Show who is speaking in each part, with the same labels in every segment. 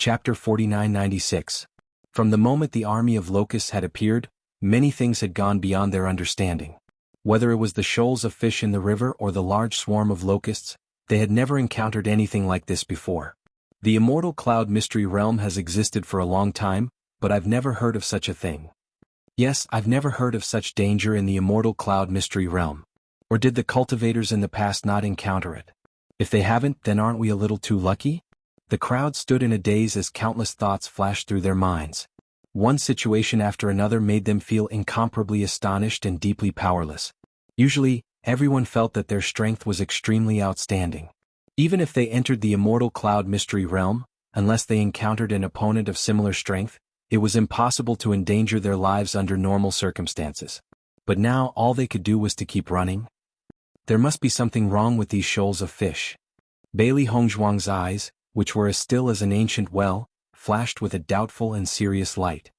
Speaker 1: Chapter 4996. From the moment the army of locusts had appeared, many things had gone beyond their understanding. Whether it was the shoals of fish in the river or the large swarm of locusts, they had never encountered anything like this before. The immortal cloud mystery realm has existed for a long time, but I've never heard of such a thing. Yes, I've never heard of such danger in the immortal cloud mystery realm. Or did the cultivators in the past not encounter it? If they haven't, then aren't we a little too lucky? The crowd stood in a daze as countless thoughts flashed through their minds. One situation after another made them feel incomparably astonished and deeply powerless. Usually, everyone felt that their strength was extremely outstanding. Even if they entered the immortal cloud mystery realm, unless they encountered an opponent of similar strength, it was impossible to endanger their lives under normal circumstances. But now all they could do was to keep running. There must be something wrong with these shoals of fish. Bailey Hongzhuang's eyes, which were as still as an ancient well, flashed with a doubtful and serious light.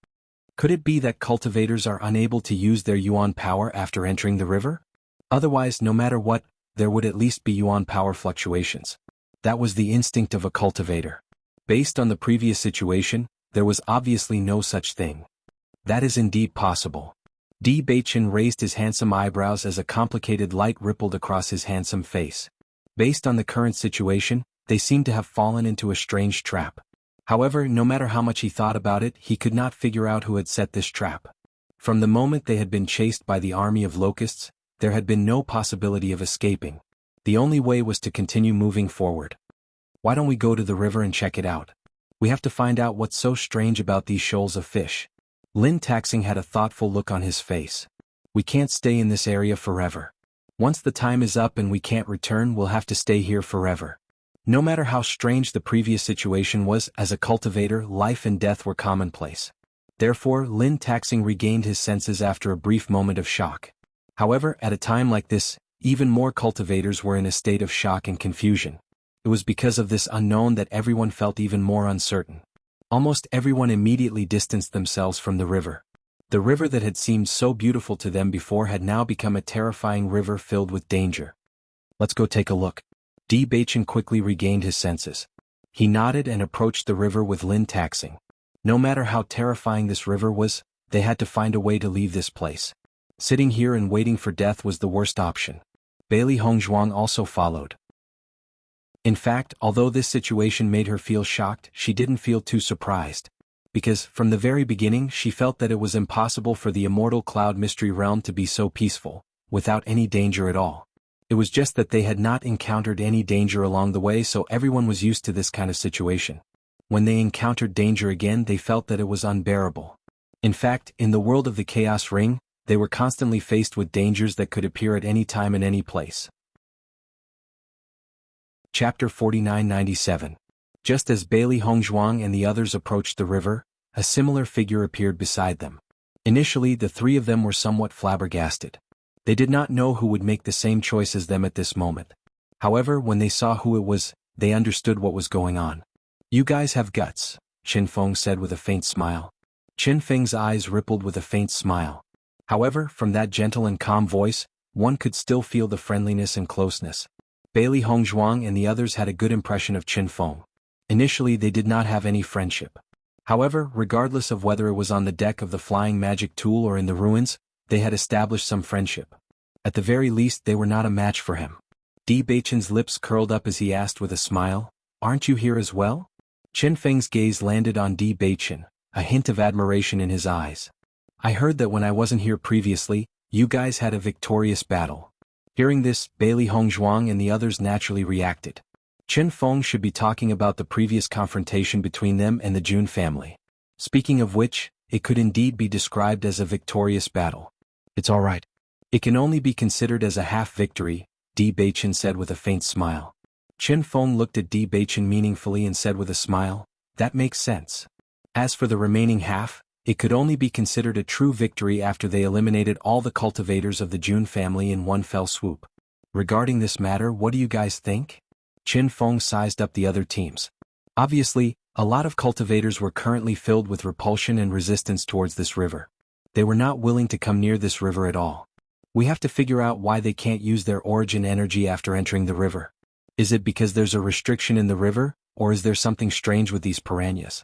Speaker 1: Could it be that cultivators are unable to use their yuan power after entering the river? Otherwise, no matter what, there would at least be yuan power fluctuations. That was the instinct of a cultivator. Based on the previous situation, there was obviously no such thing. That is indeed possible. Di Beichen raised his handsome eyebrows as a complicated light rippled across his handsome face. Based on the current situation, they seemed to have fallen into a strange trap. However, no matter how much he thought about it, he could not figure out who had set this trap. From the moment they had been chased by the army of locusts, there had been no possibility of escaping. The only way was to continue moving forward. Why don't we go to the river and check it out? We have to find out what's so strange about these shoals of fish. Lin Taxing had a thoughtful look on his face. We can't stay in this area forever. Once the time is up and we can't return, we'll have to stay here forever. No matter how strange the previous situation was, as a cultivator, life and death were commonplace. Therefore, Lin Taxing regained his senses after a brief moment of shock. However, at a time like this, even more cultivators were in a state of shock and confusion. It was because of this unknown that everyone felt even more uncertain. Almost everyone immediately distanced themselves from the river. The river that had seemed so beautiful to them before had now become a terrifying river filled with danger. Let's go take a look. Di Beichen quickly regained his senses. He nodded and approached the river with Lin Taxing. No matter how terrifying this river was, they had to find a way to leave this place. Sitting here and waiting for death was the worst option. Bailey Hongzhuang also followed. In fact, although this situation made her feel shocked, she didn't feel too surprised. Because, from the very beginning, she felt that it was impossible for the immortal cloud mystery realm to be so peaceful, without any danger at all. It was just that they had not encountered any danger along the way, so everyone was used to this kind of situation. When they encountered danger again, they felt that it was unbearable. In fact, in the world of the Chaos Ring, they were constantly faced with dangers that could appear at any time and any place. Chapter 4997. Just as Bailey Hongzhuang and the others approached the river, a similar figure appeared beside them. Initially, the three of them were somewhat flabbergasted. They did not know who would make the same choice as them at this moment. However, when they saw who it was, they understood what was going on. You guys have guts, Qin Feng said with a faint smile. Qin Feng's eyes rippled with a faint smile. However, from that gentle and calm voice, one could still feel the friendliness and closeness. Bailey Hongzhuang and the others had a good impression of Qin Feng. Initially, they did not have any friendship. However, regardless of whether it was on the deck of the flying magic tool or in the ruins, they had established some friendship. At the very least, they were not a match for him. Di Beichen's lips curled up as he asked with a smile, "Aren't you here as well?" Qin Feng's gaze landed on Di Beichen, a hint of admiration in his eyes. "I heard that when I wasn't here previously, you guys had a victorious battle." Hearing this, Bailey Hongzhuang and the others naturally reacted. Qin Feng should be talking about the previous confrontation between them and the Jun family. Speaking of which, it could indeed be described as a victorious battle. "It's all right. It can only be considered as a half victory," Di Beichen said with a faint smile. Qin Feng looked at Di Beichen meaningfully and said with a smile, "That makes sense. As for the remaining half, it could only be considered a true victory after they eliminated all the cultivators of the Jun family in one fell swoop. Regarding this matter, what do you guys think?" Qin Feng sized up the other teams. Obviously, a lot of cultivators were currently filled with repulsion and resistance towards this river. They were not willing to come near this river at all. We have to figure out why they can't use their origin energy after entering the river. Is it because there's a restriction in the river, or is there something strange with these piranhas?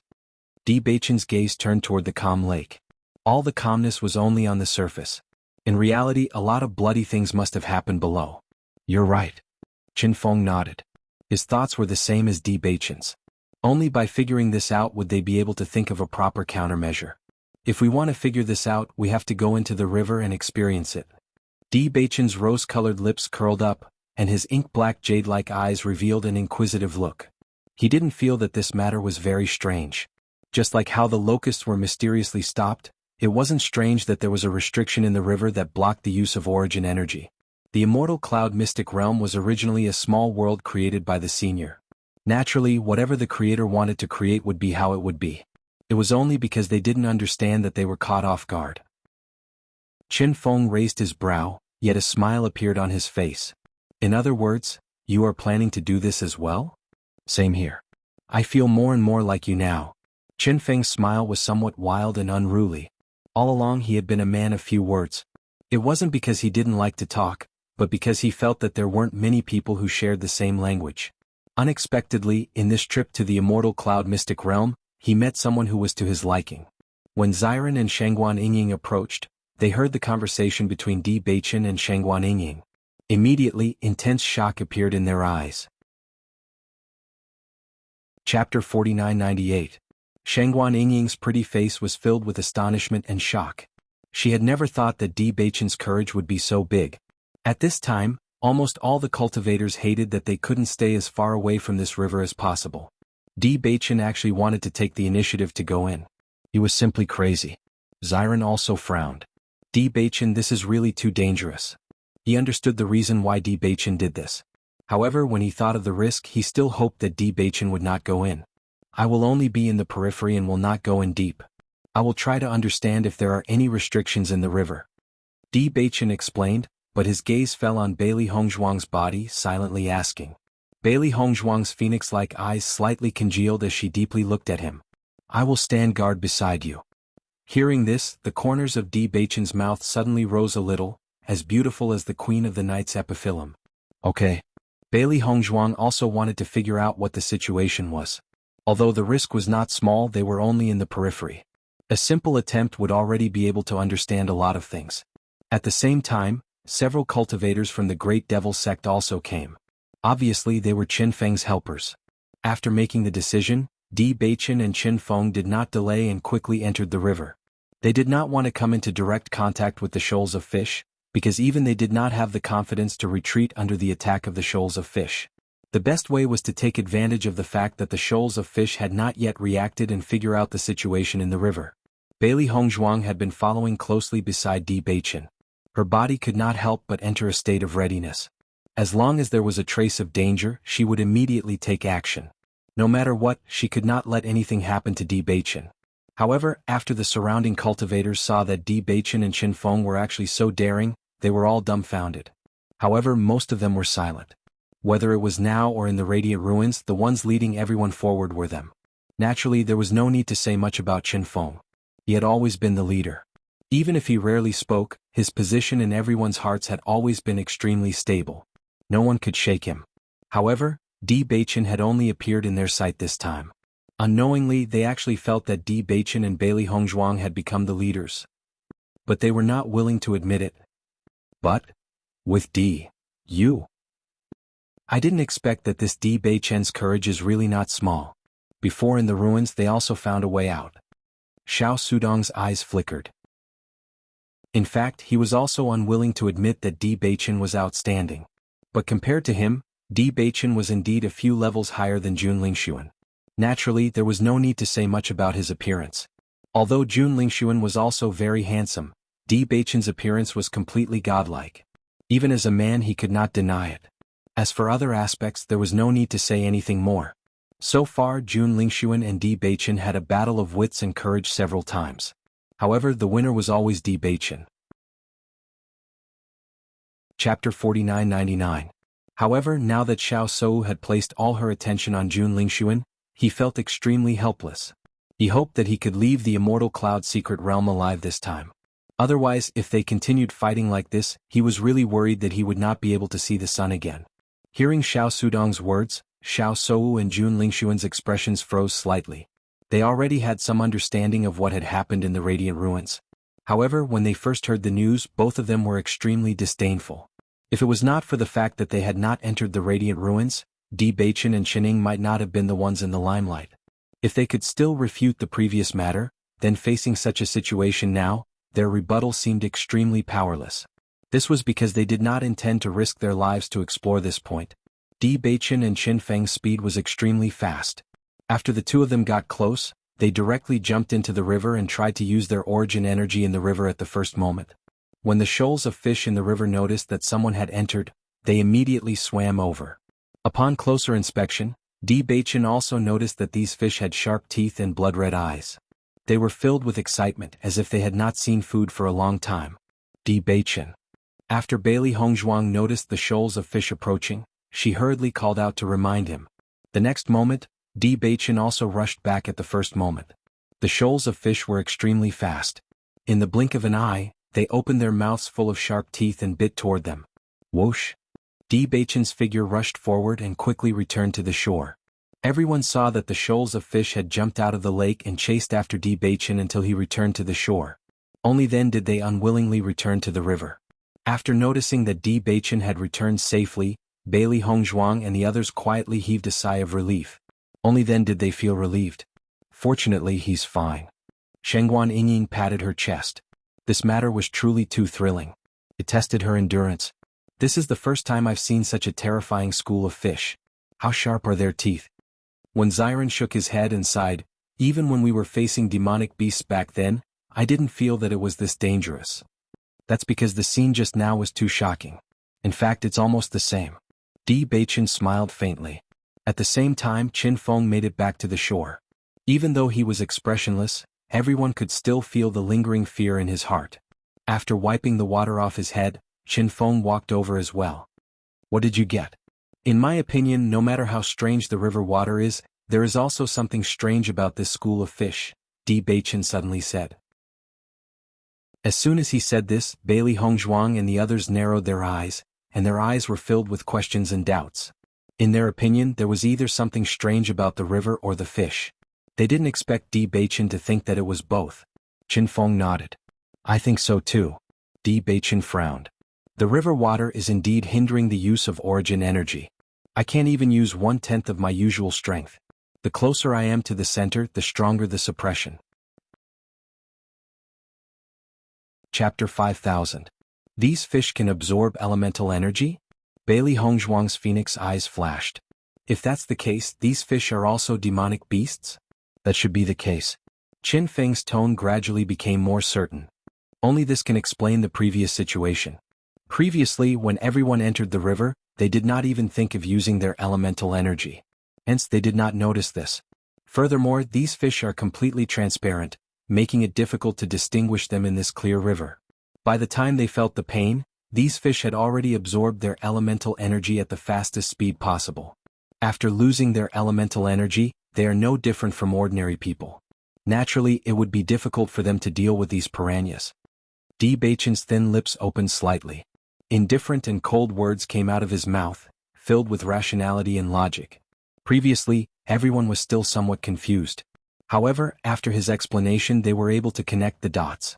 Speaker 1: Di Beichen's gaze turned toward the calm lake. All the calmness was only on the surface. In reality, a lot of bloody things must have happened below. You're right. Qin Feng nodded. His thoughts were the same as Di Beichen's. Only by figuring this out would they be able to think of a proper countermeasure. If we want to figure this out, we have to go into the river and experience it. Di Beichen's rose-colored lips curled up, and his ink-black jade-like eyes revealed an inquisitive look. He didn't feel that this matter was very strange. Just like how the locusts were mysteriously stopped, it wasn't strange that there was a restriction in the river that blocked the use of origin energy. The immortal cloud mystic realm was originally a small world created by the senior. Naturally, whatever the creator wanted to create would be how it would be. It was only because they didn't understand that they were caught off guard. Qin Feng raised his brow, yet a smile appeared on his face. In other words, you are planning to do this as well? Same here. I feel more and more like you now. Qin Feng's smile was somewhat wild and unruly. All along he had been a man of few words. It wasn't because he didn't like to talk, but because he felt that there weren't many people who shared the same language. Unexpectedly, in this trip to the immortal cloud mystic realm, he met someone who was to his liking. When Xiren and Shangguan Yingying approached, they heard the conversation between Di Beichen and Shangguan Yingying. Immediately, intense shock appeared in their eyes. Chapter 4998. Shangguan Yingying's pretty face was filled with astonishment and shock. She had never thought that Di Beichen's courage would be so big. At this time, almost all the cultivators hated that they couldn't stay as far away from this river as possible. Di Beichen actually wanted to take the initiative to go in. He was simply crazy. Xiren also frowned. Di Beichen, this is really too dangerous. He understood the reason why Di Beichen did this. However, when he thought of the risk, he still hoped that Di Beichen would not go in. I will only be in the periphery and will not go in deep. I will try to understand if there are any restrictions in the river. Di Beichen explained, but his gaze fell on Bailey Hongzhuang's body, silently asking. Bailey Hongzhuang's phoenix-like eyes slightly congealed as she deeply looked at him. I will stand guard beside you. Hearing this, the corners of Di Beichen's mouth suddenly rose a little, as beautiful as the queen of the night's epiphyllum. Okay. Bailey Hongzhuang also wanted to figure out what the situation was. Although the risk was not small, they were only in the periphery. A simple attempt would already be able to understand a lot of things. At the same time, several cultivators from the Great Devil sect also came. Obviously they were Qin Feng's helpers. After making the decision, Di Beichen and Qin Feng did not delay and quickly entered the river. They did not want to come into direct contact with the shoals of fish, because even they did not have the confidence to retreat under the attack of the shoals of fish. The best way was to take advantage of the fact that the shoals of fish had not yet reacted and figure out the situation in the river. Bailey Hongzhuang had been following closely beside Di Beichen. Her body could not help but enter a state of readiness. As long as there was a trace of danger, she would immediately take action. No matter what, she could not let anything happen to Di Beichen. However, after the surrounding cultivators saw that Di Beichen and Qin Feng were actually so daring, they were all dumbfounded. However, most of them were silent. Whether it was now or in the Radiant Ruins, the ones leading everyone forward were them. Naturally, there was no need to say much about Qin Feng. He had always been the leader. Even if he rarely spoke, his position in everyone's hearts had always been extremely stable. No one could shake him. However, Di Beichen had only appeared in their sight this time. Unknowingly, they actually felt that Di Beichen and Bailey Hongzhuang had become the leaders. But they were not willing to admit it. But, with Di, you. I didn't expect that this Di Beichen's courage is really not small. Before in the ruins they also found a way out. Xiao Sudong's eyes flickered. In fact, he was also unwilling to admit that Di Beichen was outstanding. But compared to him, Di Beichen was indeed a few levels higher than Jun Lingxuan. Naturally, there was no need to say much about his appearance. Although Jun Lingxuan was also very handsome, Di Beichen's appearance was completely godlike. Even as a man he could not deny it. As for other aspects, there was no need to say anything more. So far, Jun Lingxuan and Di Beichen had a battle of wits and courage several times. However, the winner was always Di Beichen. Chapter 4999. However, now that Xiao Sou had placed all her attention on Jun Lingxuan, he felt extremely helpless. He hoped that he could leave the Immortal Cloud secret realm alive this time. Otherwise, if they continued fighting like this, he was really worried that he would not be able to see the sun again. Hearing Xiao Sudong's words, Xiao Sou and Jun Lingshuan's expressions froze slightly. They already had some understanding of what had happened in the Radiant Ruins. However, when they first heard the news, both of them were extremely disdainful. If it was not for the fact that they had not entered the Radiant Ruins, Di Baichen and Qining might not have been the ones in the limelight. If they could still refute the previous matter, then facing such a situation now, their rebuttal seemed extremely powerless. This was because they did not intend to risk their lives to explore this point. Di Baichen and Qin Feng's speed was extremely fast. After the two of them got close, they directly jumped into the river and tried to use their origin energy in the river at the first moment. When the shoals of fish in the river noticed that someone had entered, they immediately swam over. Upon closer inspection, Di Baichen also noticed that these fish had sharp teeth and blood-red eyes. They were filled with excitement as if they had not seen food for a long time. Di Baichen. After Bailey Hongzhuang noticed the shoals of fish approaching, she hurriedly called out to remind him. The next moment, Di Baichen also rushed back at the first moment. The shoals of fish were extremely fast. In the blink of an eye, they opened their mouths full of sharp teeth and bit toward them. Whoosh! Di Baichen's figure rushed forward and quickly returned to the shore. Everyone saw that the shoals of fish had jumped out of the lake and chased after Di Baichen until he returned to the shore. Only then did they unwillingly return to the river. After noticing that Di Baichen had returned safely, Bailey Hongzhuang and the others quietly heaved a sigh of relief. Only then did they feel relieved. Fortunately, he's fine. Shengguan Yingying patted her chest. This matter was truly too thrilling. It tested her endurance. This is the first time I've seen such a terrifying school of fish. How sharp are their teeth? When Xiren shook his head and sighed, even when we were facing demonic beasts back then, I didn't feel that it was this dangerous. That's because the scene just now was too shocking. In fact, it's almost the same. Di Baichen smiled faintly. At the same time, Qin Feng made it back to the shore. Even though he was expressionless, everyone could still feel the lingering fear in his heart. After wiping the water off his head, Qin Feng walked over as well. What did you get? In my opinion, no matter how strange the river water is, there is also something strange about this school of fish, Di Baichen suddenly said. As soon as he said this, Bailey Hongzhuang and the others narrowed their eyes, and their eyes were filled with questions and doubts. In their opinion, there was either something strange about the river or the fish. They didn't expect Di Baichen to think that it was both. Qin Feng nodded. I think so too. Di Baichen frowned. The river water is indeed hindering the use of origin energy. I can't even use 1/10 of my usual strength. The closer I am to the center, the stronger the suppression. Chapter 5000. These fish can absorb elemental energy? Bailey Hongzhuang's phoenix eyes flashed. If that's the case, these fish are also demonic beasts? That should be the case. Qin Feng's tone gradually became more certain. Only this can explain the previous situation. Previously, when everyone entered the river, they did not even think of using their elemental energy. Hence, they did not notice this. Furthermore, these fish are completely transparent, making it difficult to distinguish them in this clear river. By the time they felt the pain, these fish had already absorbed their elemental energy at the fastest speed possible. After losing their elemental energy, they are no different from ordinary people. Naturally, it would be difficult for them to deal with these piranhas. Di Baichen's thin lips opened slightly. Indifferent and cold words came out of his mouth, filled with rationality and logic. Previously, everyone was still somewhat confused. However, after his explanation they were able to connect the dots.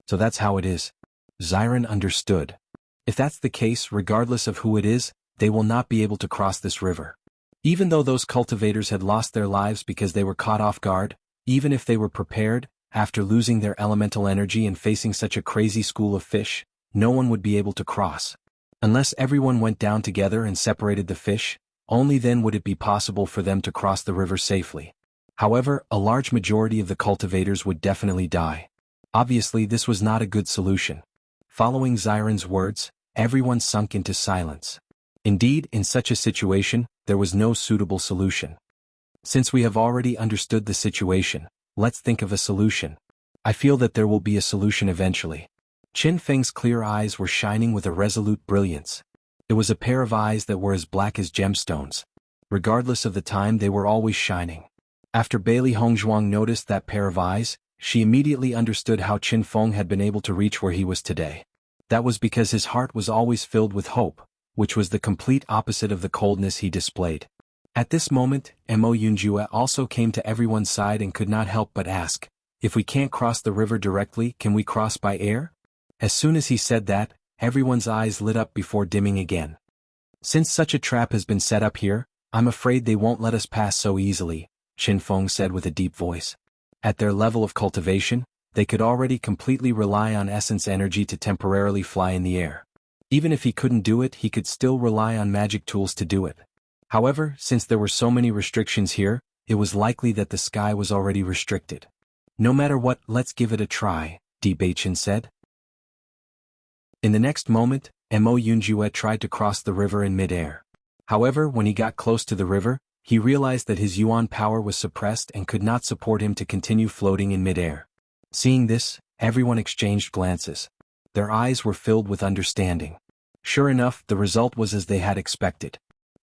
Speaker 1: So that's how it is. Xiren understood. If that's the case, regardless of who it is, they will not be able to cross this river. Even though those cultivators had lost their lives because they were caught off guard, even if they were prepared, after losing their elemental energy and facing such a crazy school of fish, no one would be able to cross. Unless everyone went down together and separated the fish, only then would it be possible for them to cross the river safely. However, a large majority of the cultivators would definitely die. Obviously, this was not a good solution. Following Xiren's words, everyone sunk into silence. Indeed, in such a situation, there was no suitable solution. Since we have already understood the situation, let's think of a solution. I feel that there will be a solution eventually. Qin Feng's clear eyes were shining with a resolute brilliance. It was a pair of eyes that were as black as gemstones. Regardless of the time, they were always shining. After Bailey Hongzhuang noticed that pair of eyes, she immediately understood how Qin Feng had been able to reach where he was today. That was because his heart was always filled with hope, which was the complete opposite of the coldness he displayed. At this moment, Mo Yunjue also came to everyone's side and could not help but ask, if we can't cross the river directly, can we cross by air? As soon as he said that, everyone's eyes lit up before dimming again. Since such a trap has been set up here, I'm afraid they won't let us pass so easily, Qin Feng said with a deep voice. At their level of cultivation, they could already completely rely on essence energy to temporarily fly in the air. Even if he couldn't do it, he could still rely on magic tools to do it. However, since there were so many restrictions here, it was likely that the sky was already restricted. No matter what, let's give it a try, Di Beichen said. In the next moment, Mo Yunjue tried to cross the river in mid-air. However, when he got close to the river, he realized that his yuan power was suppressed and could not support him to continue floating in mid-air. Seeing this, everyone exchanged glances. Their eyes were filled with understanding. Sure enough, the result was as they had expected.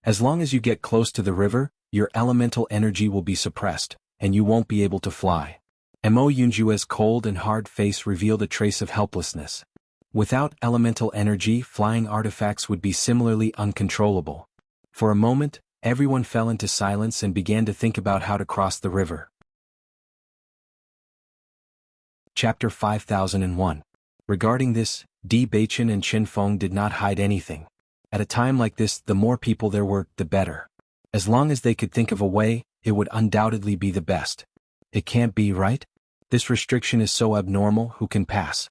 Speaker 1: As long as you get close to the river, your elemental energy will be suppressed, and you won't be able to fly. Mo Yunjue's cold and hard face revealed a trace of helplessness. Without elemental energy, flying artifacts would be similarly uncontrollable. For a moment, everyone fell into silence and began to think about how to cross the river. Chapter 5001. Regarding this, Di Beichen and Qin Feng did not hide anything. At a time like this, the more people there were, the better. As long as they could think of a way, it would undoubtedly be the best. It can't be, right? This restriction is so abnormal, who can pass?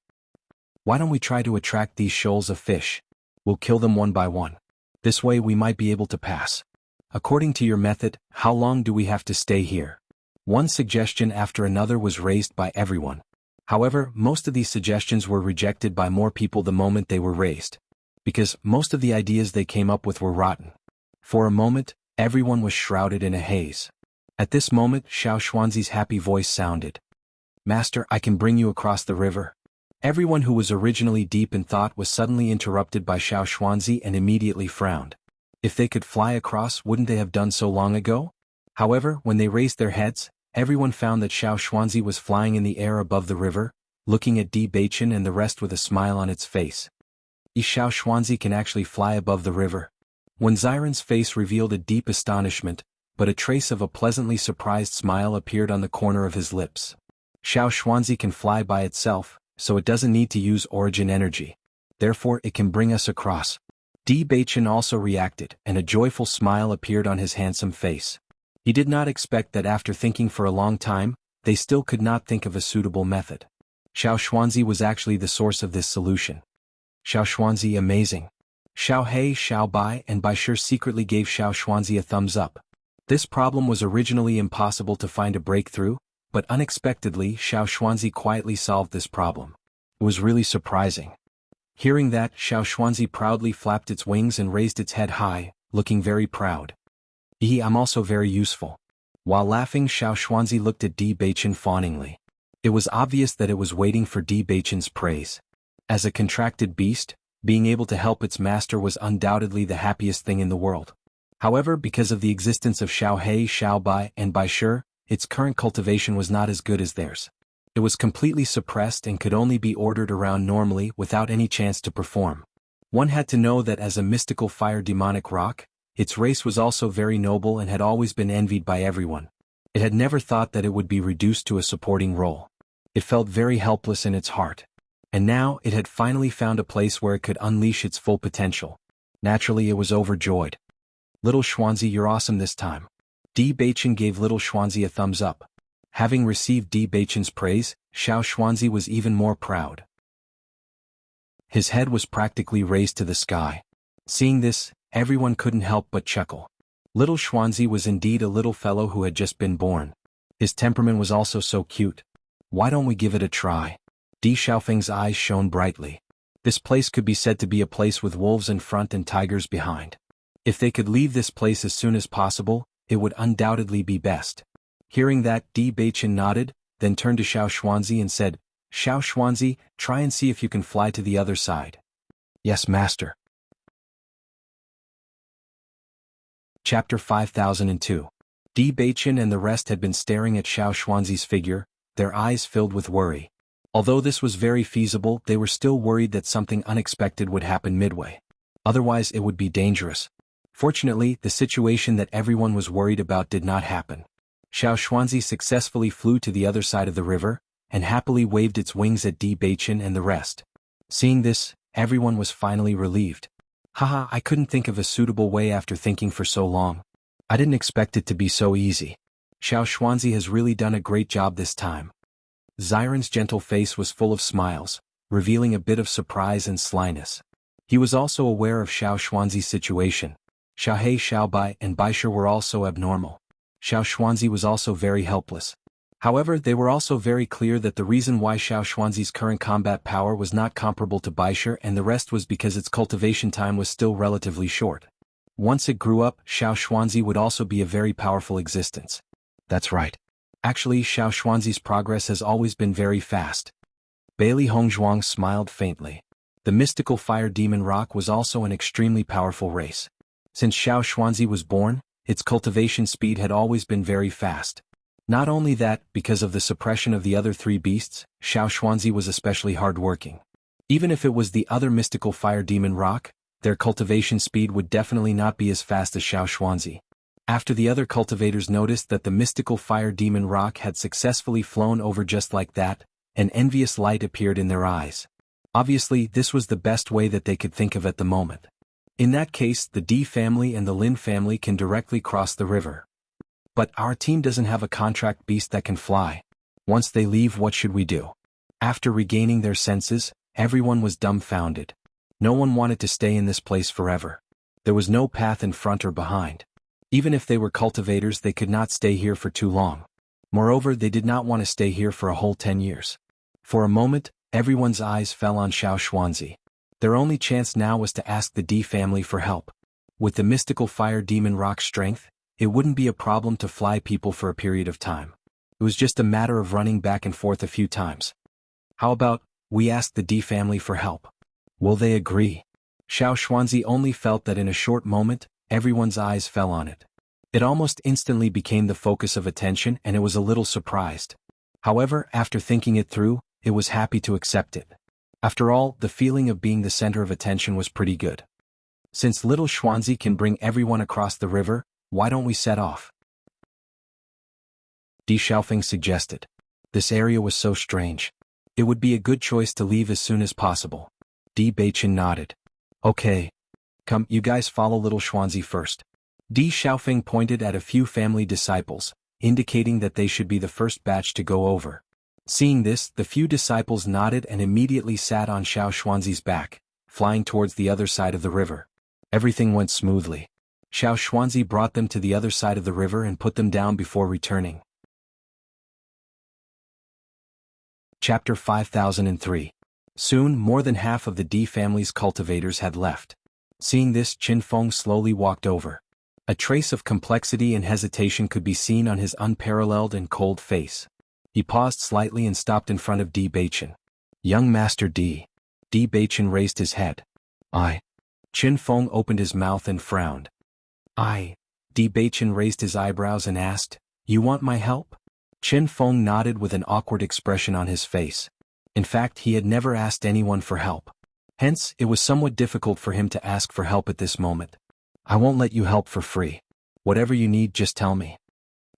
Speaker 1: Why don't we try to attract these shoals of fish? We'll kill them one by one. This way we might be able to pass. According to your method, how long do we have to stay here? One suggestion after another was raised by everyone. However, most of these suggestions were rejected by more people the moment they were raised. Because most of the ideas they came up with were rotten. For a moment, everyone was shrouded in a haze. At this moment, Xiao Xuanzi's happy voice sounded. Master, I can bring you across the river. Everyone who was originally deep in thought was suddenly interrupted by Xiao Xuanzi and immediately frowned. If they could fly across, wouldn't they have done so long ago? However, when they raised their heads, everyone found that Xiao Xuanzi was flying in the air above the river, looking at Di Beichen and the rest with a smile on its face. Xiao Xuanzi can actually fly above the river. When Xiren's face revealed a deep astonishment, but a trace of a pleasantly surprised smile appeared on the corner of his lips. Xiao Xuanzi can fly by itself, so it doesn't need to use origin energy. Therefore it can bring us across. Di Beichen also reacted, and a joyful smile appeared on his handsome face. He did not expect that after thinking for a long time, they still could not think of a suitable method. Xiao Xuanzi was actually the source of this solution. Xiao Xuanzi amazing. Xiao He, Xiao Bai and Bai Shi secretly gave Xiao Xuanzi a thumbs up. This problem was originally impossible to find a breakthrough, but unexpectedly Xiao Xuanzi quietly solved this problem. It was really surprising. Hearing that, Xiao Xuanzi proudly flapped its wings and raised its head high, looking very proud. I'm also very useful. While laughing, Xiao Xuanzi looked at Di Beichen fawningly. It was obvious that it was waiting for Di Beichen's praise. As a contracted beast, being able to help its master was undoubtedly the happiest thing in the world. However, because of the existence of Xiao He, Xiao Bai and Bai Shi, its current cultivation was not as good as theirs. It was completely suppressed and could only be ordered around normally without any chance to perform. One had to know that as a mystical fire demonic rock, its race was also very noble and had always been envied by everyone. It had never thought that it would be reduced to a supporting role. It felt very helpless in its heart. And now, it had finally found a place where it could unleash its full potential. Naturally, it was overjoyed. Little Xuanzi, you're awesome this time. Di Beichen gave Little Xuanzi a thumbs up. Having received Di Beichen's praise, Xiao Xuanzi was even more proud. His head was practically raised to the sky. Seeing this, everyone couldn't help but chuckle. Little Xuanzi was indeed a little fellow who had just been born. His temperament was also so cute. Why don't we give it a try? Di Xiaofeng's eyes shone brightly. This place could be said to be a place with wolves in front and tigers behind. If they could leave this place as soon as possible, it would undoubtedly be best. Hearing that, Di Beichen nodded, then turned to Xiao Xuanzi and said, Xiao Xuanzi, try and see if you can fly to the other side. Yes, master. Chapter 5002. Di Beichen and the rest had been staring at Xiao Xuanzi's figure, their eyes filled with worry. Although this was very feasible, they were still worried that something unexpected would happen midway. Otherwise it would be dangerous. Fortunately, the situation that everyone was worried about did not happen. Xiao Xuanzi successfully flew to the other side of the river, and happily waved its wings at Di Beichen and the rest. Seeing this, everyone was finally relieved. Haha, I couldn't think of a suitable way after thinking for so long. I didn't expect it to be so easy. Xiao Xuanzi has really done a great job this time. Xiren's gentle face was full of smiles, revealing a bit of surprise and slyness. He was also aware of Xiao Xuanzi's situation. Xiaohe, Xiaobai, and Baisher were also abnormal. Xiao Xuanzi was also very helpless. However, they were also very clear that the reason why Xiao Xuanzi's current combat power was not comparable to Baisher and the rest was because its cultivation time was still relatively short. Once it grew up, Xiao Xuanzi would also be a very powerful existence. That's right. Actually, Xiao Xuanzi's progress has always been very fast. Bailey Hongzhuang smiled faintly. The mystical fire demon rock was also an extremely powerful race. Since Xiao Xuanzi was born, its cultivation speed had always been very fast. Not only that, because of the suppression of the other three beasts, Xiao Xuanzi was especially hard-working. Even if it was the other mystical fire demon rock, their cultivation speed would definitely not be as fast as Xiao Xuanzi. After the other cultivators noticed that the mystical fire demon rock had successfully flown over just like that, an envious light appeared in their eyes. Obviously, this was the best way that they could think of at the moment. In that case, the Di family and the Lin family can directly cross the river. But our team doesn't have a contract beast that can fly. Once they leave, what should we do? After regaining their senses, everyone was dumbfounded. No one wanted to stay in this place forever. There was no path in front or behind. Even if they were cultivators, they could not stay here for too long. Moreover, they did not want to stay here for a whole 10 years. For a moment, everyone's eyes fell on Xiao Xuanzi. Their only chance now was to ask the Di family for help. With the mystical fire demon rock strength, it wouldn't be a problem to fly people for a period of time. It was just a matter of running back and forth a few times. How about, we ask the Di family for help? Will they agree? Xiao Xuanzi only felt that in a short moment, everyone's eyes fell on it. It almost instantly became the focus of attention and it was a little surprised. However, after thinking it through, it was happy to accept it. After all, the feeling of being the center of attention was pretty good. Since little Xuanzi can bring everyone across the river, why don't we set off? Di Xiaofeng suggested. This area was so strange. It would be a good choice to leave as soon as possible. Di Beichen nodded. Okay. Come, you guys follow little Xuanzi first. Di Xiaofeng pointed at a few family disciples, indicating that they should be the first batch to go over. Seeing this, the few disciples nodded and immediately sat on Xiao Xuanzi's back, flying towards the other side of the river. Everything went smoothly. Xiao Xuanzi brought them to the other side of the river and put them down before returning. Chapter 5003. Soon, more than half of the Di family's cultivators had left. Seeing this, Qin Feng slowly walked over. A trace of complexity and hesitation could be seen on his unparalleled and cold face. He paused slightly and stopped in front of Di Beichen. Young Master Di. Di Beichen raised his head. I. Qin Feng opened his mouth and frowned. I. Di Beichen raised his eyebrows and asked, You want my help? Qin Feng nodded with an awkward expression on his face. In fact, he had never asked anyone for help. Hence, it was somewhat difficult for him to ask for help at this moment. I won't let you help for free. Whatever you need, just tell me.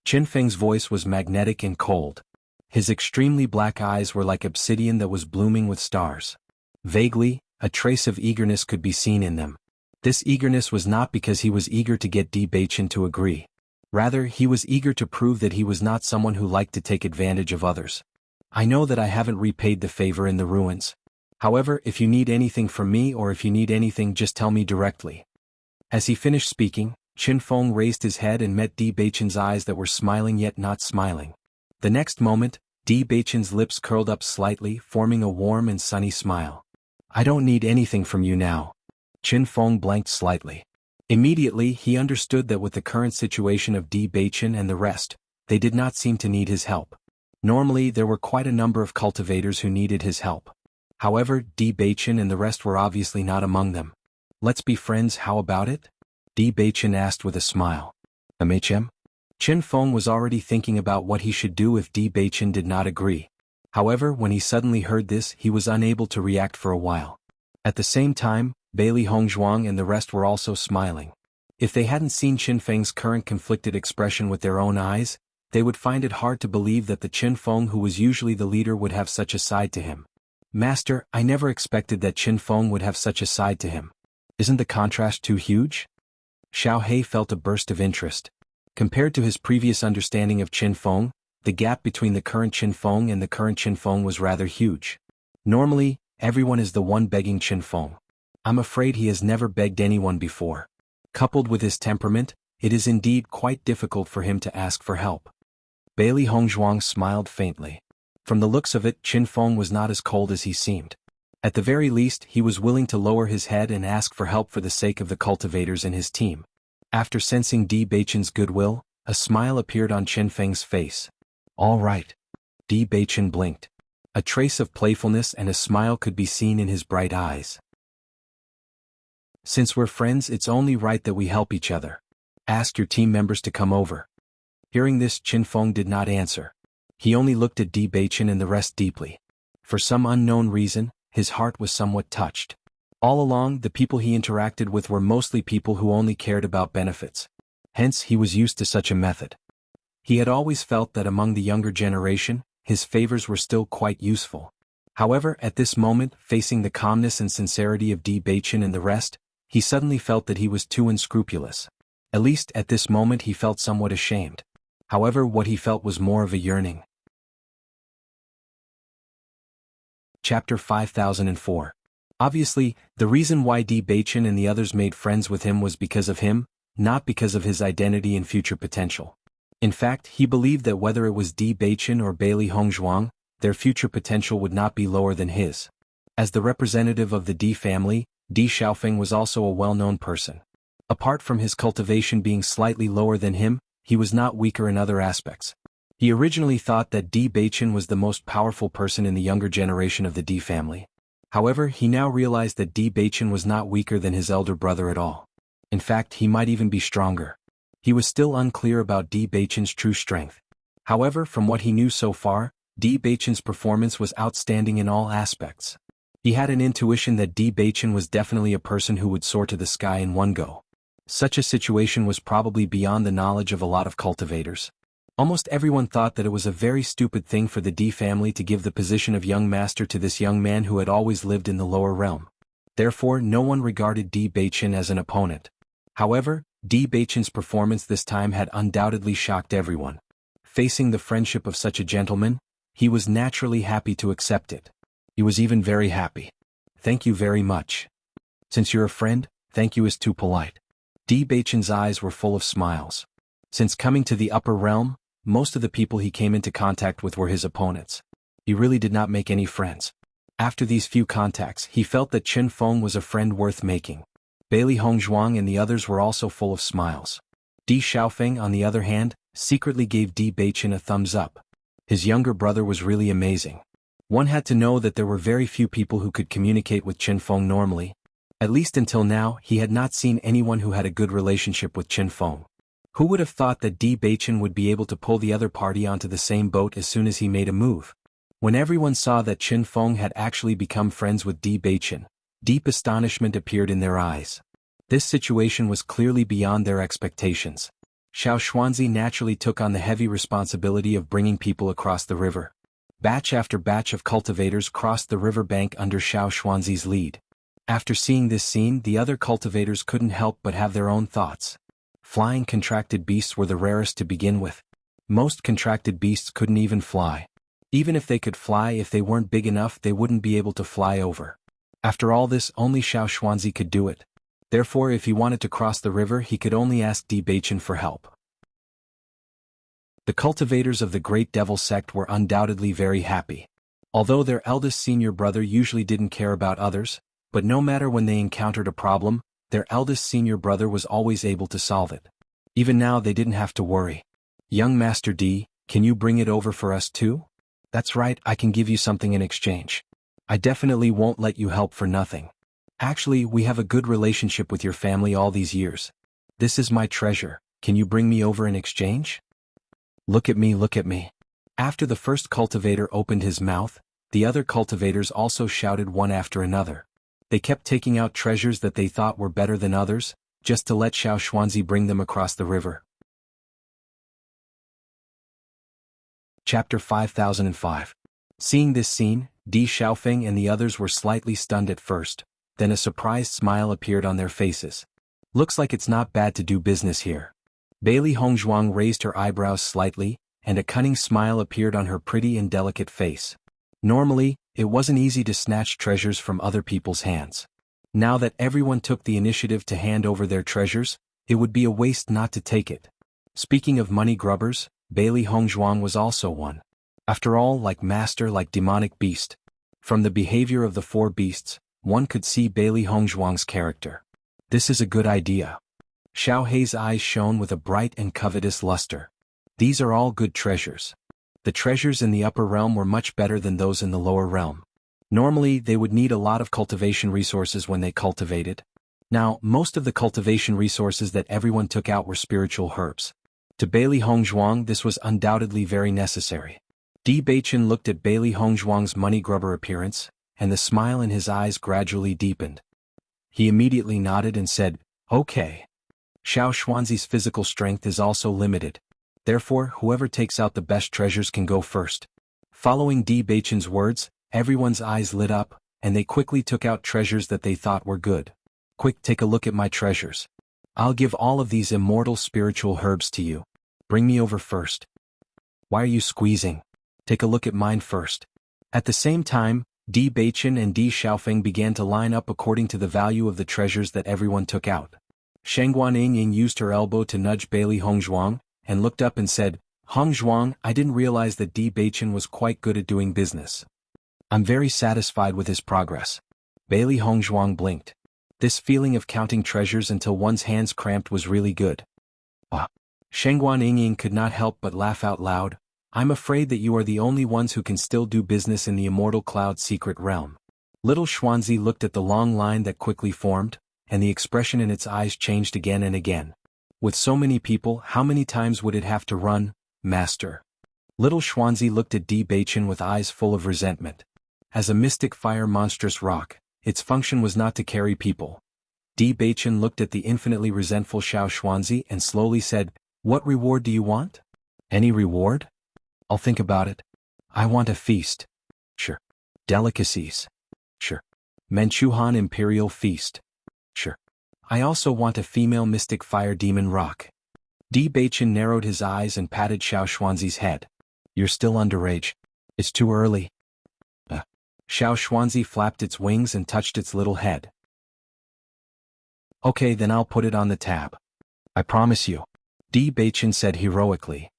Speaker 1: Qin Feng's voice was magnetic and cold. His extremely black eyes were like obsidian that was blooming with stars. Vaguely, a trace of eagerness could be seen in them. This eagerness was not because he was eager to get Di Beichen to agree. Rather, he was eager to prove that he was not someone who liked to take advantage of others. I know that I haven't repaid the favor in the ruins. However, if you need anything from me or if you need anything, just tell me directly. As he finished speaking, Qin Feng raised his head and met Di Beichen's eyes that were smiling yet not smiling. The next moment, Di Beichen's lips curled up slightly, forming a warm and sunny smile. I don't need anything from you now. Qin Feng blanked slightly. Immediately, he understood that with the current situation of Di Beichen and the rest, they did not seem to need his help. Normally, there were quite a number of cultivators who needed his help. However, Di Beichen and the rest were obviously not among them. Let's be friends, how about it? Di Beichen asked with a smile. MHM? Qin Feng was already thinking about what he should do if Di Beichen did not agree. However, when he suddenly heard this, he was unable to react for a while. At the same time, Bailey Hongzhuang and the rest were also smiling. If they hadn't seen Qin Feng's current conflicted expression with their own eyes, they would find it hard to believe that the Qin Feng who was usually the leader would have such a side to him. Master, I never expected that Qin Feng would have such a side to him. Isn't the contrast too huge? Xiao He felt a burst of interest. Compared to his previous understanding of Qin Feng, the gap between the current Qin Feng and the current Qin Feng was rather huge. Normally, everyone is the one begging Qin Feng. I'm afraid he has never begged anyone before. Coupled with his temperament, it is indeed quite difficult for him to ask for help. Bailey Hongzhuang smiled faintly. From the looks of it, Qin Feng was not as cold as he seemed. At the very least, he was willing to lower his head and ask for help for the sake of the cultivators and his team. After sensing Di Beichen's goodwill, a smile appeared on Qin Feng's face. All right. Di Beichen blinked. A trace of playfulness and a smile could be seen in his bright eyes. Since we're friends, it's only right that we help each other. Ask your team members to come over. Hearing this, Qin Feng did not answer. He only looked at Di Beichen and the rest deeply. For some unknown reason, his heart was somewhat touched. All along, the people he interacted with were mostly people who only cared about benefits. Hence, he was used to such a method. He had always felt that among the younger generation, his favors were still quite useful. However, at this moment, facing the calmness and sincerity of Di Beichen and the rest, he suddenly felt that he was too unscrupulous. At least, at this moment he felt somewhat ashamed. However, what he felt was more of a yearning. Chapter 5004. Obviously, the reason why Di Beichen and the others made friends with him was because of him, not because of his identity and future potential. In fact, he believed that whether it was Di Beichen or Bailey Hongzhuang, their future potential would not be lower than his. As the representative of the Di family, Di Xiaofeng was also a well-known person. Apart from his cultivation being slightly lower than him, he was not weaker in other aspects. He originally thought that Di Beichen was the most powerful person in the younger generation of the Di family. However, he now realized that Di Beichen was not weaker than his elder brother at all. In fact, he might even be stronger. He was still unclear about Di Beichen's true strength. However, from what he knew so far, Di Beichen's performance was outstanding in all aspects. He had an intuition that Di Beichen was definitely a person who would soar to the sky in one go. Such a situation was probably beyond the knowledge of a lot of cultivators. Almost everyone thought that it was a very stupid thing for the Di family to give the position of young master to this young man who had always lived in the lower realm. Therefore, no one regarded Di Beichen as an opponent. However, Di Beichen's performance this time had undoubtedly shocked everyone. Facing the friendship of such a gentleman, he was naturally happy to accept it. He was even very happy. Thank you very much. Since you're a friend, thank you is too polite. Di Beichen's eyes were full of smiles. Since coming to the upper realm, most of the people he came into contact with were his opponents. He really did not make any friends. After these few contacts, he felt that Qin Feng was a friend worth making. Bailey Hongzhuang and the others were also full of smiles. Di Xiaofeng, on the other hand, secretly gave Di Beichen a thumbs up. His younger brother was really amazing. One had to know that there were very few people who could communicate with Qin Feng normally. At least until now, he had not seen anyone who had a good relationship with Qin Feng. Who would have thought that Di Beichen would be able to pull the other party onto the same boat as soon as he made a move? When everyone saw that Qin Feng had actually become friends with Di Beichen, deep astonishment appeared in their eyes. This situation was clearly beyond their expectations. Xiao Xuanzi naturally took on the heavy responsibility of bringing people across the river. Batch after batch of cultivators crossed the river bank under Xiao Xuanzi's lead. After seeing this scene, the other cultivators couldn't help but have their own thoughts. Flying contracted beasts were the rarest to begin with. Most contracted beasts couldn't even fly. Even if they could fly, if they weren't big enough, they wouldn't be able to fly over. After all this, only Xiao Xuanzi could do it. Therefore, if he wanted to cross the river, he could only ask Di Beichen for help. The cultivators of the Great Devil sect were undoubtedly very happy. Although their eldest senior brother usually didn't care about others, but no matter when they encountered a problem, their eldest senior brother was always able to solve it. Even now they didn't have to worry. Young Master Di, can you bring it over for us too? That's right, I can give you something in exchange. I definitely won't let you help for nothing. Actually, we have a good relationship with your family all these years. This is my treasure, can you bring me over in exchange? Look at me, look at me. After the first cultivator opened his mouth, the other cultivators also shouted one after another. They kept taking out treasures that they thought were better than others, just to let Xiao Xuanzi bring them across the river. Chapter 5005. Seeing this scene, Di Xiaofeng and the others were slightly stunned at first, then a surprised smile appeared on their faces. Looks like it's not bad to do business here. Bailey Hongzhuang raised her eyebrows slightly, and a cunning smile appeared on her pretty and delicate face. Normally, it wasn't easy to snatch treasures from other people's hands. Now that everyone took the initiative to hand over their treasures, it would be a waste not to take it. Speaking of money grubbers, Bailey Hongzhuang was also one. After all, like master like demonic beast. From the behavior of the four beasts, one could see Bailey Hongzhuang's character. This is a good idea. Xiao Hei's eyes shone with a bright and covetous luster. These are all good treasures. The treasures in the upper realm were much better than those in the lower realm. Normally, they would need a lot of cultivation resources when they cultivated. Now, most of the cultivation resources that everyone took out were spiritual herbs. To Bailey Hongzhuang, this was undoubtedly very necessary. Di Beichen looked at Bailey Hongzhuang's money grubber appearance, and the smile in his eyes gradually deepened. He immediately nodded and said, "Okay." Xiao Xuanzi's physical strength is also limited. Therefore, whoever takes out the best treasures can go first. Following Di Beichen's words, everyone's eyes lit up, and they quickly took out treasures that they thought were good. "Quick, take a look at my treasures. I'll give all of these immortal spiritual herbs to you. Bring me over first." "Why are you squeezing? Take a look at mine first." At the same time, Di Beichen and Di Xiaofeng began to line up according to the value of the treasures that everyone took out. Shengguan Yingying used her elbow to nudge Bailey Hongzhuang, and looked up and said, "Hongzhuang, I didn't realize that Di Beichen was quite good at doing business. I'm very satisfied with his progress." Bailey Hongzhuang blinked. This feeling of counting treasures until one's hands cramped was really good. Shengguan Yingying could not help but laugh out loud. "I'm afraid that you are the only ones who can still do business in the Immortal Cloud secret realm." Little Xuanzi looked at the long line that quickly formed, and the expression in its eyes changed again and again. With so many people, how many times would it have to run, master? Little Xuanzi looked at Di Beichen with eyes full of resentment. As a mystic fire monstrous rock, its function was not to carry people. Di Beichen looked at the infinitely resentful Xiao Xuanzi and slowly said, "What reward do you want?" "Any reward? I'll think about it. I want a feast." "Sure." "Delicacies." "Sure." "Manchuhan Imperial Feast." "Sure." "I also want a female mystic fire demon rock." Di Beichen narrowed his eyes and patted Xiao Xuanzi's head. "You're still underage. It's too early." Xiao Xuanzi flapped its wings and touched its little head. "Okay, then I'll put it on the tab. I promise you," Di Beichen said heroically.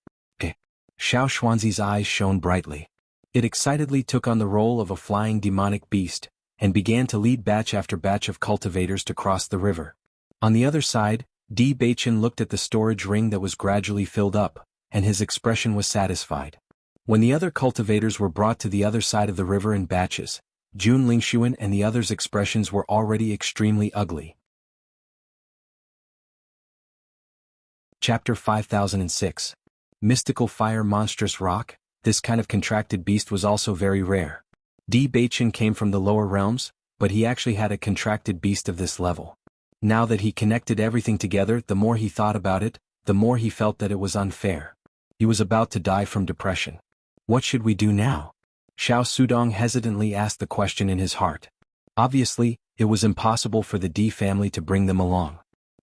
Speaker 1: Xiao Xuanzi's eyes shone brightly. It excitedly took on the role of a flying demonic beast, and began to lead batch after batch of cultivators to cross the river. On the other side, Di Beichen looked at the storage ring that was gradually filled up, and his expression was satisfied. When the other cultivators were brought to the other side of the river in batches, Jun Lingxuan and the others' expressions were already extremely ugly. Chapter 5006. Mystical Fire Monstrous Rock. This kind of contracted beast was also very rare. Di Beichen came from the lower realms, but he actually had a contracted beast of this level. Now that he connected everything together, the more he thought about it, the more he felt that it was unfair. He was about to die from depression. What should we do now? Xiao Sudong hesitantly asked the question in his heart. Obviously, it was impossible for the Di family to bring them along.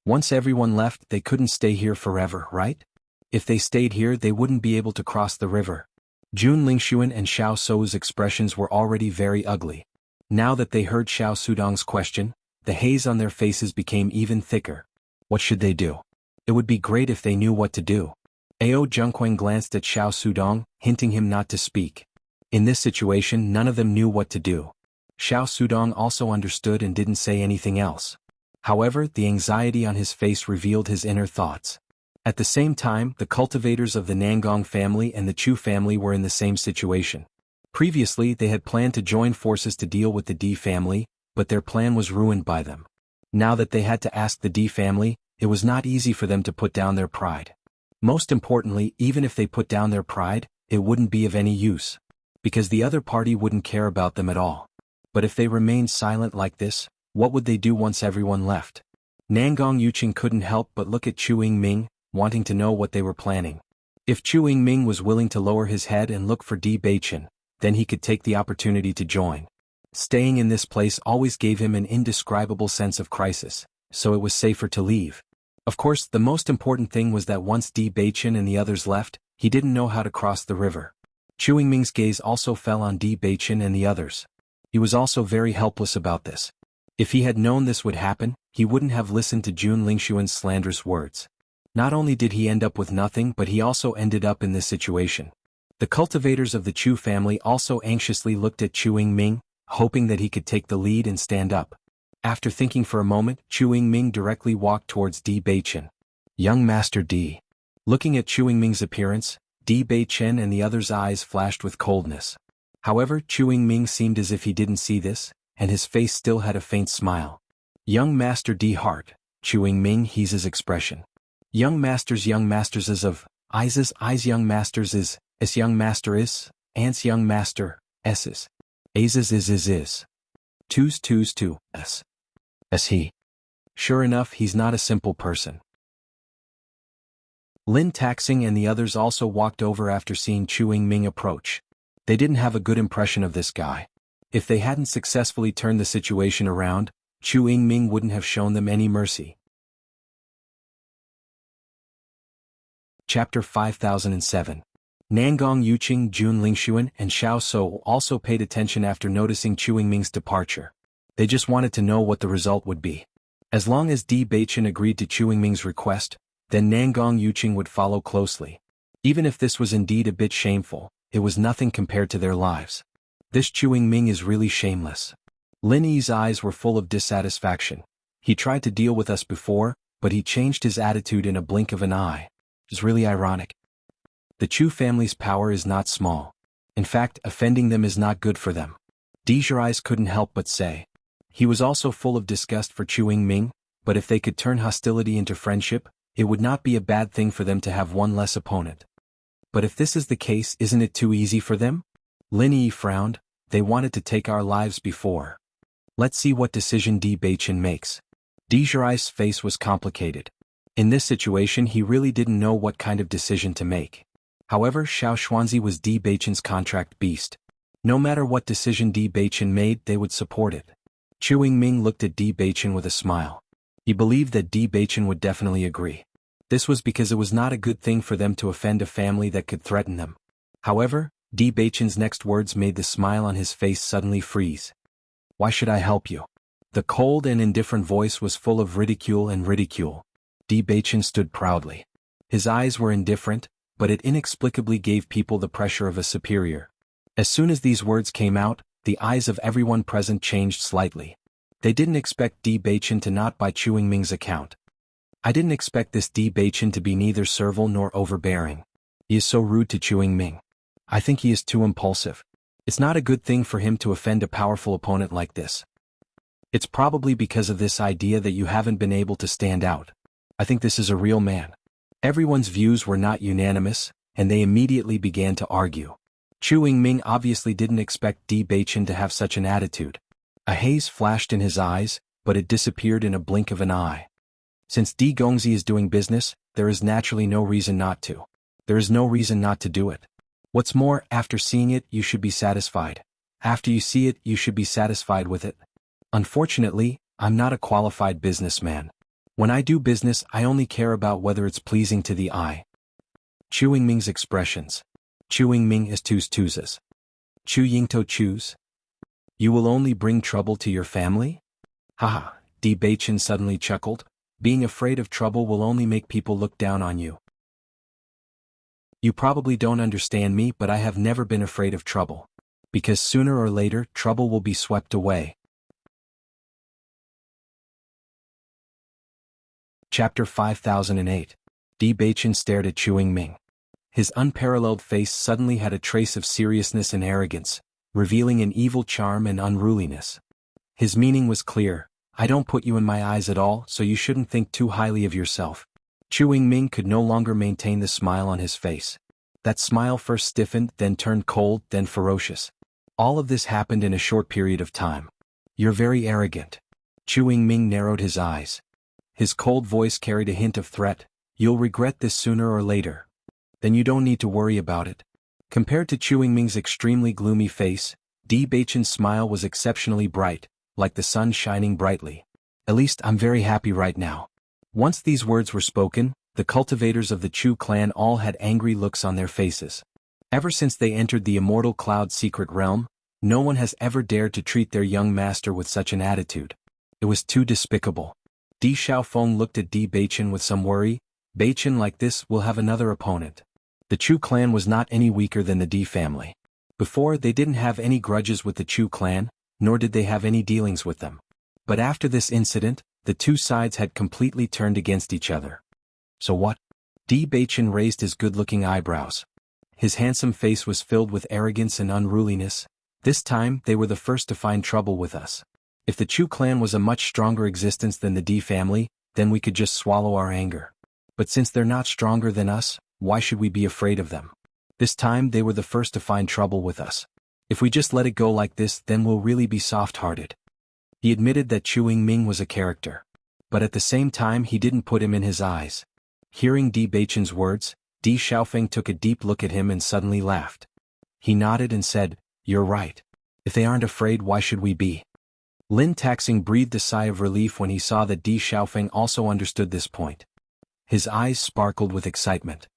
Speaker 1: Once everyone left, they couldn't stay here forever, right? If they stayed here, they wouldn't be able to cross the river. Jun Lingxuan and Xiao Sou's expressions were already very ugly. Now that they heard Xiao Sudong's question, the haze on their faces became even thicker. What should they do? It would be great if they knew what to do. Ao Zhengquang glanced at Xiao Sudong, hinting him not to speak. In this situation, none of them knew what to do. Xiao Sudong also understood and didn't say anything else. However, the anxiety on his face revealed his inner thoughts. At the same time, the cultivators of the Nangong family and the Chu family were in the same situation. Previously, they had planned to join forces to deal with the Di family, but their plan was ruined by them. Now that they had to ask the Di family, it was not easy for them to put down their pride. Most importantly, even if they put down their pride, it wouldn't be of any use. Because the other party wouldn't care about them at all. But if they remained silent like this, what would they do once everyone left? Nangong Yuqing couldn't help but look at Chu Yingming, wanting to know what they were planning. If Chu Yingming was willing to lower his head and look for Di Beichen, then he could take the opportunity to join. Staying in this place always gave him an indescribable sense of crisis, so it was safer to leave. Of course, the most important thing was that once Di Beichen and the others left, he didn't know how to cross the river. Chu Yingming's gaze also fell on Di Beichen and the others. He was also very helpless about this. If he had known this would happen, he wouldn't have listened to Jun Lingxuan's slanderous words. Not only did he end up with nothing, but he also ended up in this situation. The cultivators of the Chu family also anxiously looked at Chu Yingming, hoping that he could take the lead and stand up. After thinking for a moment, Chu Yingming directly walked towards Di Beichen. Young Master Di. Looking at Chu Yingming's appearance, Di Beichen and the others' eyes flashed with coldness. However, Chu Yingming seemed as if he didn't see this, and his face still had a faint smile. Young Master Di Heart, Chu Yingming he's his expression. Young masters is of, eyes young masters is, as young master is, ants young master, s's. Is. Twos two, s. As he. Sure enough, he's not a simple person. Lin Taxing and the others also walked over after seeing Chu Yingming approach. They didn't have a good impression of this guy. If they hadn't successfully turned the situation around, Chu Yingming wouldn't have shown them any mercy. Chapter 5007. Nangong Yuqing, Jun Lingxuan, and Xiao Souo also paid attention after noticing Chu Yingming's departure. They just wanted to know what the result would be. As long as Di Beichen agreed to Chu Yingming's request, then Nangong Yuqing would follow closely. Even if this was indeed a bit shameful, it was nothing compared to their lives. This Chu Yingming is really shameless. Lin Yi's eyes were full of dissatisfaction. He tried to deal with us before, but he changed his attitude in a blink of an eye. It's really ironic. The Chu family's power is not small. In fact, offending them is not good for them. Di Zhirais couldn't help but say. He was also full of disgust for Chu Yingming, but if they could turn hostility into friendship, it would not be a bad thing for them to have one less opponent. But if this is the case, isn't it too easy for them? Lin Yi frowned. They wanted to take our lives before. Let's see what decision Di Beichen makes. Di Zhirais' face was complicated. In this situation he really didn't know what kind of decision to make. However, Xiao Xuanzi was Di Beichen's contract beast. No matter what decision Di Beichen made, they would support it. Chu Yingming looked at Di Beichen with a smile. He believed that Di Beichen would definitely agree. This was because it was not a good thing for them to offend a family that could threaten them. However, Di Beichen's next words made the smile on his face suddenly freeze. Why should I help you? The cold and indifferent voice was full of ridicule and ridicule. Di Beichen stood proudly. His eyes were indifferent, but it inexplicably gave people the pressure of a superior. As soon as these words came out, the eyes of everyone present changed slightly. They didn't expect Di Beichen to not buy Chu Yingming's account. I didn't expect this Di Beichen to be neither servile nor overbearing. He is so rude to Chu Yingming. I think he is too impulsive. It's not a good thing for him to offend a powerful opponent like this. It's probably because of this idea that you haven't been able to stand out. I think this is a real man. Everyone's views were not unanimous, and they immediately began to argue. Chu Yingming obviously didn't expect Di Beichen to have such an attitude. A haze flashed in his eyes, but it disappeared in a blink of an eye. Since Di Gongzi is doing business, there is naturally no reason not to. There is no reason not to do it. What's more, after seeing it, you should be satisfied. After you see it, you should be satisfied with it. Unfortunately, I'm not a qualified businessman. When I do business, I only care about whether it's pleasing to the eye. Chu Yingming's expressions. Chu Yingming is twos. Chu Yingtou choose. You will only bring trouble to your family? Haha, Di Beichen suddenly chuckled. Being afraid of trouble will only make people look down on you. You probably don't understand me, but I have never been afraid of trouble. Because sooner or later, trouble will be swept away. Chapter 5008. Di Beichen stared at Chu Yingming. His unparalleled face suddenly had a trace of seriousness and arrogance, revealing an evil charm and unruliness. His meaning was clear. I don't put you in my eyes at all, so you shouldn't think too highly of yourself. Chu Yingming could no longer maintain the smile on his face. That smile first stiffened, then turned cold, then ferocious. All of this happened in a short period of time. You're very arrogant. Chu Yingming narrowed his eyes. His cold voice carried a hint of threat. "You'll regret this sooner or later. Then you don't need to worry about it." Compared to Chu Yingming's extremely gloomy face, Di Beichen's smile was exceptionally bright, like the sun shining brightly. "At least I'm very happy right now." Once these words were spoken, the cultivators of the Chu clan all had angry looks on their faces. Ever since they entered the Immortal Cloud secret realm, no one has ever dared to treat their young master with such an attitude. It was too despicable. Di Xiaofeng looked at Di Beichen with some worry. Beichen like this will have another opponent. The Chu clan was not any weaker than the Di family. Before, they didn't have any grudges with the Chu clan, nor did they have any dealings with them. But after this incident, the two sides had completely turned against each other. So what? Di Beichen raised his good-looking eyebrows. His handsome face was filled with arrogance and unruliness. "This time, they were the first to find trouble with us. If the Chu clan was a much stronger existence than the Di family, then we could just swallow our anger. But since they're not stronger than us, why should we be afraid of them? This time they were the first to find trouble with us. If we just let it go like this, then we'll really be soft-hearted." He admitted that Chu Yingming was a character. But at the same time he didn't put him in his eyes. Hearing Di Beichen's words, Di Xiaofeng took a deep look at him and suddenly laughed. He nodded and said, "You're right. If they aren't afraid, why should we be?" Lin Taxing breathed a sigh of relief when he saw that Di Xiaofeng also understood this point. His eyes sparkled with excitement.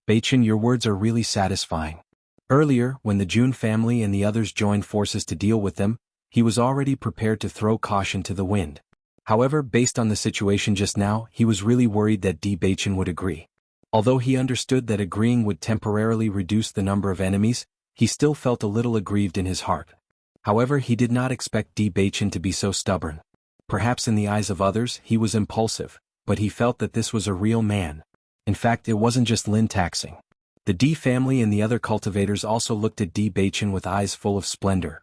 Speaker 1: "Beichen, your words are really satisfying." Earlier, when the Jun family and the others joined forces to deal with them, he was already prepared to throw caution to the wind. However, based on the situation just now, he was really worried that Di Beichen would agree. Although he understood that agreeing would temporarily reduce the number of enemies, he still felt a little aggrieved in his heart. However, he did not expect Di Beichen to be so stubborn. Perhaps in the eyes of others he was impulsive, but he felt that this was a real man. In fact, it wasn't just Lin Taxing. The Di family and the other cultivators also looked at Di Beichen with eyes full of splendor.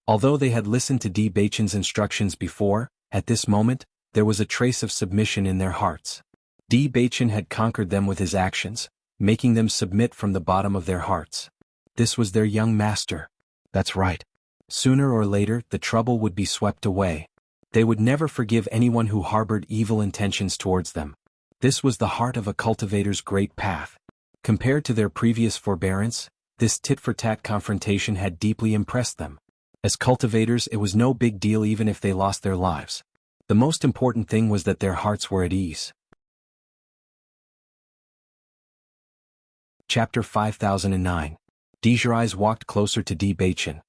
Speaker 1: Although they had listened to Di Beichen's instructions before, at this moment, there was a trace of submission in their hearts. Di Beichen had conquered them with his actions, making them submit from the bottom of their hearts. This was their young master. That's right. Sooner or later, the trouble would be swept away. They would never forgive anyone who harbored evil intentions towards them. This was the heart of a cultivator's great path. Compared to their previous forbearance, this tit-for-tat confrontation had deeply impressed them. As cultivators, it was no big deal even if they lost their lives. The most important thing was that their hearts were at ease. Chapter 5009. Di Zhirais walked closer to Di Beichen.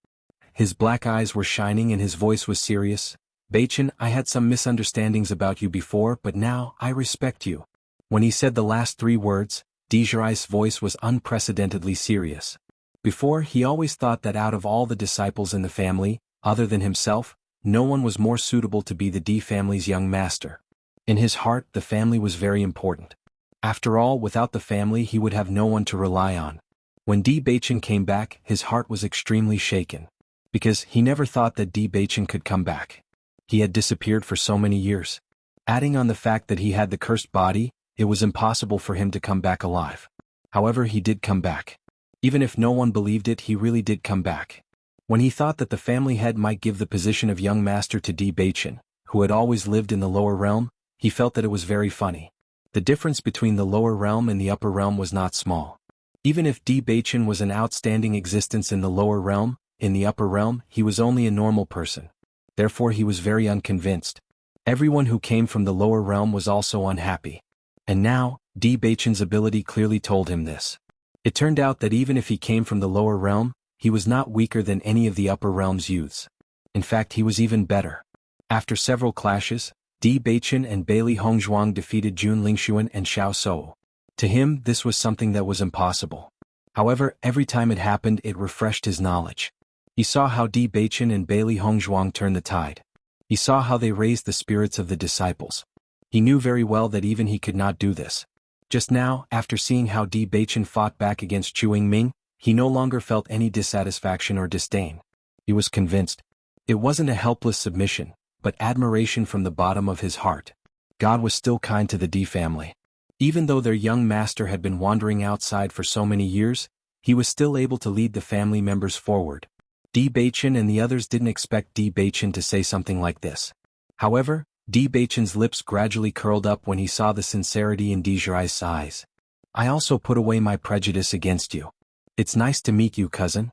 Speaker 1: His black eyes were shining and his voice was serious. "Beichen, I had some misunderstandings about you before, but now, I respect you." When he said the last three words, Di Zhirais' voice was unprecedentedly serious. Before, he always thought that out of all the disciples in the family, other than himself, no one was more suitable to be the Di family's young master. In his heart, the family was very important. After all, without the family he would have no one to rely on. When Di Beichen came back, his heart was extremely shaken. Because he never thought that Di Beichen could come back. He had disappeared for so many years. Adding on the fact that he had the cursed body, it was impossible for him to come back alive. However, he did come back. Even if no one believed it, he really did come back. When he thought that the family head might give the position of young master to Di Beichen, who had always lived in the lower realm, he felt that it was very funny. The difference between the lower realm and the upper realm was not small. Even if Di Beichen was an outstanding existence in the lower realm, in the upper realm, he was only a normal person. Therefore he was very unconvinced. Everyone who came from the lower realm was also unhappy. And now, Di Beichen's ability clearly told him this. It turned out that even if he came from the lower realm, he was not weaker than any of the upper realm's youths. In fact, he was even better. After several clashes, Di Beichen and Bailey Hongzhuang defeated Jun Lingxuan and Xiao Sou. To him, this was something that was impossible. However, every time it happened, it refreshed his knowledge. He saw how Di Beichen and Bailey Hongzhuang turned the tide. He saw how they raised the spirits of the disciples. He knew very well that even he could not do this. Just now, after seeing how Di Beichen fought back against Chu Yingming, he no longer felt any dissatisfaction or disdain. He was convinced. It wasn't a helpless submission, but admiration from the bottom of his heart. God was still kind to the Di family. Even though their young master had been wandering outside for so many years, he was still able to lead the family members forward. Di Beichen and the others didn't expect Di Beichen to say something like this. However, Di Baichen's lips gradually curled up when he saw the sincerity in Di Zhirai's eyes. I also put away my prejudice against you. It's nice to meet you, cousin.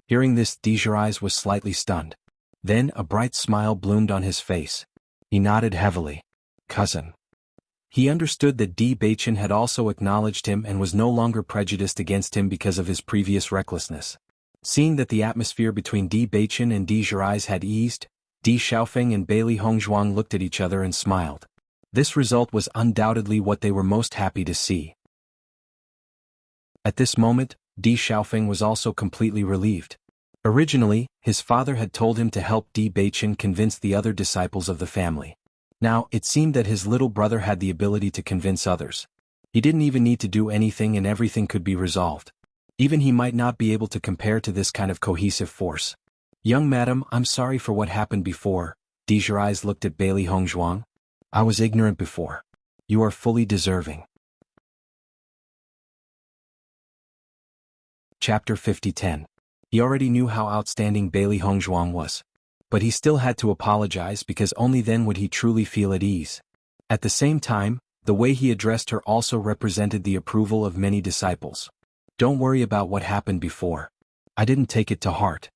Speaker 1: Hearing this, Di Zhirai was slightly stunned. Then a bright smile bloomed on his face. He nodded heavily. Cousin. He understood that Di Baichen had also acknowledged him and was no longer prejudiced against him because of his previous recklessness. Seeing that the atmosphere between Di Baichen and Di Zhirai had eased, Di Xiaofeng and Bailey Hongzhuang looked at each other and smiled. This result was undoubtedly what they were most happy to see. At this moment, Di Xiaofeng was also completely relieved. Originally, his father had told him to help Di Baichen convince the other disciples of the family. Now, it seemed that his little brother had the ability to convince others. He didn't even need to do anything and everything could be resolved. Even he might not be able to compare to this kind of cohesive force. Young madam, I'm sorry for what happened before. Di Zhirai looked at Bailey Hongzhuang. I was ignorant before. You are fully deserving. Chapter 50-10. He already knew how outstanding Bailey Hongzhuang was. But he still had to apologize because only then would he truly feel at ease. At the same time, the way he addressed her also represented the approval of many disciples. Don't worry about what happened before. I didn't take it to heart.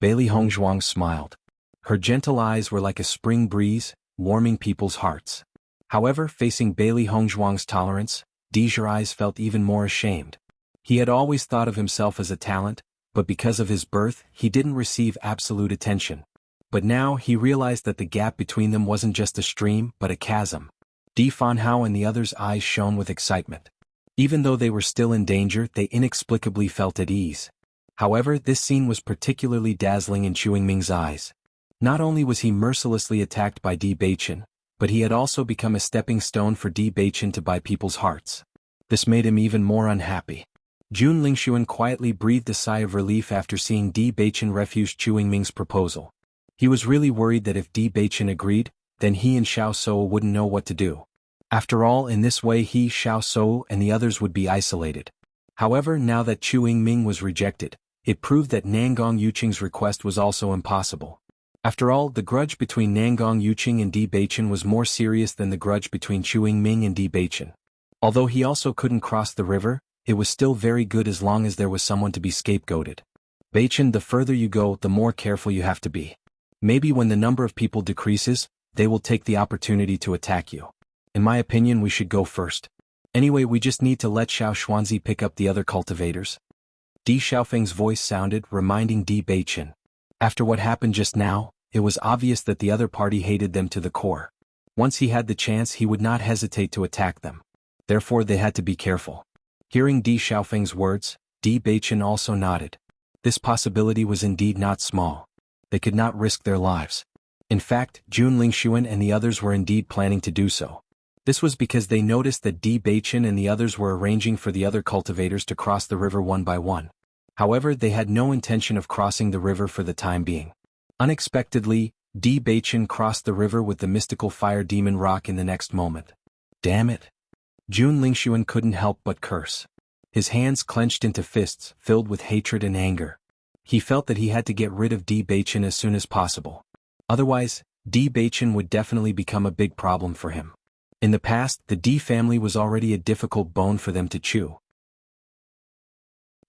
Speaker 1: Bailey Hongzhuang smiled. Her gentle eyes were like a spring breeze, warming people's hearts. However, facing Bailey Hongzhuang's tolerance, Di Zhirai felt even more ashamed. He had always thought of himself as a talent, but because of his birth, he didn't receive absolute attention. But now he realized that the gap between them wasn't just a stream, but a chasm. Di Fanhao and the others' eyes shone with excitement. Even though they were still in danger, they inexplicably felt at ease. However, this scene was particularly dazzling in Chu Yingming's eyes. Not only was he mercilessly attacked by Di Baichen, but he had also become a stepping stone for Di Baichen to buy people's hearts. This made him even more unhappy. Jun Lingxuan quietly breathed a sigh of relief after seeing Di Baichen refuse Chu Yingming's proposal. He was really worried that if Di Baichen agreed, then he and Xiao Souo wouldn't know what to do. After all, in this way he, Xiao Souo, and the others would be isolated. However, now that Chu Yingming was rejected, it proved that Nangong Yuqing's request was also impossible. After all, the grudge between Nangong Yuqing and Di Baichen was more serious than the grudge between Chu Yingming and Di Baichen. Although he also couldn't cross the river, it was still very good as long as there was someone to be scapegoated. Baichen, the further you go, the more careful you have to be. Maybe when the number of people decreases, they will take the opportunity to attack you. In my opinion, we should go first. Anyway, we just need to let Xiao Xuanzi pick up the other cultivators. Di Xiaofeng's voice sounded, reminding Di Baichen. After what happened just now, it was obvious that the other party hated them to the core. Once he had the chance, he would not hesitate to attack them. Therefore, they had to be careful. Hearing Di Xiaofeng's words, Di Baichen also nodded. This possibility was indeed not small. They could not risk their lives. In fact, Jun Lingxuan and the others were indeed planning to do so. This was because they noticed that Di Baichen and the others were arranging for the other cultivators to cross the river one by one. However, they had no intention of crossing the river for the time being. Unexpectedly, Di Baichen crossed the river with the mystical fire demon rock in the next moment. Damn it! Jun Lingxuan couldn't help but curse. His hands clenched into fists, filled with hatred and anger. He felt that he had to get rid of Di Baichen as soon as possible. Otherwise, Di Baichen would definitely become a big problem for him. In the past, the Di family was already a difficult bone for them to chew.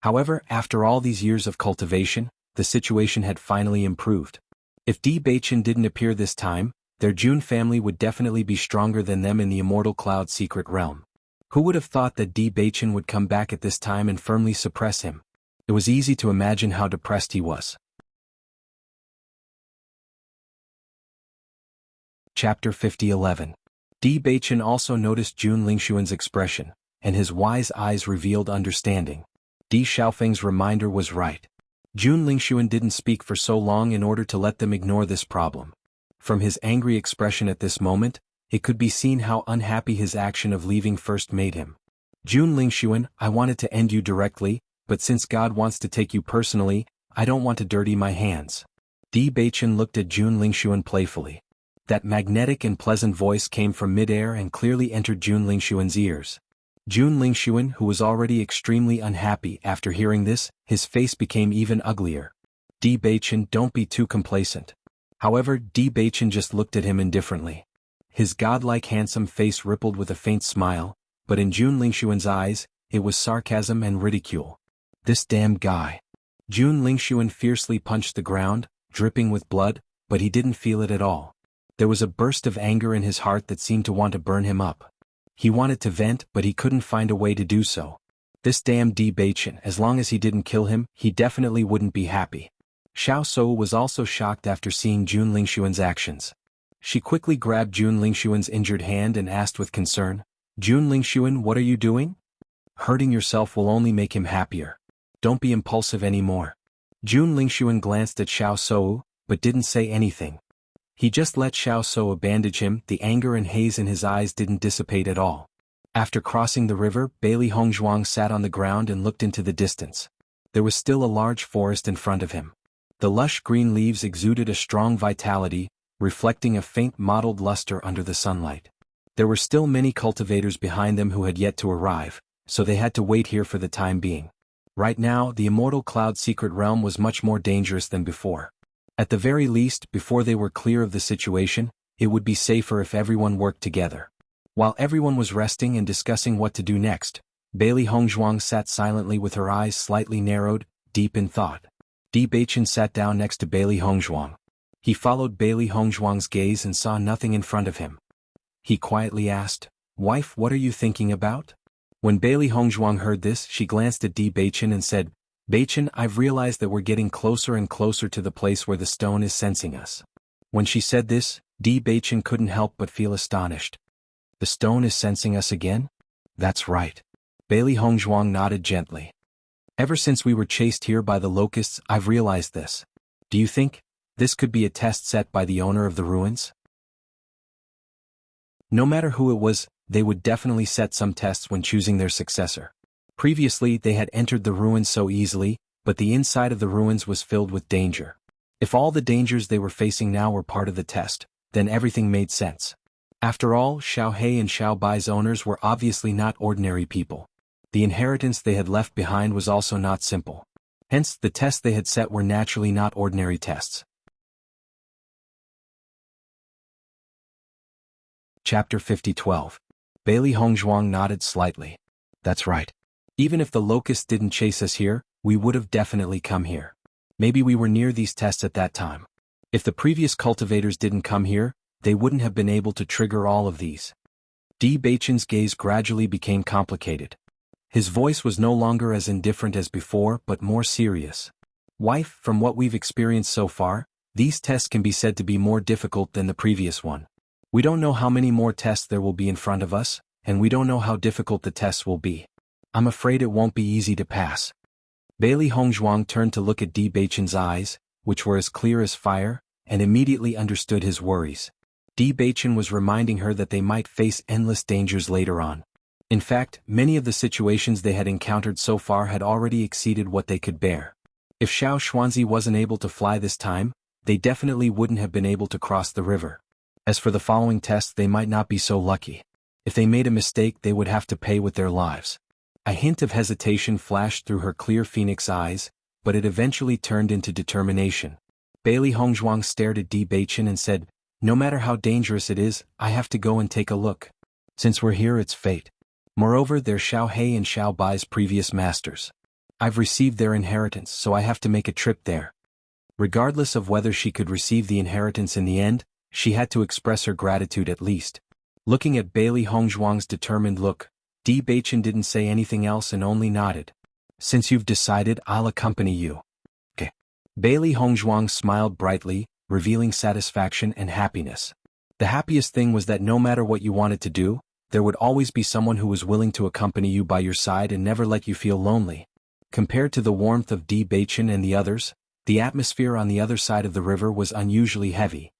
Speaker 1: However, after all these years of cultivation, the situation had finally improved. If Di Baichen didn't appear this time, their Jun family would definitely be stronger than them in the Immortal Cloud secret realm. Who would have thought that Di Baichen would come back at this time and firmly suppress him? It was easy to imagine how depressed he was. Chapter 50-11. Di Baichen also noticed Jun Lingxuan's expression, and his wise eyes revealed understanding. Di Xiaofeng's reminder was right. Jun Lingxuan didn't speak for so long in order to let them ignore this problem. From his angry expression at this moment, it could be seen how unhappy his action of leaving first made him. Jun Lingxuan, I wanted to end you directly, but since God wants to take you personally, I don't want to dirty my hands. Di Baichen looked at Jun Lingxuan playfully. That magnetic and pleasant voice came from midair and clearly entered Jun Lingxuan's ears. Jun Lingxuan, who was already extremely unhappy after hearing this, his face became even uglier. Di Baichen, don't be too complacent. However, Di Baichen just looked at him indifferently. His godlike handsome face rippled with a faint smile, but in Jun Lingshuan's eyes, it was sarcasm and ridicule. This damn guy. Jun Lingshuan fiercely punched the ground, dripping with blood, but he didn't feel it at all. There was a burst of anger in his heart that seemed to want to burn him up. He wanted to vent, but he couldn't find a way to do so. This damn Di Baichen, as long as he didn't kill him, he definitely wouldn't be happy. Xiao Shou was also shocked after seeing Jun Lingshuan's actions. She quickly grabbed Jun Lingshuan's injured hand and asked with concern, "Jun Lingshuan, what are you doing? Hurting yourself will only make him happier. Don't be impulsive anymore." Jun Lingshuan glanced at Xiao Shou, but didn't say anything. He just let Xiao Shou bandage him. The anger and haze in his eyes didn't dissipate at all. After crossing the river, Bailey Hongzhuang sat on the ground and looked into the distance. There was still a large forest in front of him. The lush green leaves exuded a strong vitality, reflecting a faint mottled luster under the sunlight. There were still many cultivators behind them who had yet to arrive, so they had to wait here for the time being. Right now, the Immortal Cloud Secret Realm was much more dangerous than before. At the very least, before they were clear of the situation, it would be safer if everyone worked together. While everyone was resting and discussing what to do next, Bailey Hongzhuang sat silently with her eyes slightly narrowed, deep in thought. Di Baichen sat down next to Bailey Hongzhuang. He followed Bailey Hongzhuang's gaze and saw nothing in front of him. He quietly asked, "Wife, what are you thinking about?" When Bailey Hongzhuang heard this, she glanced at Di Baichen and said, "Baichen, I've realized that we're getting closer and closer to the place where the stone is sensing us." When she said this, Di Baichen couldn't help but feel astonished. "The stone is sensing us again?" "That's right." Bailey Hongzhuang nodded gently. "Ever since we were chased here by the locusts, I've realized this. Do you think this could be a test set by the owner of the ruins?" No matter who it was, they would definitely set some tests when choosing their successor. Previously, they had entered the ruins so easily, but the inside of the ruins was filled with danger. If all the dangers they were facing now were part of the test, then everything made sense. After all, Xiao He and Xiao Bai's owners were obviously not ordinary people. The inheritance they had left behind was also not simple. Hence, the tests they had set were naturally not ordinary tests. Chapter 50:12. Bailey Hongzhuang nodded slightly. "That's right. Even if the locusts didn't chase us here, we would have definitely come here. Maybe we were near these tests at that time. If the previous cultivators didn't come here, they wouldn't have been able to trigger all of these." Di Baichen's gaze gradually became complicated. His voice was no longer as indifferent as before but more serious. "Wife, from what we've experienced so far, these tests can be said to be more difficult than the previous one. We don't know how many more tests there will be in front of us, and we don't know how difficult the tests will be. I'm afraid it won't be easy to pass." Bailey Hongzhuang turned to look at Di Baichen's eyes, which were as clear as fire, and immediately understood his worries. Di Baichen was reminding her that they might face endless dangers later on. In fact, many of the situations they had encountered so far had already exceeded what they could bear. If Xiao Xuanzi wasn't able to fly this time, they definitely wouldn't have been able to cross the river. As for the following tests, they might not be so lucky. If they made a mistake, they would have to pay with their lives. A hint of hesitation flashed through her clear phoenix eyes, but it eventually turned into determination. Bailey Hongzhuang stared at Di Baichen and said, "No matter how dangerous it is, I have to go and take a look. Since we're here, it's fate. Moreover, they're Xiao He and Xiao Bai's previous masters. I've received their inheritance, so I have to make a trip there." Regardless of whether she could receive the inheritance in the end, she had to express her gratitude at least. Looking at Bailey Hongzhuang's determined look, Di Baichen didn't say anything else and only nodded. "Since you've decided, I'll accompany you." "Okay." Bailey Hongzhuang smiled brightly, revealing satisfaction and happiness. The happiest thing was that no matter what you wanted to do, there would always be someone who was willing to accompany you by your side and never let you feel lonely. Compared to the warmth of Di Baichen and the others, the atmosphere on the other side of the river was unusually heavy.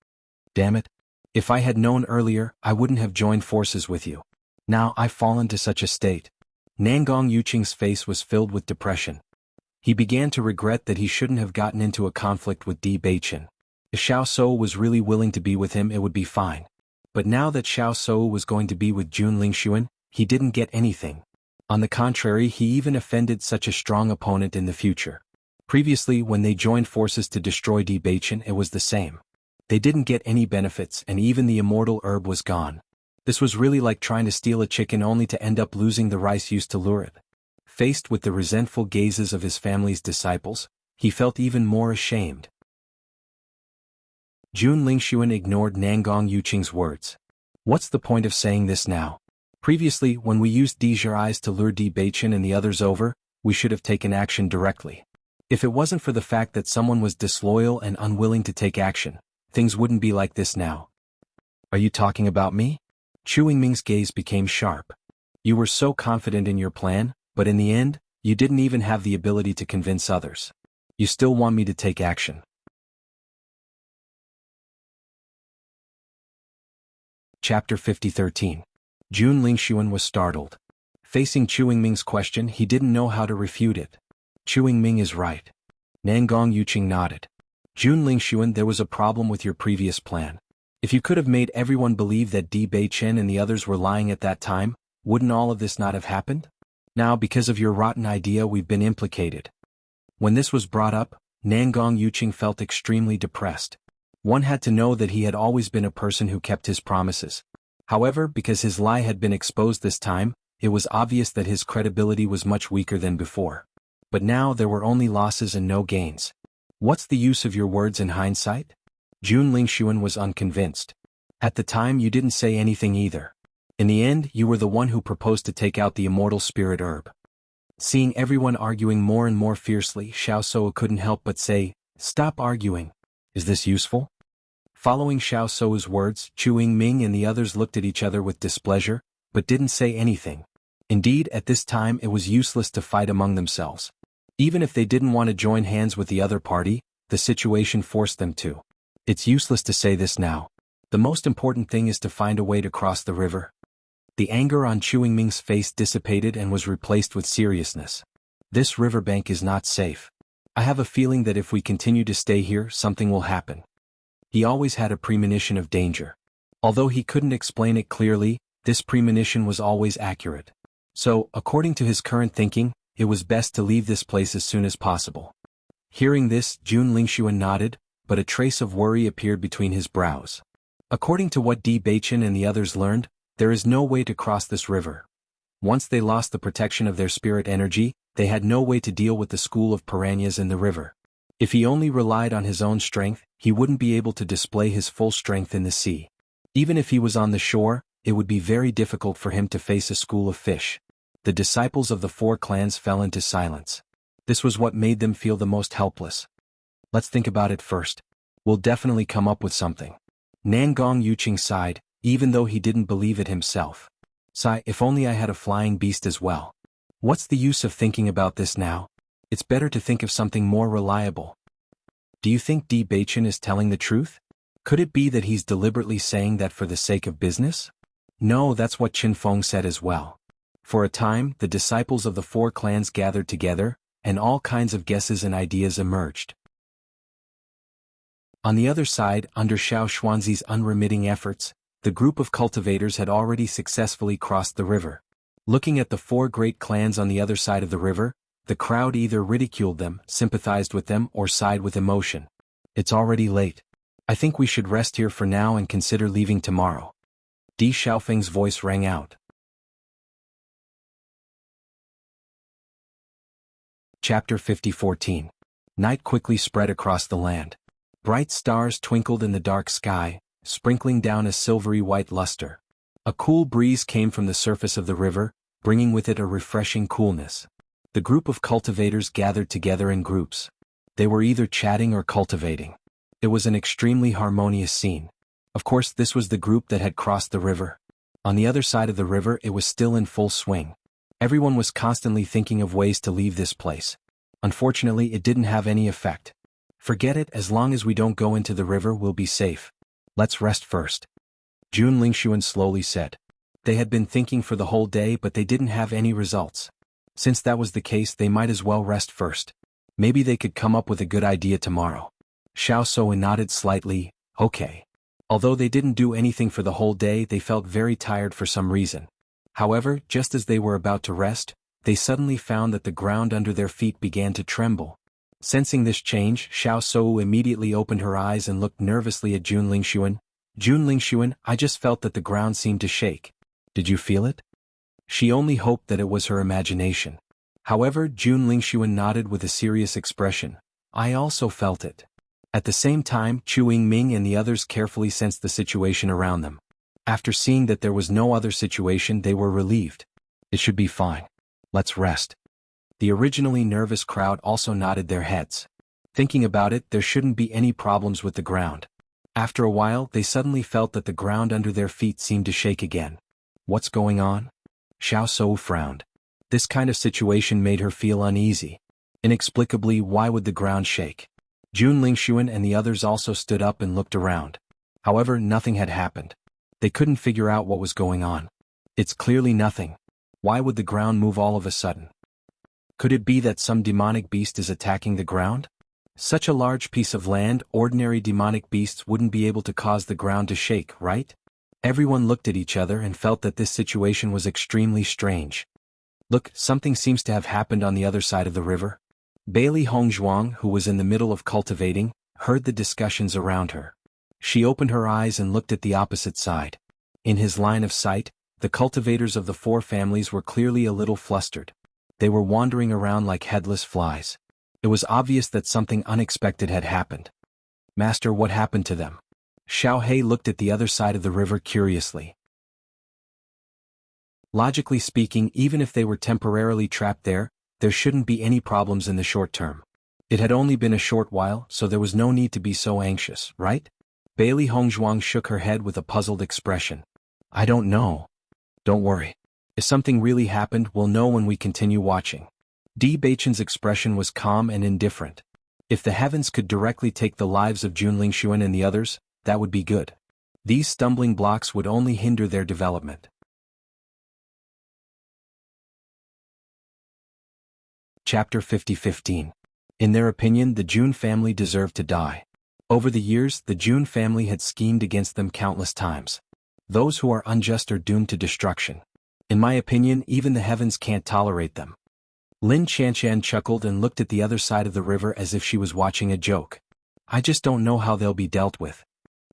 Speaker 1: "Damn it. If I had known earlier, I wouldn't have joined forces with you. Now I've fallen to such a state." Nangong Yuqing's face was filled with depression. He began to regret that he shouldn't have gotten into a conflict with Di Baichen. If Xiao Shou was really willing to be with him, it would be fine. But now that Xiao Shou was going to be with Jun Lingshuan, he didn't get anything. On the contrary, he even offended such a strong opponent in the future. Previously, when they joined forces to destroy Di Baichen, it was the same. They didn't get any benefits and even the immortal herb was gone. This was really like trying to steal a chicken only to end up losing the rice used to lure it. Faced with the resentful gazes of his family's disciples, he felt even more ashamed. Jun Lingxuan ignored Nangong Yuqing's words. What's the point of saying this now? Previously, when we used Diji's eyes to lure Di Beichen and the others over, we should have taken action directly. If it wasn't for the fact that someone was disloyal and unwilling to take action, things wouldn't be like this now. Are you talking about me? Chu Yingming's gaze became sharp. You were so confident in your plan, but in the end, you didn't even have the ability to convince others. You still want me to take action. Chapter 50-13. Jun Lingxuan was startled. Facing Chu Yingming's question, he didn't know how to refute it. Chu Yingming is right. Nangong Yuqing nodded. Jun Lingxuan, there was a problem with your previous plan. If you could have made everyone believe that Di Beichen and the others were lying at that time, wouldn't all of this not have happened? Now, because of your rotten idea, we've been implicated. When this was brought up, Nangong Yuqing felt extremely depressed. One had to know that he had always been a person who kept his promises. However, because his lie had been exposed this time, it was obvious that his credibility was much weaker than before. But now there were only losses and no gains. What's the use of your words in hindsight? Jun Lingxuan was unconvinced. At the time you didn't say anything either. In the end, you were the one who proposed to take out the immortal spirit herb. Seeing everyone arguing more and more fiercely, Xiao Suo couldn't help but say, "Stop arguing. Is this useful?" Following Xiao Suo's words, Chu Yingming and the others looked at each other with displeasure, but didn't say anything. Indeed, at this time it was useless to fight among themselves. Even if they didn't want to join hands with the other party, the situation forced them to. It's useless to say this now. The most important thing is to find a way to cross the river. The anger on Chu Yingming's face dissipated and was replaced with seriousness. This riverbank is not safe. I have a feeling that if we continue to stay here, something will happen. He always had a premonition of danger. Although he couldn't explain it clearly, this premonition was always accurate. So, according to his current thinking, it was best to leave this place as soon as possible. Hearing this, Jun Lingxuan nodded, but a trace of worry appeared between his brows. According to what Di Beichen and the others learned, there is no way to cross this river. Once they lost the protection of their spirit energy, they had no way to deal with the school of piranhas in the river. If he only relied on his own strength, he wouldn't be able to display his full strength in the sea. Even if he was on the shore, it would be very difficult for him to face a school of fish. The disciples of the four clans fell into silence. This was what made them feel the most helpless. Let's think about it first. We'll definitely come up with something. Nangong Yuqing sighed, even though he didn't believe it himself. Sigh, if only I had a flying beast as well. What's the use of thinking about this now? It's better to think of something more reliable. Do you think Di Beichen is telling the truth? Could it be that he's deliberately saying that for the sake of business? No, that's what Qin Feng said as well. For a time, the disciples of the four clans gathered together, and all kinds of guesses and ideas emerged. On the other side, under Xiao Xuanzi's unremitting efforts, the group of cultivators had already successfully crossed the river. Looking at the four great clans on the other side of the river, the crowd either ridiculed them, sympathized with them, or sighed with emotion. It's already late. I think we should rest here for now and consider leaving tomorrow. Di Xiaofeng's voice rang out. Chapter 50-14. Night quickly spread across the land. Bright stars twinkled in the dark sky, sprinkling down a silvery white luster. A cool breeze came from the surface of the river, bringing with it a refreshing coolness. The group of cultivators gathered together in groups. They were either chatting or cultivating. It was an extremely harmonious scene. Of course, this was the group that had crossed the river. On the other side of the river, it was still in full swing. Everyone was constantly thinking of ways to leave this place. Unfortunately, it didn't have any effect. Forget it, as long as we don't go into the river, we'll be safe. Let's rest first. Jun Lingxuan slowly said. They had been thinking for the whole day, but they didn't have any results. Since that was the case, they might as well rest first. Maybe they could come up with a good idea tomorrow. Xiao Suo nodded slightly, okay. Although they didn't do anything for the whole day, they felt very tired for some reason. However, just as they were about to rest, they suddenly found that the ground under their feet began to tremble. Sensing this change, Xiao Shou immediately opened her eyes and looked nervously at Jun Lingxuan. Jun Lingxuan, I just felt that the ground seemed to shake. Did you feel it? She only hoped that it was her imagination. However, Jun Lingxuan nodded with a serious expression. I also felt it. At the same time, Chu Yingming and the others carefully sensed the situation around them. After seeing that there was no other situation, they were relieved. It should be fine. Let's rest. The originally nervous crowd also nodded their heads. Thinking about it, there shouldn't be any problems with the ground. After a while, they suddenly felt that the ground under their feet seemed to shake again. What's going on? Xiao Shou frowned. This kind of situation made her feel uneasy. Inexplicably, why would the ground shake? Jun Lingxuan and the others also stood up and looked around. However, nothing had happened. They couldn't figure out what was going on. It's clearly nothing. Why would the ground move all of a sudden? Could it be that some demonic beast is attacking the ground? Such a large piece of land, ordinary demonic beasts wouldn't be able to cause the ground to shake, right? Everyone looked at each other and felt that this situation was extremely strange. Look, something seems to have happened on the other side of the river. Bailey Hongzhuang, who was in the middle of cultivating, heard the discussions around her. She opened her eyes and looked at the opposite side. In his line of sight, the cultivators of the four families were clearly a little flustered. They were wandering around like headless flies. It was obvious that something unexpected had happened. Master, what happened to them? Xiao He looked at the other side of the river curiously. Logically speaking, even if they were temporarily trapped there shouldn't be any problems in the short term. It had only been a short while, so there was no need to be so anxious, right? Bailey Hongzhuang shook her head with a puzzled expression. I don't know. Don't worry. If something really happened, we'll know when we continue watching. Di Beichen's expression was calm and indifferent. If the heavens could directly take the lives of Jun Lingxuan and the others, that would be good. These stumbling blocks would only hinder their development. Chapter 50-15. In their opinion, the Jun family deserved to die. Over the years, the Jun family had schemed against them countless times. Those who are unjust are doomed to destruction. In my opinion, even the heavens can't tolerate them. Lin Qianshan chuckled and looked at the other side of the river as if she was watching a joke. I just don't know how they'll be dealt with.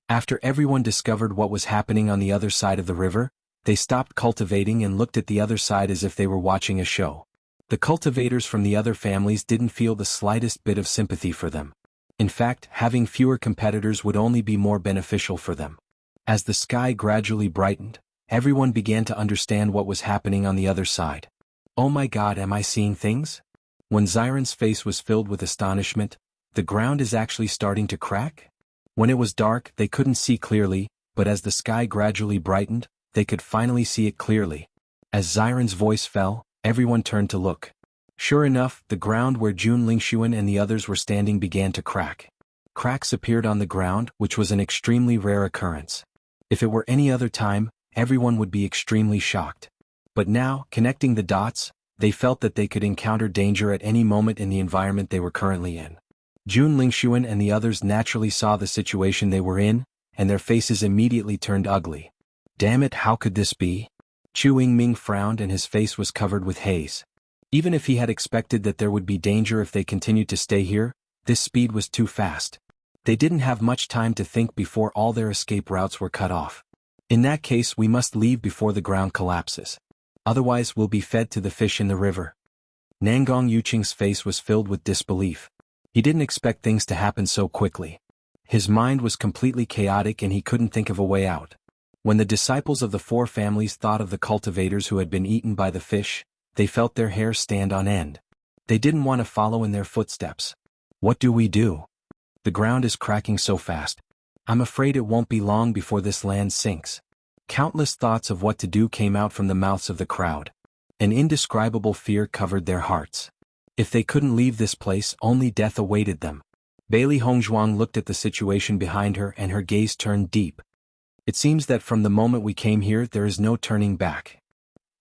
Speaker 1: After everyone discovered what was happening on the other side of the river, they stopped cultivating and looked at the other side as if they were watching a show. The cultivators from the other families didn't feel the slightest bit of sympathy for them. In fact, having fewer competitors would only be more beneficial for them. As the sky gradually brightened, everyone began to understand what was happening on the other side. Oh my God, am I seeing things? When Xiren's face was filled with astonishment, the ground is actually starting to crack? When it was dark, they couldn't see clearly, but as the sky gradually brightened, they could finally see it clearly. As Xiren's voice fell, everyone turned to look. Sure enough, the ground where Jun Lingxuan and the others were standing began to crack. Cracks appeared on the ground, which was an extremely rare occurrence. If it were any other time, everyone would be extremely shocked. But now, connecting the dots, they felt that they could encounter danger at any moment in the environment they were currently in. Jun Lingxuan and the others naturally saw the situation they were in, and their faces immediately turned ugly. Damn it, how could this be? Chu Yingming frowned and his face was covered with haze. Even if he had expected that there would be danger if they continued to stay here, this speed was too fast. They didn't have much time to think before all their escape routes were cut off. In that case, we must leave before the ground collapses. Otherwise, we'll be fed to the fish in the river. Nangong Yuqing's face was filled with disbelief. He didn't expect things to happen so quickly. His mind was completely chaotic and he couldn't think of a way out. When the disciples of the four families thought of the cultivators who had been eaten by the fish, they felt their hair stand on end. They didn't want to follow in their footsteps. What do we do? The ground is cracking so fast. I'm afraid it won't be long before this land sinks. Countless thoughts of what to do came out from the mouths of the crowd. An indescribable fear covered their hearts. If they couldn't leave this place, only death awaited them. Bailey Hongzhuang looked at the situation behind her and her gaze turned deep. It seems that from the moment we came here there is no turning back.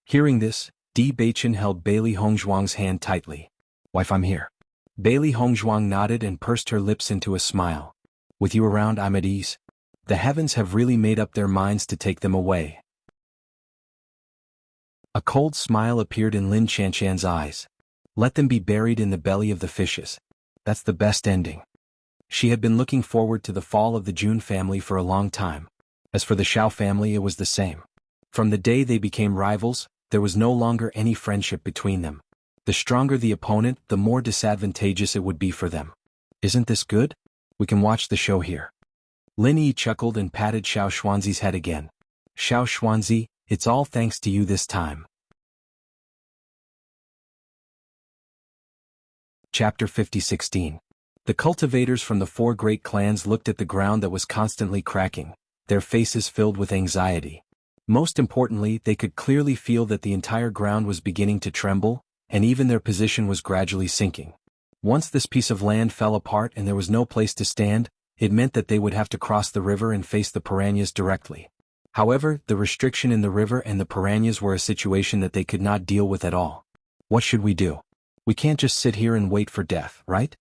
Speaker 1: Hearing this, Di Beichen held Bailey Hongzhuang's hand tightly. Wife, I'm here. Bailey Hongzhuang nodded and pursed her lips into a smile. With you around, I'm at ease. The heavens have really made up their minds to take them away. A cold smile appeared in Lin Qianshan's eyes. Let them be buried in the belly of the fishes. That's the best ending. She had been looking forward to the fall of the Jun family for a long time. As for the Xiao family, it was the same. From the day they became rivals, there was no longer any friendship between them. The stronger the opponent, the more disadvantageous it would be for them. Isn't this good? We can watch the show here. Lin Yi chuckled and patted Xiao Xuanzi's head again. Xiao Xuanzi, it's all thanks to you this time. Chapter 50:16. The cultivators from the 4 great clans looked at the ground that was constantly cracking, their faces filled with anxiety. Most importantly, they could clearly feel that the entire ground was beginning to tremble, and even their position was gradually sinking. Once this piece of land fell apart and there was no place to stand, it meant that they would have to cross the river and face the piranhas directly. However, the restriction in the river and the piranhas were a situation that they could not deal with at all. What should we do? We can't just sit here and wait for death, right?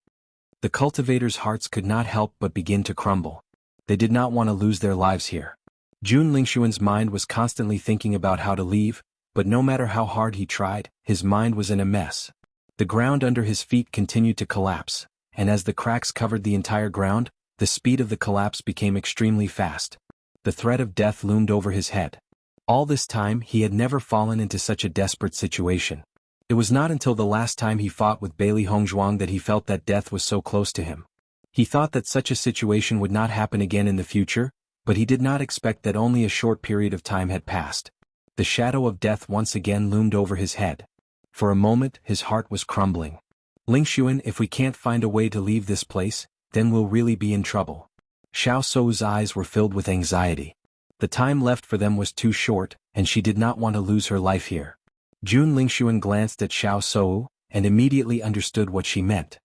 Speaker 1: The cultivators' hearts could not help but begin to crumble. They did not want to lose their lives here. Jun Lingshuan's mind was constantly thinking about how to leave, but no matter how hard he tried, his mind was in a mess. The ground under his feet continued to collapse, and as the cracks covered the entire ground, the speed of the collapse became extremely fast. The threat of death loomed over his head. All this time, he had never fallen into such a desperate situation. It was not until the last time he fought with Bailey Hongzhuang that he felt that death was so close to him. He thought that such a situation would not happen again in the future, but he did not expect that only a short period of time had passed. The shadow of death once again loomed over his head. For a moment, his heart was crumbling. Lingshuan, if we can't find a way to leave this place, then we'll really be in trouble. Xiao Sou's eyes were filled with anxiety. The time left for them was too short, and she did not want to lose her life here. Jun Lingshuan glanced at Xiao Sou, and immediately understood what she meant.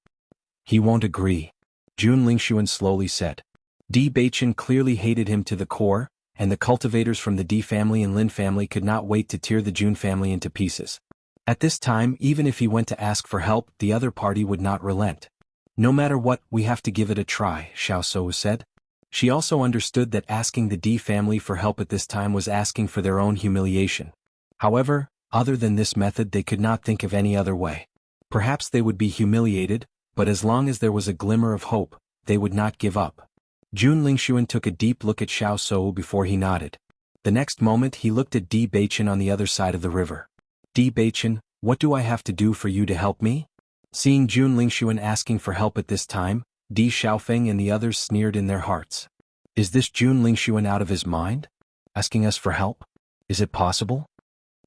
Speaker 1: He won't agree. Jun Lingshuan slowly said. Di Beichen clearly hated him to the core, and the cultivators from the Di family and Lin family could not wait to tear the Jun family into pieces. At this time, even if he went to ask for help, the other party would not relent. No matter what, we have to give it a try, Xiao Sou said. She also understood that asking the Di family for help at this time was asking for their own humiliation. However, other than this method, they could not think of any other way. Perhaps they would be humiliated, but as long as there was a glimmer of hope, they would not give up. Jun Lingshuan took a deep look at Xiao Sou before he nodded. The next moment he looked at Di Beichen on the other side of the river. Di Beichen, what do I have to do for you to help me? Seeing Jun Lingshuan asking for help at this time, Di Xiaofeng and the others sneered in their hearts. Is this Jun Lingshuan out of his mind? Asking us for help? Is it possible?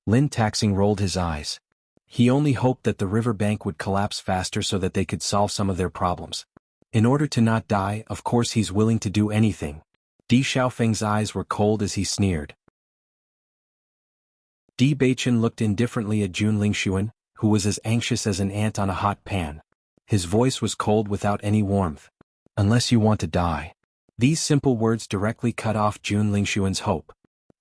Speaker 1: Lin Taxing rolled his eyes. He only hoped that the river bank would collapse faster so that they could solve some of their problems. In order to not die, of course he's willing to do anything. Di Xiaofeng's eyes were cold as he sneered. Di Beichen looked indifferently at Jun Lingshuan, who was as anxious as an ant on a hot pan. His voice was cold without any warmth. Unless you want to die. These simple words directly cut off Jun Lingshuan's hope.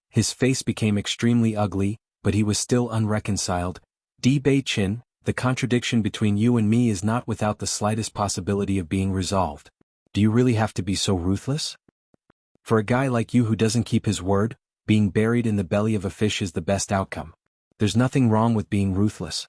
Speaker 1: His face became extremely ugly, but he was still unreconciled. Di Beichen, the contradiction between you and me is not without the slightest possibility of being resolved. Do you really have to be so ruthless? For a guy like you who doesn't keep his word, being buried in the belly of a fish is the best outcome. There's nothing wrong with being ruthless.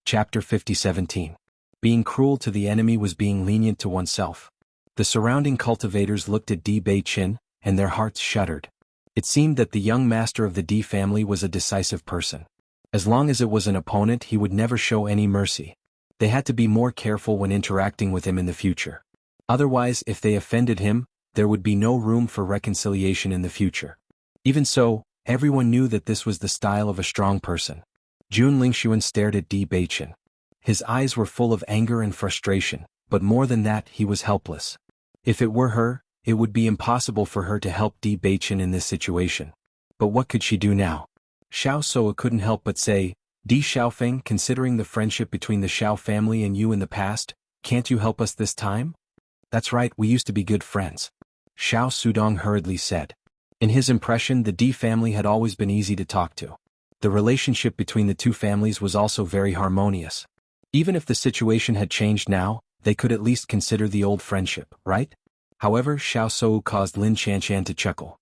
Speaker 1: Chapter 50:17. Being cruel to the enemy was being lenient to oneself. The surrounding cultivators looked at Di Beichen, and their hearts shuddered. It seemed that the young master of the Di family was a decisive person. As long as it was an opponent, he would never show any mercy. They had to be more careful when interacting with him in the future. Otherwise, if they offended him, there would be no room for reconciliation in the future. Even so, everyone knew that this was the style of a strong person. Jun Lingshuan stared at Di Beichen. His eyes were full of anger and frustration, but more than that, he was helpless. If it were her, it would be impossible for her to help Di Beichen in this situation. But what could she do now? Xiao Sou couldn't help but say, Di Xiaofeng, considering the friendship between the Xiao family and you in the past, can't you help us this time? That's right, we used to be good friends. Xiao Sudong hurriedly said. In his impression, the Di family had always been easy to talk to. The relationship between the two families was also very harmonious. Even if the situation had changed now, they could at least consider the old friendship, right? However, Xiao Sou caused Lin Chanchan to chuckle.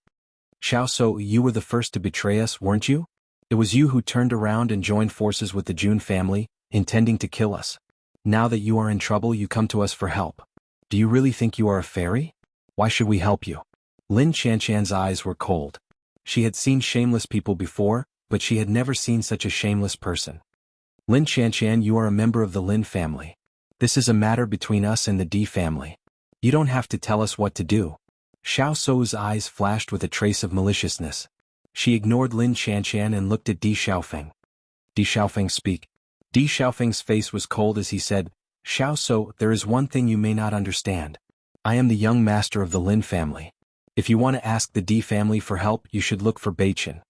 Speaker 1: Xiao Sou, you were the first to betray us, weren't you? It was you who turned around and joined forces with the Jun family, intending to kill us. Now that you are in trouble you come to us for help. Do you really think you are a fairy? Why should we help you? Lin Chanchan's eyes were cold. She had seen shameless people before, but she had never seen such a shameless person. Lin Chanchan, you are a member of the Lin family. This is a matter between us and the D family. You don't have to tell us what to do. Xiao Sou's eyes flashed with a trace of maliciousness. She ignored Lin Chanchan and looked at Di Xiaofeng. Di Xiaofeng, speak. Di Xiaofeng's face was cold as he said, Xiao Sou, there is one thing you may not understand. I am the young master of the Lin family. If you want to ask the Di family for help, you should look for Beichen.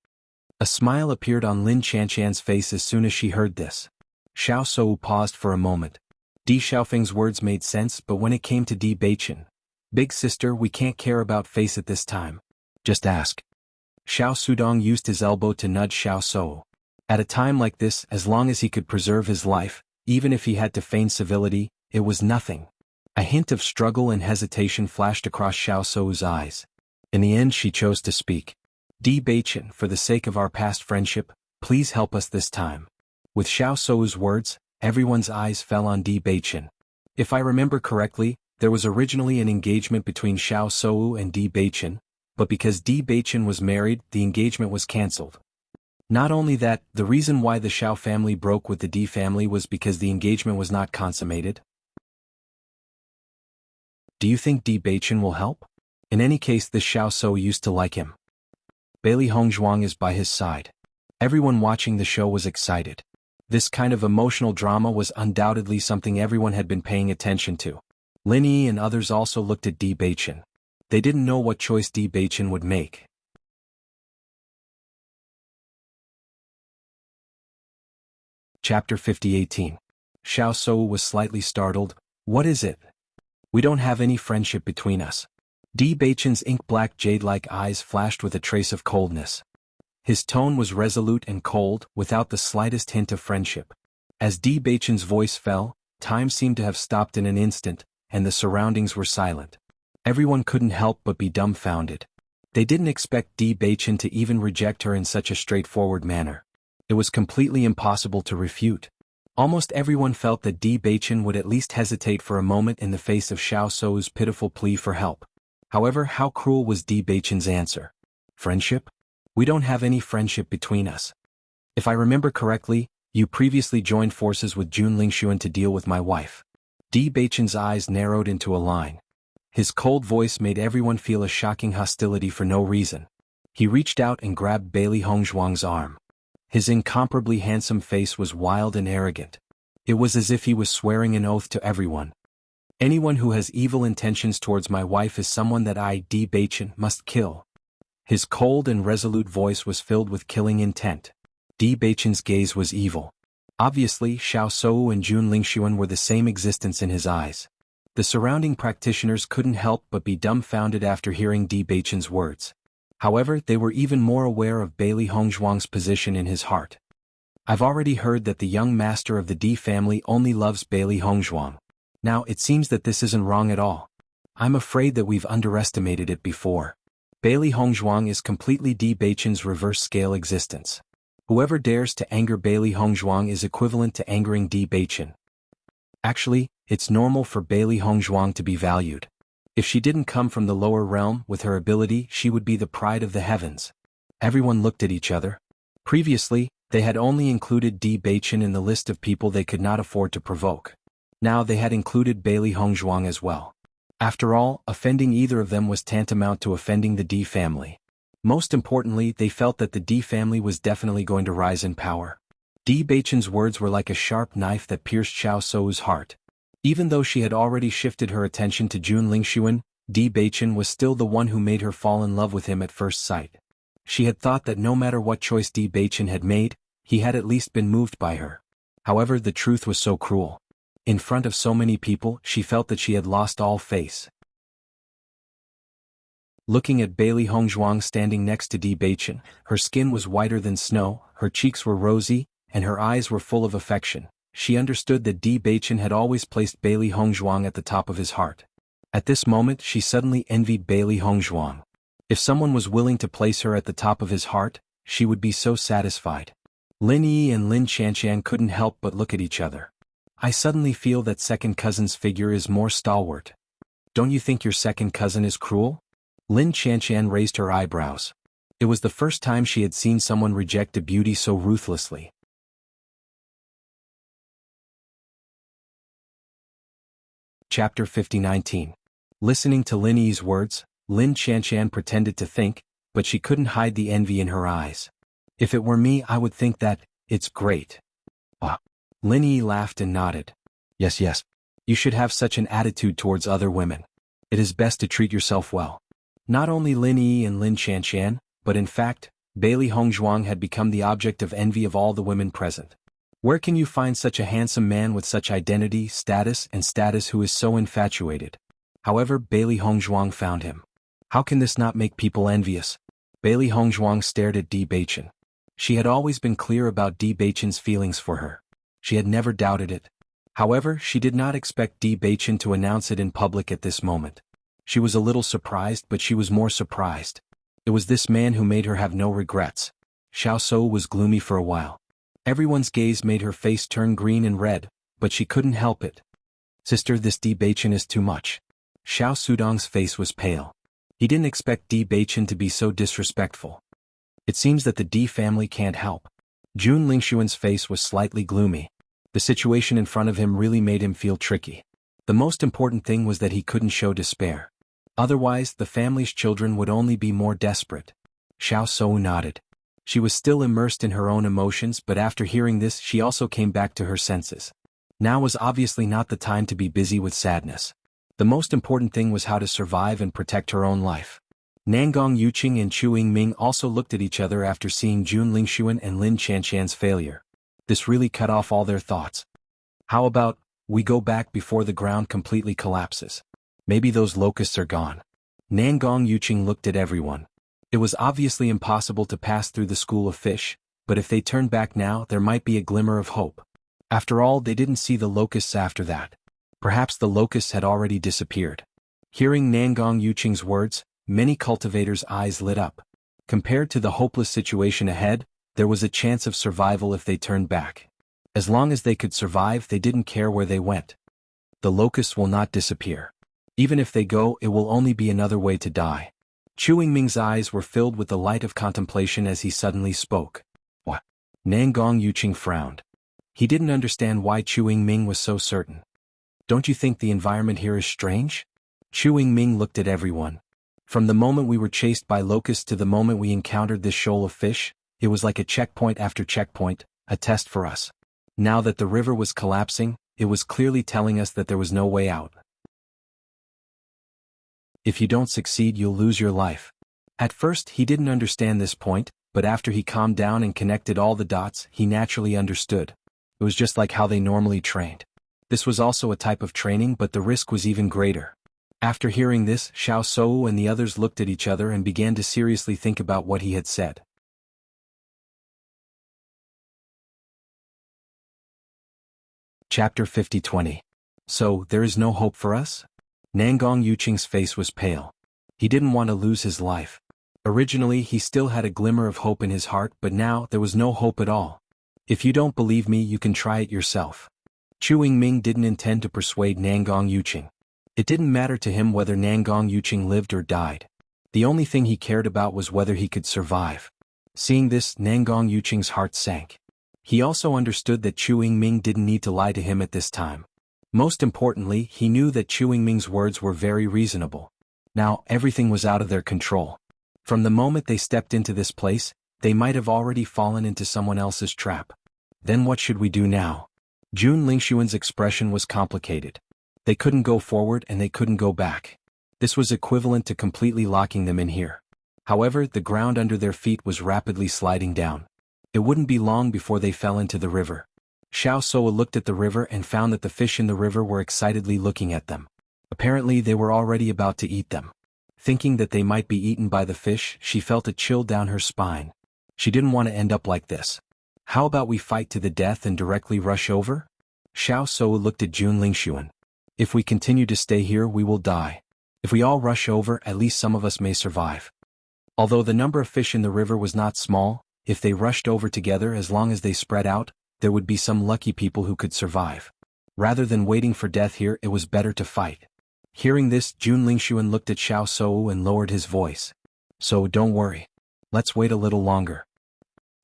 Speaker 1: A smile appeared on Lin Chanchan's face as soon as she heard this. Xiao Sou paused for a moment. Di Xiaofeng's words made sense, but when it came to Di Beichen, big sister, we can't care about face at this time. Just ask. Xiao Sudong used his elbow to nudge Xiao Sou. At a time like this, as long as he could preserve his life, even if he had to feign civility, it was nothing. A hint of struggle and hesitation flashed across Xiao Sou's eyes. In the end she chose to speak. Di Beichen, for the sake of our past friendship, please help us this time. With Xiao Sou's words, everyone's eyes fell on Di Beichen. If I remember correctly, there was originally an engagement between Xiao Sou and Di Beichen, but because Di Beichen was married, the engagement was cancelled. Not only that, the reason why the Xiao family broke with the Di family was because the engagement was not consummated. Do you think Di Beichen will help? In any case, this Xiao Sou used to like him. Bailey Hongzhuang is by his side. Everyone watching the show was excited. This kind of emotional drama was undoubtedly something everyone had been paying attention to. Lin Yi and others also looked at Di Beichen. They didn't know what choice Di Beichen would make. Chapter 50:18. Xiao Sou was slightly startled. What is it? We don't have any friendship between us. Di Beichen's ink-black jade-like eyes flashed with a trace of coldness. His tone was resolute and cold, without the slightest hint of friendship. As Di Beichen's voice fell, time seemed to have stopped in an instant, and the surroundings were silent. Everyone couldn't help but be dumbfounded. They didn't expect Di Beichen to even reject her in such a straightforward manner. It was completely impossible to refute. Almost everyone felt that Di Beichen would at least hesitate for a moment in the face of Xiao Sou's pitiful plea for help. However, how cruel was Di Beichen's answer? Friendship? We don't have any friendship between us. If I remember correctly, you previously joined forces with Jun Lingxuan to deal with my wife. Di Beichen's eyes narrowed into a line. His cold voice made everyone feel a shocking hostility for no reason. He reached out and grabbed Bailey Hongzhuang's arm. His incomparably handsome face was wild and arrogant. It was as if he was swearing an oath to everyone. Anyone who has evil intentions towards my wife is someone that I, Di Beichen, must kill. His cold and resolute voice was filled with killing intent. Di Beichen's gaze was evil. Obviously, Xiao Sou and Jun Lingxuan were the same existence in his eyes. The surrounding practitioners couldn't help but be dumbfounded after hearing Di Beichen's words. However, they were even more aware of Bailey Hongzhuang's position in his heart. I've already heard that the young master of the Di family only loves Bailey Hongzhuang. Now, it seems that this isn't wrong at all. I'm afraid that we've underestimated it before. Bailey Hongzhuang is completely Di Beichen's reverse-scale existence. Whoever dares to anger Bailey Hongzhuang is equivalent to angering Di Beichen. Actually, it's normal for Bailey Hongzhuang to be valued. If she didn't come from the lower realm with her ability, she would be the pride of the heavens. Everyone looked at each other. Previously, they had only included Di Beichen in the list of people they could not afford to provoke. Now they had included Bailey Hongzhuang as well. After all, offending either of them was tantamount to offending the Di family. Most importantly, they felt that the Di family was definitely going to rise in power. Di Beichen's words were like a sharp knife that pierced Xiao Sou's heart. Even though she had already shifted her attention to Jun Lingxuan, Di Beichen was still the one who made her fall in love with him at first sight. She had thought that no matter what choice Di Beichen had made, he had at least been moved by her. However, the truth was so cruel. In front of so many people, she felt that she had lost all face. Looking at Bailey Hongzhuang standing next to Di Beichen, her skin was whiter than snow, her cheeks were rosy, and her eyes were full of affection. She understood that Di Beichen had always placed Bailey Hongzhuang at the top of his heart. At this moment, she suddenly envied Bailey Hongzhuang. If someone was willing to place her at the top of his heart, she would be so satisfied. Lin Yi and Lin Qianqian couldn't help but look at each other. I suddenly feel that second cousin's figure is more stalwart. Don't you think your second cousin is cruel? Lin Qianqian raised her eyebrows. It was the first time she had seen someone reject a beauty so ruthlessly. Chapter 50-19. Listening to Lin Yi's words, Lin Qianqian pretended to think, but she couldn't hide the envy in her eyes. If it were me, I would think that, it's great. Lin Yi laughed and nodded. Yes, yes. You should have such an attitude towards other women. It is best to treat yourself well. Not only Lin Yi and Lin Qianqian, but in fact, Bailey Hongzhuang had become the object of envy of all the women present. Where can you find such a handsome man with such identity, status who is so infatuated? However, Bailey Hongzhuang found him. How can this not make people envious? Bailey Hongzhuang stared at Di Baichen. She had always been clear about Di Baichen's feelings for her. She had never doubted it. However, she did not expect Di Baichen to announce it in public at this moment. She was a little surprised, but she was more surprised. It was this man who made her have no regrets. Xiao Shou was gloomy for a while. Everyone's gaze made her face turn green and red, but she couldn't help it. Sister, this Di Baichen is too much. Xiao Sudong's face was pale. He didn't expect Di Baichen to be so disrespectful. It seems that the Di family can't help. Jun Lingshuan's face was slightly gloomy. The situation in front of him really made him feel tricky. The most important thing was that he couldn't show despair. Otherwise, the family's children would only be more desperate. Xiao Shou nodded. She was still immersed in her own emotions, but after hearing this she also came back to her senses. Now was obviously not the time to be busy with sadness. The most important thing was how to survive and protect her own life. Nangong Yuqing and Chu Yingming also looked at each other after seeing Jun Lingshuan and Lin Qianqian's failure. This really cut off all their thoughts. How about, we go back before the ground completely collapses? Maybe those locusts are gone. Nangong Yuqing looked at everyone. It was obviously impossible to pass through the school of fish, but if they turned back now there might be a glimmer of hope. After all, they didn't see the locusts after that. Perhaps the locusts had already disappeared. Hearing Nangong Yuqing's words, many cultivators' eyes lit up. Compared to the hopeless situation ahead, there was a chance of survival if they turned back. As long as they could survive, they didn't care where they went. The locusts will not disappear. Even if they go, it will only be another way to die. Chu Yingming's eyes were filled with the light of contemplation as he suddenly spoke. What? Nangong Yuqing frowned. He didn't understand why Chu Yingming was so certain. Don't you think the environment here is strange? Chu Yingming looked at everyone. From the moment we were chased by locusts to the moment we encountered this shoal of fish, it was like a checkpoint after checkpoint, a test for us. Now that the river was collapsing, it was clearly telling us that there was no way out. If you don't succeed, you'll lose your life. At first he didn't understand this point, but after he calmed down and connected all the dots, he naturally understood. It was just like how they normally trained. This was also a type of training, but the risk was even greater. After hearing this, Xiao Shou and the others looked at each other and began to seriously think about what he had said. Chapter 50-20. So, there is no hope for us? Nangong Yuqing's face was pale. He didn't want to lose his life. Originally he still had a glimmer of hope in his heart, but now there was no hope at all. If you don't believe me, you can try it yourself. Chu Yingming didn't intend to persuade Nangong Yuqing. It didn't matter to him whether Nangong Yuqing lived or died. The only thing he cared about was whether he could survive. Seeing this, Nangong Yuqing's heart sank. He also understood that Chu Yingming didn't need to lie to him at this time. Most importantly, he knew that Chu Yingming's words were very reasonable. Now, everything was out of their control. From the moment they stepped into this place, they might have already fallen into someone else's trap. Then what should we do now? Jun Lingshuan's expression was complicated. They couldn't go forward and they couldn't go back. This was equivalent to completely locking them in here. However, the ground under their feet was rapidly sliding down. It wouldn't be long before they fell into the river. Xiao Shou looked at the river and found that the fish in the river were excitedly looking at them. Apparently they were already about to eat them. Thinking that they might be eaten by the fish, she felt a chill down her spine. She didn't want to end up like this. How about we fight to the death and directly rush over? Xiao Shou looked at Jun Lingshuan. If we continue to stay here, we will die. If we all rush over, at least some of us may survive. Although the number of fish in the river was not small, If they rushed over together, as long as they spread out, there would be some lucky people who could survive. Rather than waiting for death here, it was better to fight. Hearing this, Jun Lingshuan looked at Xiao Sou and lowered his voice. So don't worry. Let's wait a little longer.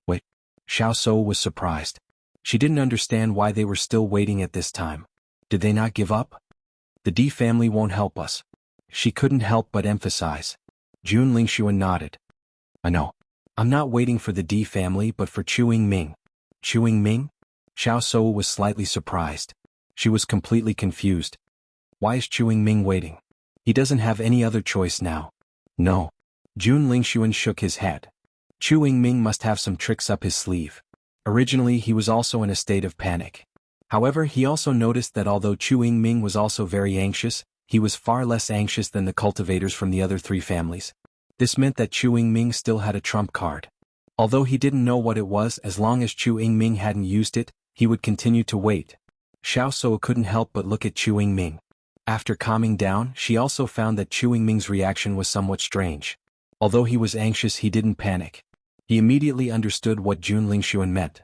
Speaker 1: Wait. Xiao Sou was surprised. She didn't understand why they were still waiting at this time. Did they not give up? The D family won't help us. She couldn't help but emphasize. Jun Lingshuan nodded. I know. I'm not waiting for the D family but for Chu Yingming. Chu Yingming? Xiao Sou was slightly surprised. She was completely confused. Why is Chu Yingming waiting? He doesn't have any other choice now. No. Jun Lingshuan shook his head. Chu Yingming must have some tricks up his sleeve. Originally he was also in a state of panic. However, he also noticed that although Chu Yingming was also very anxious, he was far less anxious than the cultivators from the other three families. This meant that Chu Yingming still had a trump card. Although he didn't know what it was, as long as Chu Yingming hadn't used it, he would continue to wait. Xiao Sou couldn't help but look at Chu Yingming. After calming down, she also found that Chu Yingming's reaction was somewhat strange. Although he was anxious, he didn't panic. He immediately understood what Jun Lingshuan meant.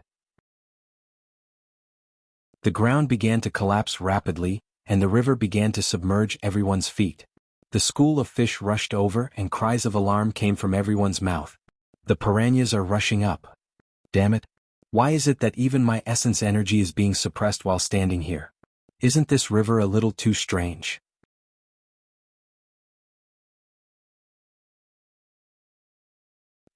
Speaker 1: The ground began to collapse rapidly, and the river began to submerge everyone's feet. The school of fish rushed over and cries of alarm came from everyone's mouth. The piranhas are rushing up. Damn it. Why is it that even my essence energy is being suppressed while standing here? Isn't this river a little too strange?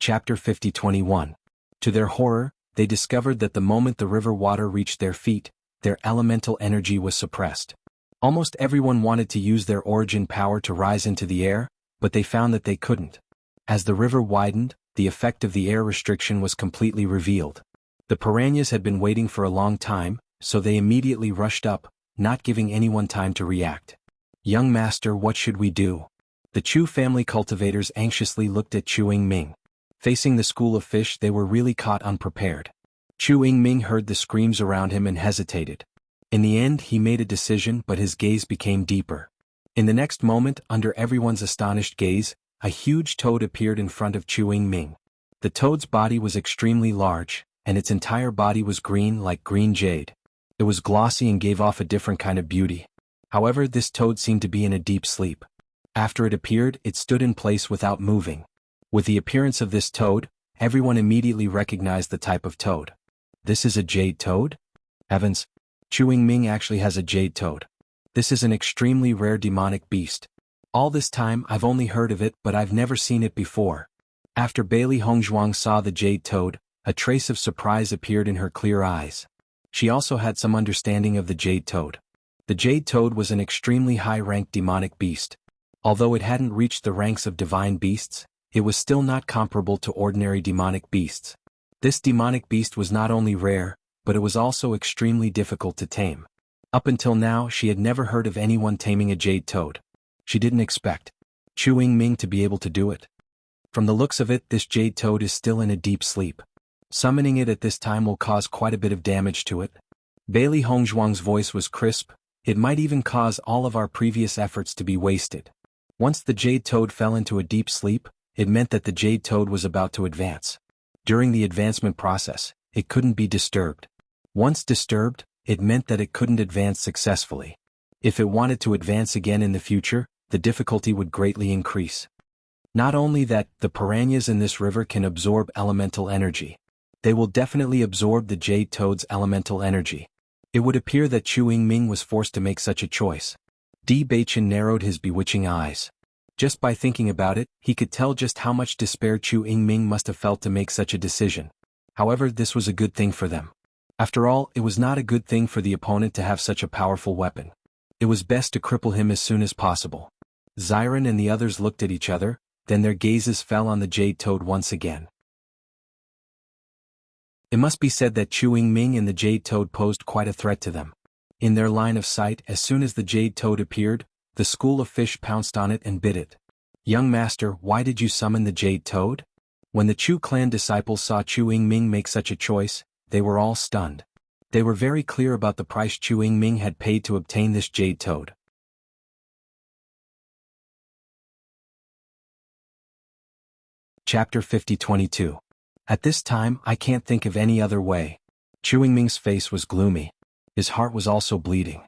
Speaker 1: Chapter 50-21. To their horror, they discovered that the moment the river water reached their feet, their elemental energy was suppressed. Almost everyone wanted to use their origin power to rise into the air, but they found that they couldn't. As the river widened, the effect of the air restriction was completely revealed. The piranhas had been waiting for a long time, so they immediately rushed up, not giving anyone time to react. Young master, what should we do? The Chu family cultivators anxiously looked at Chu Yingming. Facing the school of fish, they were really caught unprepared. Chu Yingming heard the screams around him and hesitated. In the end, he made a decision, but his gaze became deeper. In the next moment, under everyone's astonished gaze, a huge toad appeared in front of Chu Yingming. The toad's body was extremely large, and its entire body was green like green jade. It was glossy and gave off a different kind of beauty. However, this toad seemed to be in a deep sleep. After it appeared, it stood in place without moving. With the appearance of this toad, everyone immediately recognized the type of toad. This is a jade toad? Heavens! Chu Yingming actually has a jade toad. This is an extremely rare demonic beast. All this time I've only heard of it, but I've never seen it before. After Bailey Hongzhuang saw the jade toad, a trace of surprise appeared in her clear eyes. She also had some understanding of the jade toad. The jade toad was an extremely high-ranked demonic beast. Although it hadn't reached the ranks of divine beasts, it was still not comparable to ordinary demonic beasts. This demonic beast was not only rare, but it was also extremely difficult to tame. Up until now, she had never heard of anyone taming a jade toad. She didn't expect Chu Yingming to be able to do it. From the looks of it, this jade toad is still in a deep sleep. Summoning it at this time will cause quite a bit of damage to it. Bailey Hongzhuang's voice was crisp. It might even cause all of our previous efforts to be wasted. Once the jade toad fell into a deep sleep, it meant that the jade toad was about to advance. During the advancement process, it couldn't be disturbed. Once disturbed, it meant that it couldn't advance successfully. If it wanted to advance again in the future, the difficulty would greatly increase. Not only that, the piranhas in this river can absorb elemental energy. They will definitely absorb the jade toad's elemental energy. It would appear that Chu Yingming was forced to make such a choice. Di Baichen narrowed his bewitching eyes. Just by thinking about it, he could tell just how much despair Chu Yingming must have felt to make such a decision. However, this was a good thing for them. After all, it was not a good thing for the opponent to have such a powerful weapon. It was best to cripple him as soon as possible. Xiren and the others looked at each other, then their gazes fell on the jade toad once again. It must be said that Chu Yingming and the jade toad posed quite a threat to them. In their line of sight, as soon as the jade toad appeared, the school of fish pounced on it and bit it. Young master, why did you summon the jade toad? When the Chu clan disciples saw Chu Yingming make such a choice, they were all stunned. They were very clear about the price Chu Yingming had paid to obtain this jade toad. Chapter 50-22. At this time, I can't think of any other way. Chu Yingming's face was gloomy. His heart was also bleeding.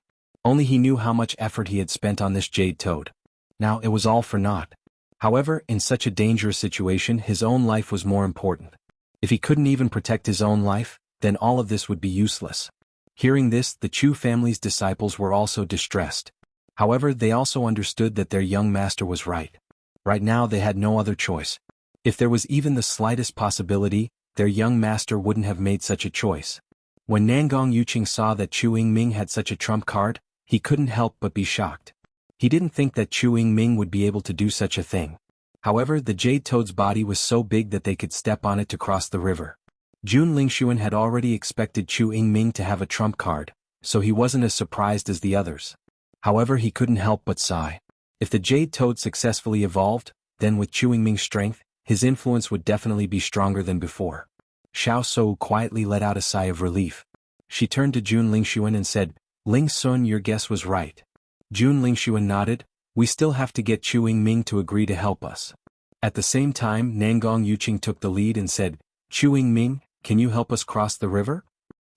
Speaker 1: Only he knew how much effort he had spent on this jade toad. Now it was all for naught. However, in such a dangerous situation, his own life was more important. If he couldn't even protect his own life, then all of this would be useless. Hearing this, the Chu family's disciples were also distressed. However, they also understood that their young master was right. Right now they had no other choice. If there was even the slightest possibility, their young master wouldn't have made such a choice. When Nangong Yuqing saw that Chu Yingming had such a trump card, he couldn't help but be shocked. He didn't think that Chu Yingming would be able to do such a thing. However, the jade toad's body was so big that they could step on it to cross the river. Jun Lingxuan had already expected Chu Yingming to have a trump card, so he wasn't as surprised as the others. However, he couldn't help but sigh. If the jade toad successfully evolved, then with Chu Yingming's strength, his influence would definitely be stronger than before. Xiao Sou quietly let out a sigh of relief. She turned to Jun Lingxuan and said, "Ling Sun, your guess was right." Jun Lingxuan nodded. "We still have to get Chu Yingming to agree to help us." At the same time, Nangong Yuqing took the lead and said, "Chu Yingming, can you help us cross the river?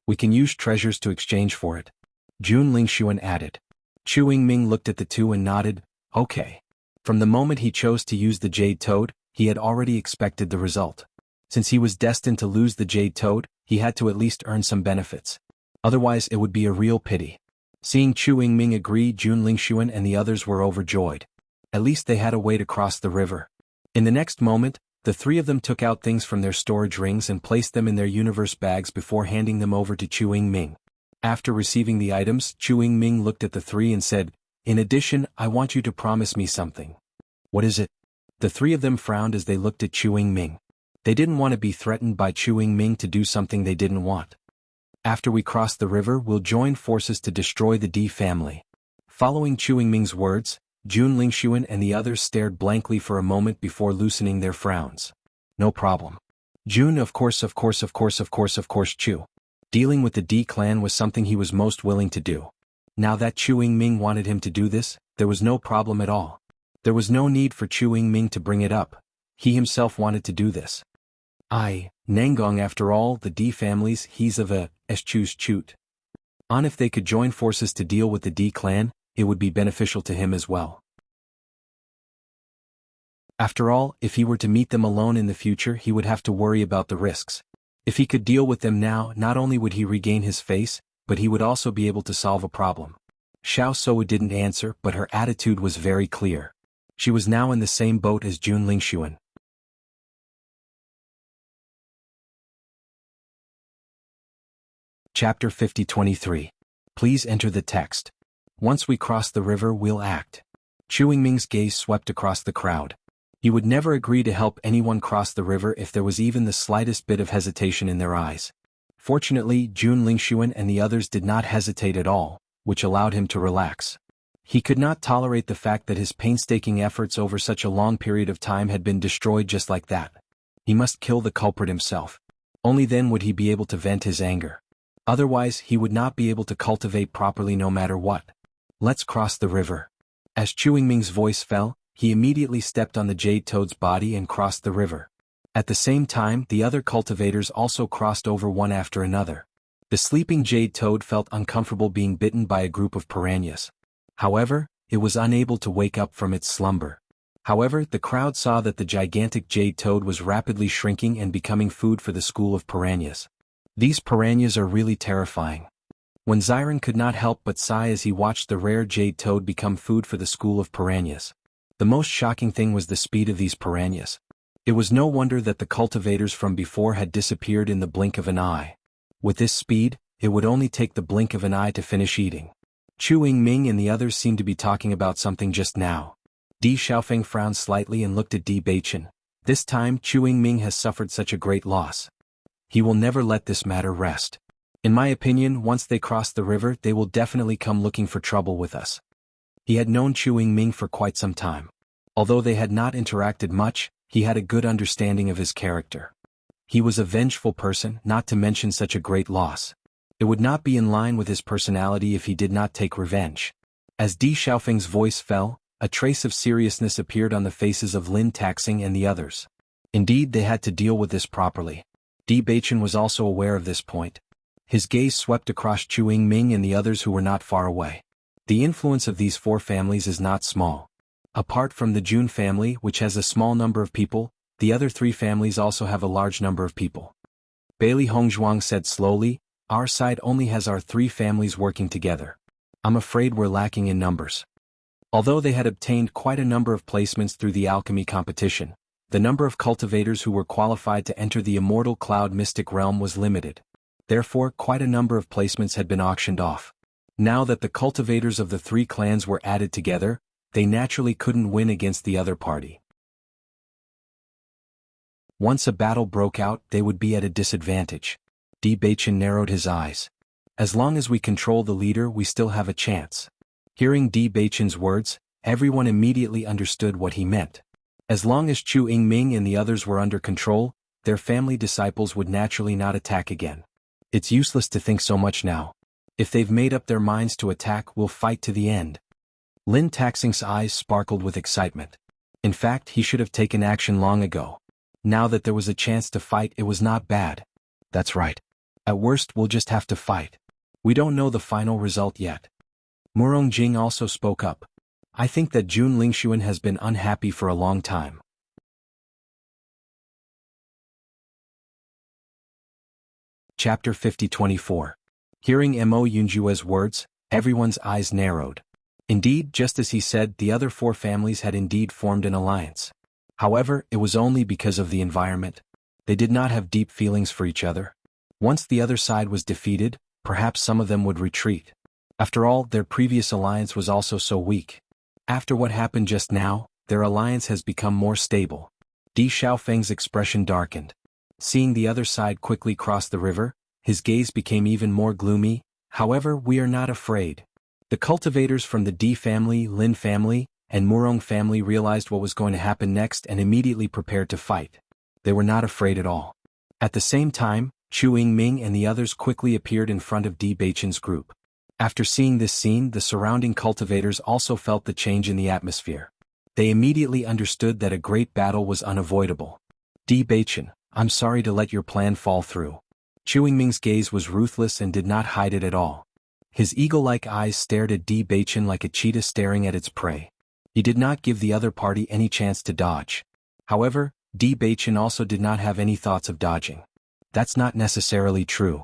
Speaker 1: We can use treasures to exchange for it." Jun Lingxuan added. Chu Yingming looked at the two and nodded, "Okay." From the moment he chose to use the jade toad, he had already expected the result. Since he was destined to lose the jade toad, he had to at least earn some benefits. Otherwise it would be a real pity. Seeing Chu Yingming agree, Jun Lingxuan and the others were overjoyed. At least they had a way to cross the river. In the next moment, the three of them took out things from their storage rings and placed them in their universe bags before handing them over to Chu Yingming. After receiving the items, Chu Yingming looked at the three and said, "In addition, I want you to promise me something." "What is it?" The three of them frowned as they looked at Chu Yingming. They didn't want to be threatened by Chu Yingming to do something they didn't want. "After we cross the river, we'll join forces to destroy the D family." Following Chu Yingming's words, Jun Lingxuan and the others stared blankly for a moment before loosening their frowns. "No problem." Jun, of course, Chu. Dealing with the D clan was something he was most willing to do. Now that Chu Yingming wanted him to do this, there was no problem at all. There was no need for Chu Yingming to bring it up. He himself wanted to do this. Nangong, after all, the D families, he's of a choose chute. On if they could join forces to deal with the D clan, it would be beneficial to him as well. After all, if he were to meet them alone in the future, he would have to worry about the risks. If he could deal with them now, not only would he regain his face, but he would also be able to solve a problem. Xiao Sou didn't answer, but her attitude was very clear. She was now in the same boat as Jun Lingxuan. Chapter 50-23. Please enter the text. Once we cross the river, we'll act. Chu Yingming's gaze swept across the crowd. He would never agree to help anyone cross the river if there was even the slightest bit of hesitation in their eyes. Fortunately, Jun Lingxuan and the others did not hesitate at all, which allowed him to relax. He could not tolerate the fact that his painstaking efforts over such a long period of time had been destroyed just like that. He must kill the culprit himself. Only then would he be able to vent his anger. Otherwise, he would not be able to cultivate properly no matter what. "Let's cross the river." As Chu Yingming's voice fell, he immediately stepped on the jade toad's body and crossed the river. At the same time, the other cultivators also crossed over one after another. The sleeping jade toad felt uncomfortable being bitten by a group of piranhas. However, it was unable to wake up from its slumber. However, the crowd saw that the gigantic jade toad was rapidly shrinking and becoming food for the school of piranhas. These piranhas are really terrifying. When Xiren could not help but sigh as he watched the rare jade toad become food for the school of piranhas. The most shocking thing was the speed of these piranhas. It was no wonder that the cultivators from before had disappeared in the blink of an eye. With this speed, it would only take the blink of an eye to finish eating. Chu Yingming and the others seemed to be talking about something just now. Di Xiaofeng frowned slightly and looked at Di Beichen. This time, Chu Yingming has suffered such a great loss. He will never let this matter rest. In my opinion, once they cross the river, they will definitely come looking for trouble with us. He had known Chu Yingming for quite some time. Although they had not interacted much, he had a good understanding of his character. He was a vengeful person, not to mention such a great loss. It would not be in line with his personality if he did not take revenge. As Di Xiaofeng's voice fell, a trace of seriousness appeared on the faces of Lin Taxing and the others. Indeed, they had to deal with this properly. Di Beichen was also aware of this point. His gaze swept across Chu Yingming and the others who were not far away. The influence of these four families is not small. Apart from the Jun family, which has a small number of people, the other three families also have a large number of people. Bailey Hongzhuang said slowly, "Our side only has our three families working together. I'm afraid we're lacking in numbers." Although they had obtained quite a number of placements through the alchemy competition, the number of cultivators who were qualified to enter the immortal cloud mystic realm was limited. Therefore, quite a number of placements had been auctioned off. Now that the cultivators of the three clans were added together, they naturally couldn't win against the other party. Once a battle broke out, they would be at a disadvantage. Di Beichen narrowed his eyes. As long as we control the leader, we still have a chance. Hearing Di Beichen's words, everyone immediately understood what he meant. As long as Chu Yingming and the others were under control, their family disciples would naturally not attack again. It's useless to think so much now. If they've made up their minds to attack, we'll fight to the end. Lin Taxing's eyes sparkled with excitement. In fact, he should have taken action long ago. Now that there was a chance to fight, it was not bad. That's right. At worst, we'll just have to fight. We don't know the final result yet. Murong Jing also spoke up. I think that Jun Lingxuan has been unhappy for a long time. Chapter 50-24. Hearing Mo Yunjue's words, everyone's eyes narrowed. Indeed, just as he said, the other four families had indeed formed an alliance. However, it was only because of the environment. They did not have deep feelings for each other. Once the other side was defeated, perhaps some of them would retreat. After all, their previous alliance was also so weak. After what happened just now, their alliance has become more stable. Di Xiaofeng's expression darkened. Seeing the other side quickly cross the river, his gaze became even more gloomy. However, we are not afraid. The cultivators from the Di family, Lin family, and Murong family realized what was going to happen next and immediately prepared to fight. They were not afraid at all. At the same time, Chu Yingming and the others quickly appeared in front of Di Beichen's group. After seeing this scene, the surrounding cultivators also felt the change in the atmosphere. They immediately understood that a great battle was unavoidable. Di Beichen, I'm sorry to let your plan fall through. Chu Yingming's gaze was ruthless and did not hide it at all. His eagle-like eyes stared at Di Beichen like a cheetah staring at its prey. He did not give the other party any chance to dodge. However, Di Beichen also did not have any thoughts of dodging. That's not necessarily true.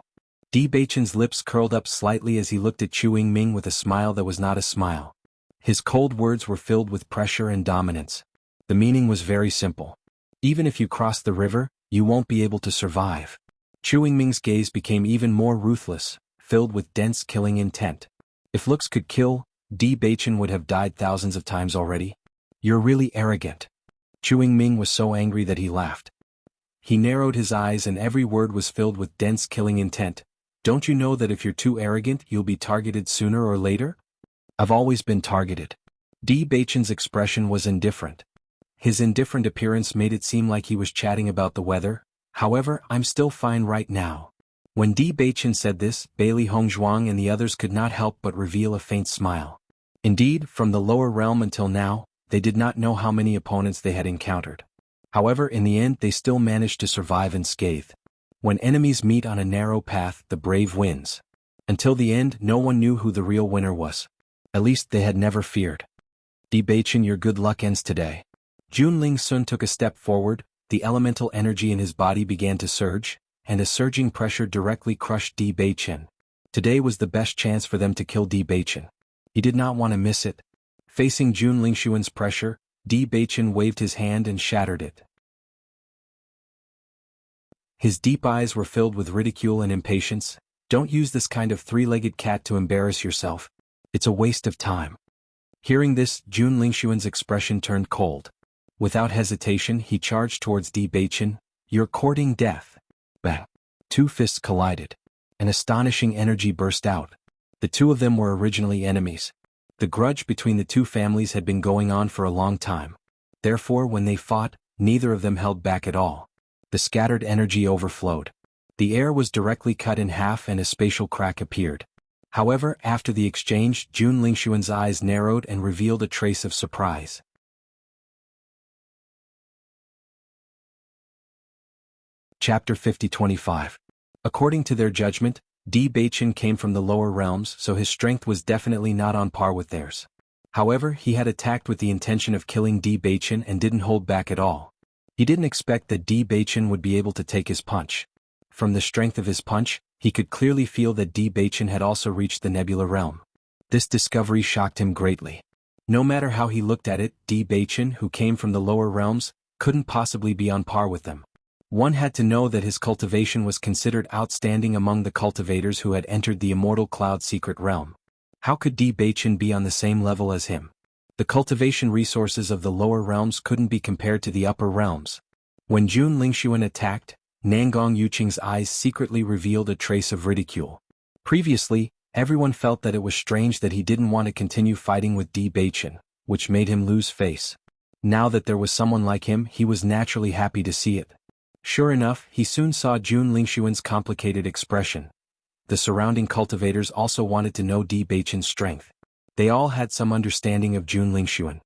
Speaker 1: Di Beichen's lips curled up slightly as he looked at Chu Yingming with a smile that was not a smile. His cold words were filled with pressure and dominance. The meaning was very simple. Even if you cross the river, you won't be able to survive. Chu Yingming's gaze became even more ruthless, filled with dense killing intent. If looks could kill, Di Beichen would have died thousands of times already. You're really arrogant. Chu Yingming was so angry that he laughed. He narrowed his eyes and every word was filled with dense killing intent. Don't you know that if you're too arrogant, you'll be targeted sooner or later? I've always been targeted. Di Beichen's expression was indifferent. His indifferent appearance made it seem like he was chatting about the weather. However, I'm still fine right now. When Di Beichen said this, Bailey Hongzhuang and the others could not help but reveal a faint smile. Indeed, from the lower realm until now, they did not know how many opponents they had encountered. However, in the end they still managed to survive unscathed. When enemies meet on a narrow path, the brave wins. Until the end, no one knew who the real winner was. At least they had never feared. Di Beichen, your good luck ends today. Jun Lingxun took a step forward, the elemental energy in his body began to surge, and a surging pressure directly crushed Di Beichen. Today was the best chance for them to kill Di Beichen. He did not want to miss it. Facing Jun Lingxuan's pressure, Di Beichen waved his hand and shattered it. His deep eyes were filled with ridicule and impatience. Don't use this kind of three-legged cat to embarrass yourself. It's a waste of time. Hearing this, Jun Lingxuan's expression turned cold. Without hesitation, he charged towards Di Beichen. You're courting death. Bang. Two fists collided. An astonishing energy burst out. The two of them were originally enemies. The grudge between the two families had been going on for a long time. Therefore, when they fought, neither of them held back at all. The scattered energy overflowed. The air was directly cut in half and a spatial crack appeared. However, after the exchange, Jun Lingxuan's eyes narrowed and revealed a trace of surprise. Chapter 50-25. According to their judgment, Di Baichen came from the lower realms, so his strength was definitely not on par with theirs. However, he had attacked with the intention of killing Di Baichen and didn't hold back at all. He didn't expect that Di Baichen would be able to take his punch. From the strength of his punch, he could clearly feel that Di Baichen had also reached the nebula realm. This discovery shocked him greatly. No matter how he looked at it, Di Baichen, who came from the lower realms, couldn't possibly be on par with them. One had to know that his cultivation was considered outstanding among the cultivators who had entered the immortal cloud secret realm. How could Di Baichen be on the same level as him? The cultivation resources of the lower realms couldn't be compared to the upper realms. When Jun Lingxuan attacked, Nangong Yuqing's eyes secretly revealed a trace of ridicule. Previously, everyone felt that it was strange that he didn't want to continue fighting with Di Baichen, which made him lose face. Now that there was someone like him, he was naturally happy to see it. Sure enough, he soon saw Jun Lingxuan's complicated expression. The surrounding cultivators also wanted to know Di Baichen's strength. They all had some understanding of Jun Lingxuan.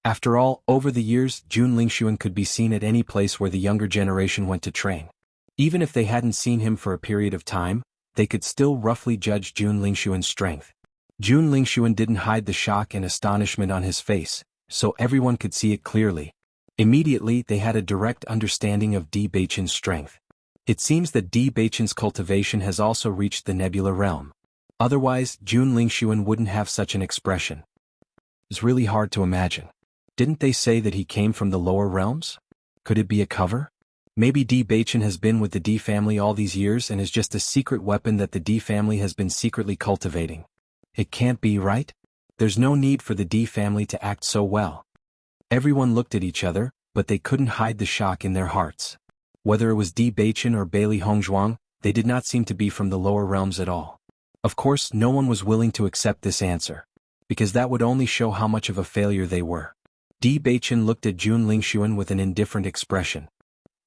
Speaker 1: After all, over the years, Jun Lingxuan could be seen at any place where the younger generation went to train. Even if they hadn't seen him for a period of time, they could still roughly judge Jun Lingxuan's strength. Jun Lingxuan didn't hide the shock and astonishment on his face, so everyone could see it clearly. Immediately, they had a direct understanding of Di Baichen's strength. It seems that Di Baichen's cultivation has also reached the nebula realm. Otherwise, Jun Lingxuan wouldn't have such an expression. It's really hard to imagine. Didn't they say that he came from the lower realms? Could it be a cover? Maybe Di Baichen has been with the Di family all these years and is just a secret weapon that the Di family has been secretly cultivating. It can't be, right? There's no need for the Di family to act so well. Everyone looked at each other, but they couldn't hide the shock in their hearts. Whether it was Di Baichen or Bailey Hongzhuang, they did not seem to be from the lower realms at all. Of course, no one was willing to accept this answer, because that would only show how much of a failure they were. Di Baichen looked at Jun Lingxuan with an indifferent expression.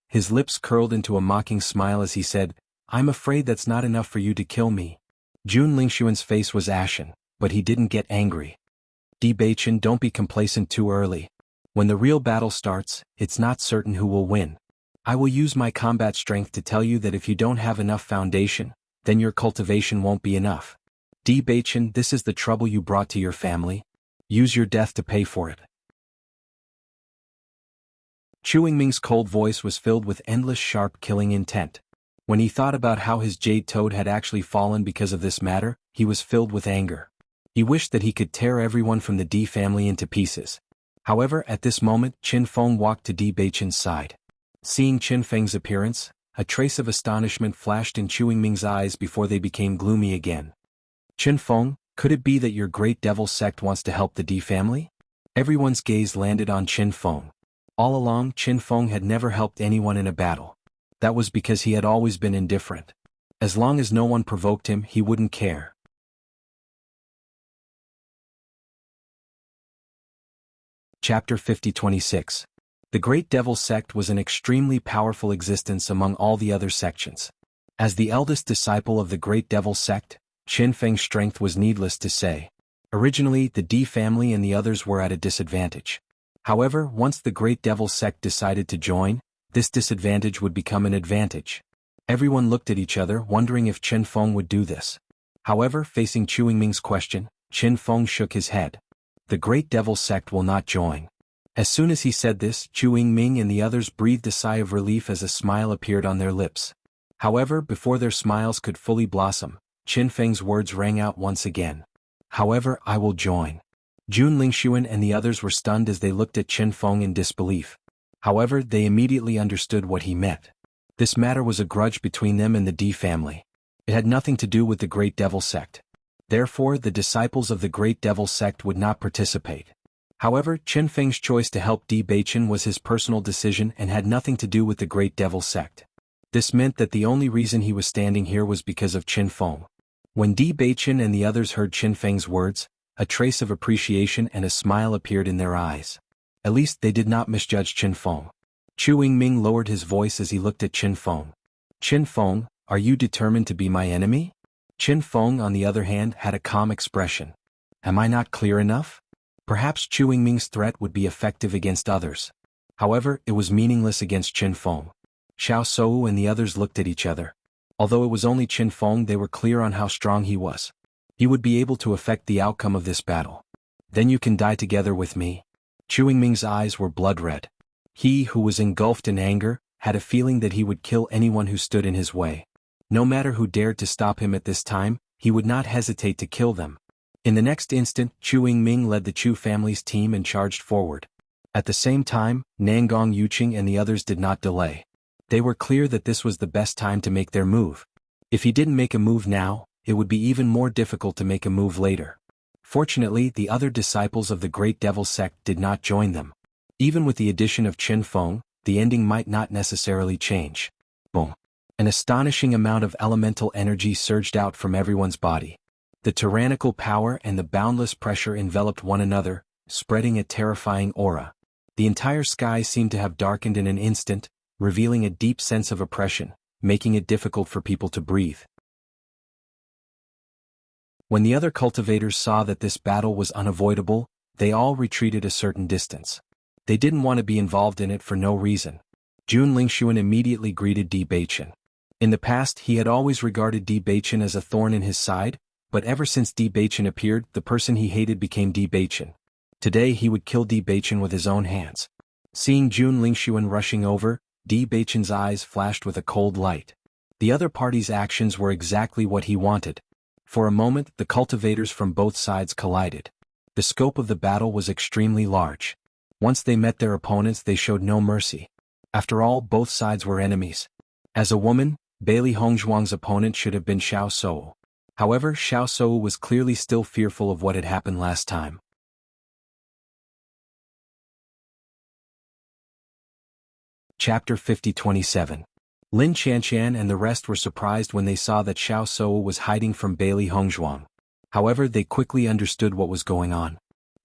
Speaker 1: His lips curled into a mocking smile as he said, "I'm afraid that's not enough for you to kill me." Jun Lingxuan's face was ashen, but he didn't get angry. "Di Baichen, don't be complacent too early. When the real battle starts, it's not certain who will win. I will use my combat strength to tell you that if you don't have enough foundation, then your cultivation won't be enough. Di Baichen, this is the trouble you brought to your family. Use your death to pay for it." Chu Yingming's cold voice was filled with endless sharp killing intent. When he thought about how his jade toad had actually fallen because of this matter, he was filled with anger. He wished that he could tear everyone from the Di family into pieces. However, at this moment, Qin Feng walked to Di Baichen's side. Seeing Qin Feng's appearance, a trace of astonishment flashed in Chu Yingming's eyes before they became gloomy again. "Qin Feng, could it be that your great devil sect wants to help the Di family?" Everyone's gaze landed on Qin Feng. All along, Qin Feng had never helped anyone in a battle. That was because he had always been indifferent. As long as no one provoked him, he wouldn't care. Chapter 50-26. The Great Devil Sect was an extremely powerful existence among all the other sections. As the eldest disciple of the Great Devil Sect, Qin Feng's strength was needless to say. Originally, the Di family and the others were at a disadvantage. However, once the Great Devil Sect decided to join, this disadvantage would become an advantage. Everyone looked at each other, wondering if Qin Feng would do this. However, facing Chu Yingming's question, Qin Feng shook his head. "The Great Devil Sect will not join." As soon as he said this, Chu Yingming and the others breathed a sigh of relief as a smile appeared on their lips. However, before their smiles could fully blossom, Qin Feng's words rang out once again. "However, I will join." Jun Lingxuan and the others were stunned as they looked at Qin Feng in disbelief. However, they immediately understood what he meant. This matter was a grudge between them and the Di family. It had nothing to do with the Great Devil Sect. Therefore, the disciples of the Great Devil Sect would not participate. However, Qin Feng's choice to help Di Baichen was his personal decision and had nothing to do with the Great Devil Sect. This meant that the only reason he was standing here was because of Qin Feng. When Di Baichen and the others heard Qin Feng's words, a trace of appreciation and a smile appeared in their eyes. At least they did not misjudge Qin Feng. Chu Yingming lowered his voice as he looked at Qin Feng. "Qin Feng, are you determined to be my enemy?" Qin Feng, on the other hand, had a calm expression. "Am I not clear enough?" Perhaps Chu Yingming's threat would be effective against others. However, it was meaningless against Qin Feng. Xiao Sou and the others looked at each other. Although it was only Qin Feng, they were clear on how strong he was. He would be able to affect the outcome of this battle. Then you can die together with me. Chu Yingming's eyes were blood red. He, who was engulfed in anger, had a feeling that he would kill anyone who stood in his way. No matter who dared to stop him at this time, he would not hesitate to kill them. In the next instant, Chu Yingming led the Chu family's team and charged forward. At the same time, Nangong Yuqing and the others did not delay. They were clear that this was the best time to make their move. If he didn't make a move now, it would be even more difficult to make a move later. Fortunately, the other disciples of the Great Devil sect did not join them. Even with the addition of Qin Feng, the ending might not necessarily change. Boom. An astonishing amount of elemental energy surged out from everyone's body. The tyrannical power and the boundless pressure enveloped one another, spreading a terrifying aura. The entire sky seemed to have darkened in an instant, revealing a deep sense of oppression, making it difficult for people to breathe. When the other cultivators saw that this battle was unavoidable, they all retreated a certain distance. They didn't want to be involved in it for no reason. Jun Lingxuan immediately greeted Di Baichen. In the past, he had always regarded Di Baichen as a thorn in his side, but ever since Di Baichen appeared, the person he hated became Di Baichen. Today he would kill Di Baichen with his own hands. Seeing Jun Lingxuan rushing over, Di Baichen's eyes flashed with a cold light. The other party's actions were exactly what he wanted. For a moment, the cultivators from both sides collided. The scope of the battle was extremely large. Once they met their opponents, they showed no mercy. After all, both sides were enemies. As a woman, Bailey Hongzhuang's opponent should have been Xiao Sou. However, Xiao Sou was clearly still fearful of what had happened last time. Chapter 50-27. Lin Qianqian and the rest were surprised when they saw that Xiao Sou was hiding from Bailey Hongzhuang. However, they quickly understood what was going on.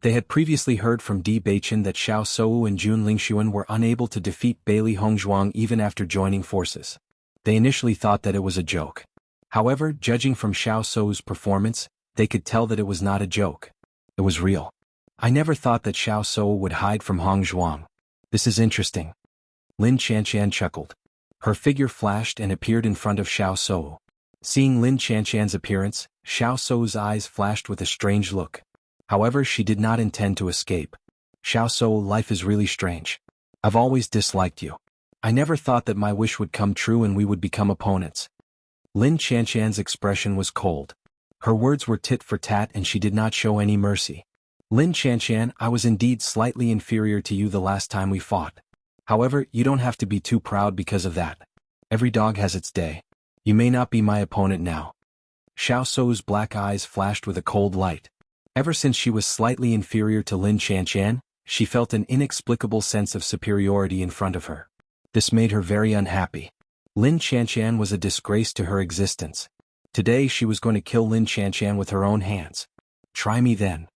Speaker 1: They had previously heard from Di Baichen that Xiao Sou and Jun Lingxuan were unable to defeat Bailey Hongzhuang even after joining forces. They initially thought that it was a joke. However, judging from Xiao Sou's performance, they could tell that it was not a joke. It was real. I never thought that Xiao Sou would hide from Hongzhuang. This is interesting. Lin Qianqian chuckled. Her figure flashed and appeared in front of Xiao Sou. Seeing Lin Qianqian's appearance, Xiao Sou's eyes flashed with a strange look. However, she did not intend to escape. Xiao Sou, life is really strange. I've always disliked you. I never thought that my wish would come true and we would become opponents. Lin Qianqian's expression was cold. Her words were tit for tat and she did not show any mercy. Lin Qianqian, I was indeed slightly inferior to you the last time we fought. However, you don't have to be too proud because of that. Every dog has its day. You may not be my opponent now. Xiao Sou's black eyes flashed with a cold light. Ever since she was slightly inferior to Lin Qianqian, she felt an inexplicable sense of superiority in front of her. This made her very unhappy. Lin Qianqian was a disgrace to her existence. Today she was going to kill Lin Qianqian with her own hands. Try me then.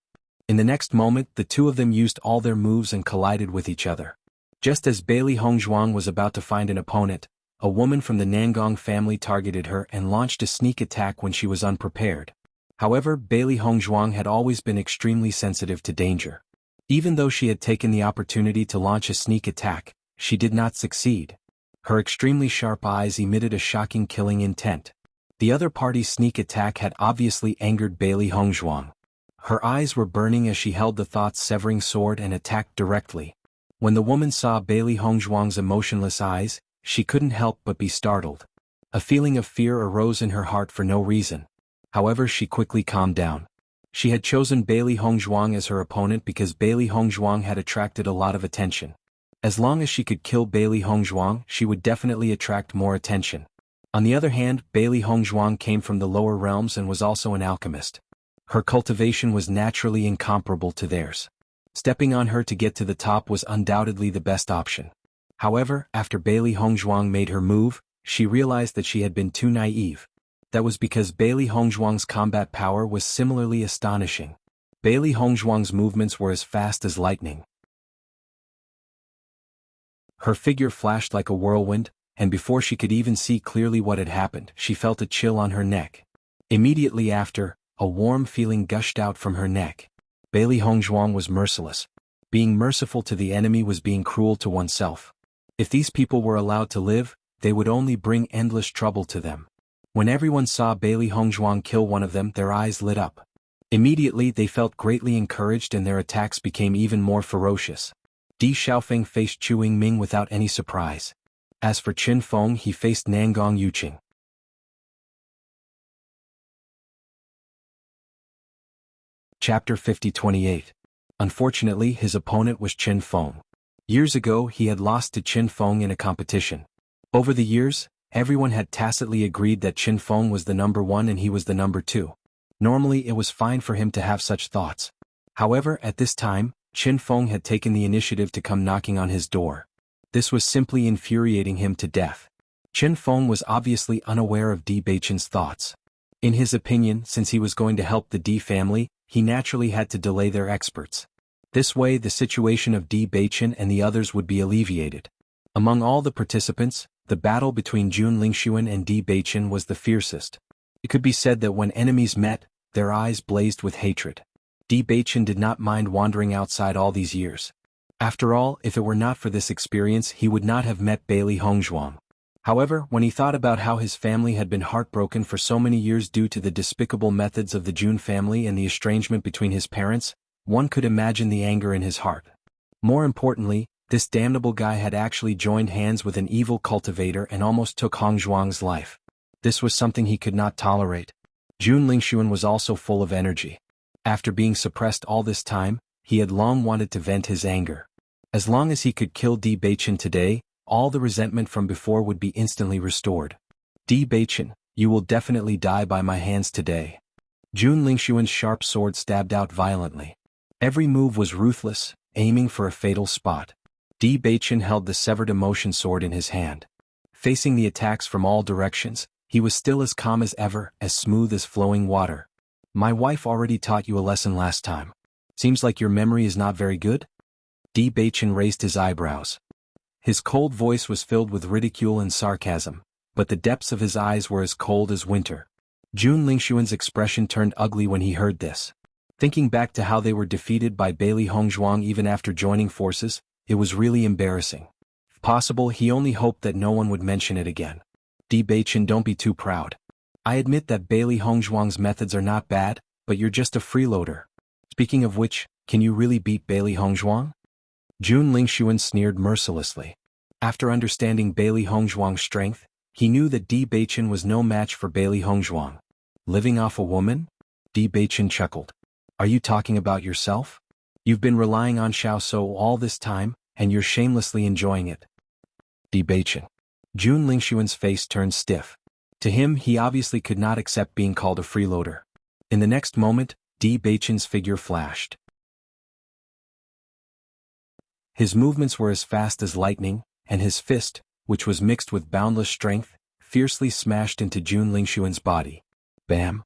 Speaker 1: In the next moment, the two of them used all their moves and collided with each other. Just as Bailey Hongzhuang was about to find an opponent, a woman from the Nangong family targeted her and launched a sneak attack when she was unprepared. However, Bailey Hongzhuang had always been extremely sensitive to danger. Even though she had taken the opportunity to launch a sneak attack, she did not succeed. Her extremely sharp eyes emitted a shocking killing intent. The other party's sneak attack had obviously angered Bailey Hongzhuang. Her eyes were burning as she held the thought-severing sword and attacked directly. When the woman saw Bailey Hongzhuang's emotionless eyes, she couldn't help but be startled. A feeling of fear arose in her heart for no reason. However, she quickly calmed down. She had chosen Bailey Hongzhuang as her opponent because Bailey Hongzhuang had attracted a lot of attention. As long as she could kill Bailey Hongzhuang, she would definitely attract more attention. On the other hand, Bailey Hongzhuang came from the lower realms and was also an alchemist. Her cultivation was naturally incomparable to theirs. Stepping on her to get to the top was undoubtedly the best option. However, after Bailey Hongzhuang made her move, she realized that she had been too naive. That was because Bailey Hongzhuang's combat power was similarly astonishing. Bailey Hongzhuang's movements were as fast as lightning. Her figure flashed like a whirlwind, and before she could even see clearly what had happened, she felt a chill on her neck. Immediately after, a warm feeling gushed out from her neck. Bailey Hongzhuang was merciless. Being merciful to the enemy was being cruel to oneself. If these people were allowed to live, they would only bring endless trouble to them. When everyone saw Bailey Hongzhuang kill one of them, their eyes lit up. Immediately they felt greatly encouraged and their attacks became even more ferocious. Di Xiaofeng faced Chu Yingming without any surprise. As for Qin Feng, he faced Nangong Yuqing. Chapter 50-28. Unfortunately, his opponent was Qin Feng. Years ago he had lost to Qin Feng in a competition. Over the years, everyone had tacitly agreed that Qin Feng was the number one and he was the number two. Normally it was fine for him to have such thoughts. However, at this time, Qin Feng had taken the initiative to come knocking on his door. This was simply infuriating him to death. Qin Feng was obviously unaware of Di Beichen's thoughts. In his opinion, since he was going to help the Di family, he naturally had to delay their experts. This way the situation of Di Beichen and the others would be alleviated. Among all the participants, the battle between Jun Lingxuan and Di Beichen was the fiercest. It could be said that when enemies met, their eyes blazed with hatred. Di Beichen did not mind wandering outside all these years. After all, if it were not for this experience he would not have met Bailey Hongzhuang. However, when he thought about how his family had been heartbroken for so many years due to the despicable methods of the Jun family and the estrangement between his parents, one could imagine the anger in his heart. More importantly, this damnable guy had actually joined hands with an evil cultivator and almost took Hongzhuang's life. This was something he could not tolerate. Jun Lingxuan was also full of energy. After being suppressed all this time, he had long wanted to vent his anger. As long as he could kill Di Beichen today, all the resentment from before would be instantly restored. Di Beichen, you will definitely die by my hands today. Jun Lingxuan's sharp sword stabbed out violently. Every move was ruthless, aiming for a fatal spot. Di Beichen held the severed emotion sword in his hand. Facing the attacks from all directions, he was still as calm as ever, as smooth as flowing water. My wife already taught you a lesson last time. Seems like your memory is not very good? Di Beichen raised his eyebrows. His cold voice was filled with ridicule and sarcasm, but the depths of his eyes were as cold as winter. Jun Lingxuan's expression turned ugly when he heard this. Thinking back to how they were defeated by Bailey Hongzhuang even after joining forces, it was really embarrassing. If possible, he only hoped that no one would mention it again. Di Beichen, don't be too proud. I admit that Bailey Hongzhuang's methods are not bad, but you're just a freeloader. Speaking of which, can you really beat Bailey Hongzhuang? Jun Lingxuan sneered mercilessly. After understanding Bailey Hongzhuang's strength, he knew that Di Beichen was no match for Bailey Hongzhuang. Living off a woman? Di Beichen chuckled. Are you talking about yourself? You've been relying on Xiao So all this time, and you're shamelessly enjoying it. Di Beichen. Jun Lingxuan's face turned stiff. To him, he obviously could not accept being called a freeloader. In the next moment, Di Beichen's figure flashed. His movements were as fast as lightning, and his fist, which was mixed with boundless strength, fiercely smashed into Jun Lingxuan's body. Bam!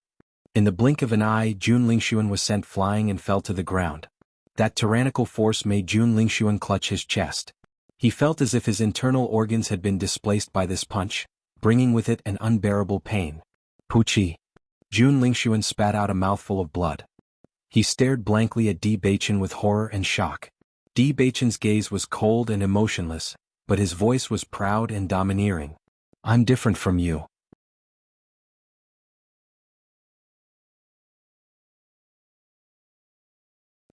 Speaker 1: In the blink of an eye, Jun Lingxuan was sent flying and fell to the ground. That tyrannical force made Jun Lingxuan clutch his chest. He felt as if his internal organs had been displaced by this punch, bringing with it an unbearable pain. Puchi! Jun Lingxuan spat out a mouthful of blood. He stared blankly at Di Beichen with horror and shock. Di Beichen's gaze was cold and emotionless, but his voice was proud and domineering. I'm different from you.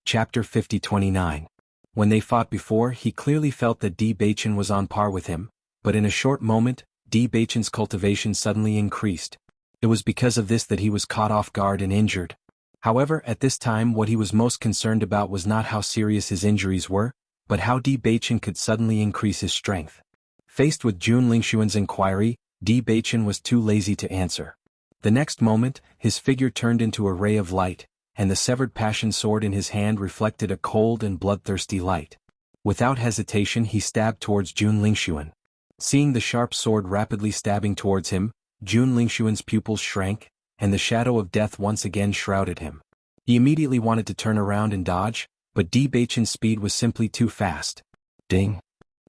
Speaker 1: Chapter 50-29. When they fought before, he clearly felt that Di Beichen was on par with him, but in a short moment, Di Beichen's cultivation suddenly increased. It was because of this that he was caught off guard and injured. However, at this time what he was most concerned about was not how serious his injuries were, but how Di Beichen could suddenly increase his strength. Faced with Jun Lingxuan's inquiry, Di Beichen was too lazy to answer. The next moment, his figure turned into a ray of light, and the severed passion sword in his hand reflected a cold and bloodthirsty light. Without hesitation he stabbed towards Jun Lingxuan. Seeing the sharp sword rapidly stabbing towards him, Jun Lingxuan's pupils shrank, and the shadow of death once again shrouded him. He immediately wanted to turn around and dodge, but Di Beichen's speed was simply too fast. Ding!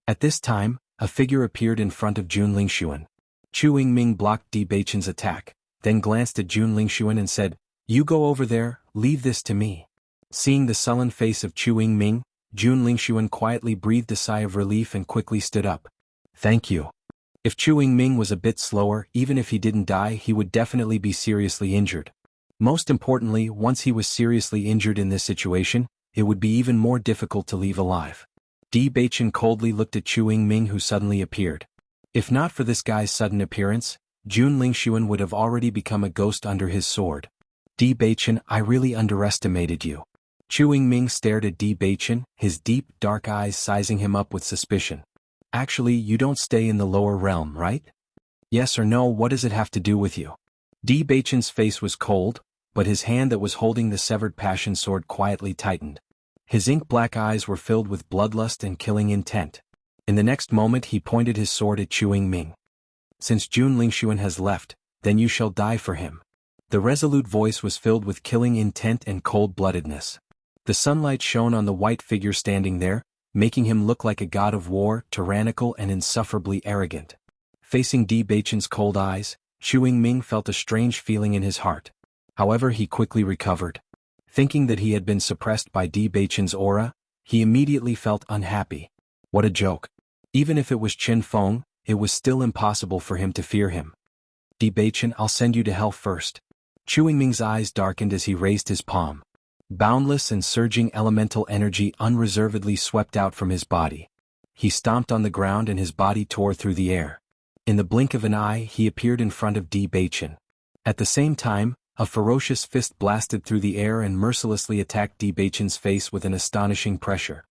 Speaker 1: At this time, a figure appeared in front of Jun Lingxuan. Chu Yingming blocked Di Beichen's attack, then glanced at Jun Lingxuan and said, "You go over there, leave this to me." Seeing the sullen face of Chu Yingming, Jun Lingxuan quietly breathed a sigh of relief and quickly stood up. "Thank you." If Chu Ming was a bit slower, even if he didn't die, he would definitely be seriously injured. Most importantly, once he was seriously injured in this situation, it would be even more difficult to leave alive. Di Baichen coldly looked at Chu Ming, who suddenly appeared. If not for this guy's sudden appearance, Jun Lingxuan would have already become a ghost under his sword. Di Baichen, I really underestimated you. Chu Ming stared at Di Baichen, his deep, dark eyes sizing him up with suspicion. Actually, you don't stay in the lower realm, right? Yes or no, what does it have to do with you? Di Baichen's face was cold, but his hand that was holding the severed passion sword quietly tightened. His ink-black eyes were filled with bloodlust and killing intent. In the next moment he pointed his sword at Chu Ming. Since Jun Lingxuan has left, then you shall die for him. The resolute voice was filled with killing intent and cold-bloodedness. The sunlight shone on the white figure standing there, making him look like a god of war, tyrannical and insufferably arrogant. Facing Di Baichen's cold eyes, Chu Ming felt a strange feeling in his heart. However, he quickly recovered. Thinking that he had been suppressed by Di Baichen's aura, he immediately felt unhappy. What a joke. Even if it was Qin Feng, it was still impossible for him to fear him. Di Baichen, I'll send you to hell first. Chu Ming's eyes darkened as he raised his palm. Boundless and surging elemental energy unreservedly swept out from his body. He stomped on the ground and his body tore through the air. In the blink of an eye, he appeared in front of Di Baichen. At the same time, a ferocious fist blasted through the air and mercilessly attacked Di Baichen's face with an astonishing pressure.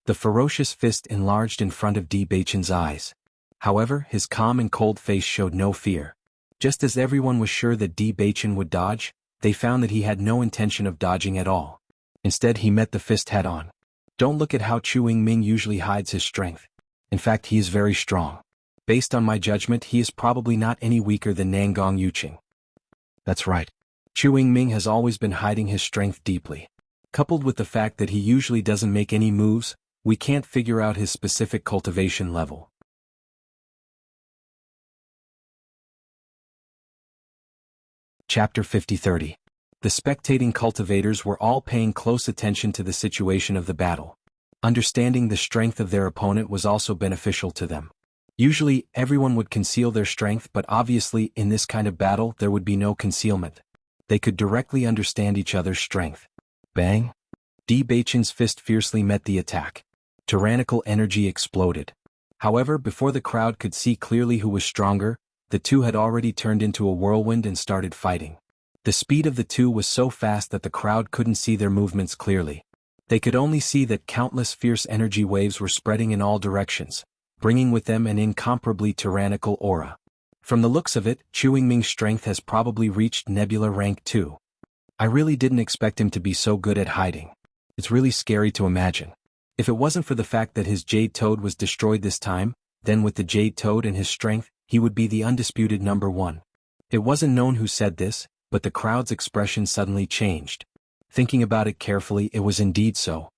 Speaker 1: The ferocious fist enlarged in front of Di Baichen's eyes. However, his calm and cold face showed no fear. Just as everyone was sure that Di Baichen would dodge, they found that he had no intention of dodging at all. Instead, he met the fist head-on. Don't look at how Chu Ming usually hides his strength. In fact, he is very strong. Based on my judgment, he is probably not any weaker than Nangong Yuqing. That's right. Chu Ming has always been hiding his strength deeply. Coupled with the fact that he usually doesn't make any moves, we can't figure out his specific cultivation level. Chapter 50-30. The spectating cultivators were all paying close attention to the situation of the battle. Understanding the strength of their opponent was also beneficial to them. Usually, everyone would conceal their strength, but obviously, in this kind of battle, there would be no concealment. They could directly understand each other's strength. Bang! Di Baichen's fist fiercely met the attack. Tyrannical energy exploded. However, before the crowd could see clearly who was stronger, the two had already turned into a whirlwind and started fighting. The speed of the two was so fast that the crowd couldn't see their movements clearly. They could only see that countless fierce energy waves were spreading in all directions, bringing with them an incomparably tyrannical aura. From the looks of it, Chu Ming's strength has probably reached Nebula rank 2. I really didn't expect him to be so good at hiding. It's really scary to imagine. If it wasn't for the fact that his Jade Toad was destroyed this time, then with the Jade Toad and his strength, he would be the undisputed number 1. It wasn't known who said this, but the crowd's expression suddenly changed. Thinking about it carefully, it was indeed so.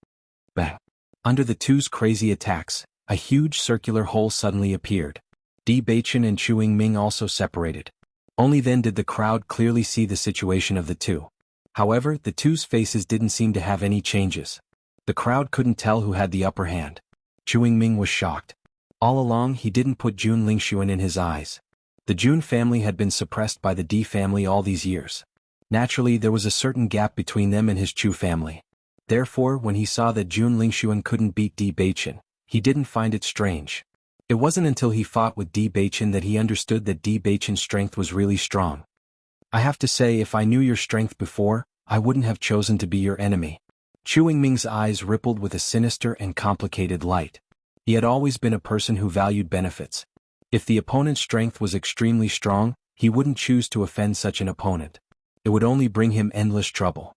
Speaker 1: Bang! Under the two's crazy attacks, a huge circular hole suddenly appeared. Di Baichen and Chu Ming also separated. Only then did the crowd clearly see the situation of the two. However, the two's faces didn't seem to have any changes. The crowd couldn't tell who had the upper hand. Chu Ming was shocked. All along, he didn't put Jun Lingxuan in his eyes. The Jun family had been suppressed by the Di family all these years. Naturally, there was a certain gap between them and his Chu family. Therefore, when he saw that Jun Lingxuan couldn't beat Di Baichen, he didn't find it strange. It wasn't until he fought with Di Baichen that he understood that Di Baichen's strength was really strong. I have to say, if I knew your strength before, I wouldn't have chosen to be your enemy. Chu Ming's eyes rippled with a sinister and complicated light. He had always been a person who valued benefits. If the opponent's strength was extremely strong, he wouldn't choose to offend such an opponent. It would only bring him endless trouble.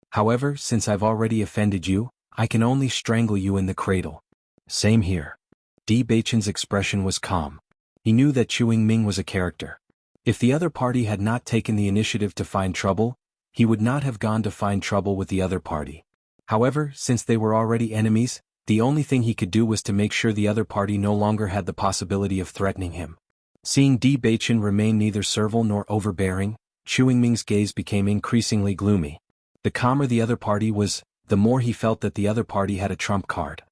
Speaker 1: However, since I've already offended you, I can only strangle you in the cradle. Same here. Di Baichen's expression was calm. He knew that Chu Ming was a character. If the other party had not taken the initiative to find trouble, he would not have gone to find trouble with the other party. However, since they were already enemies, the only thing he could do was to make sure the other party no longer had the possibility of threatening him. Seeing Di Baichen remain neither servile nor overbearing, Chu Ming's gaze became increasingly gloomy. The calmer the other party was, the more he felt that the other party had a trump card.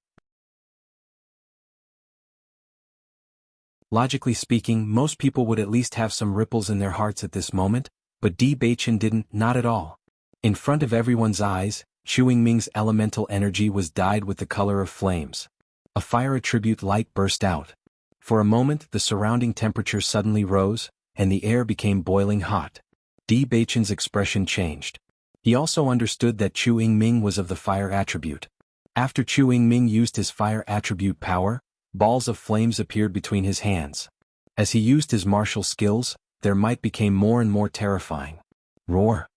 Speaker 1: Logically speaking, most people would at least have some ripples in their hearts at this moment, but Di Baichen didn't, not at all. In front of everyone's eyes, Chu Yingming's elemental energy was dyed with the color of flames. A fire attribute light burst out. For a moment the surrounding temperature suddenly rose, and the air became boiling hot. Di Baichen's expression changed. He also understood that Chu Yingming was of the fire attribute. After Chu Yingming used his fire attribute power, balls of flames appeared between his hands. As he used his martial skills, their might became more and more terrifying. Roar!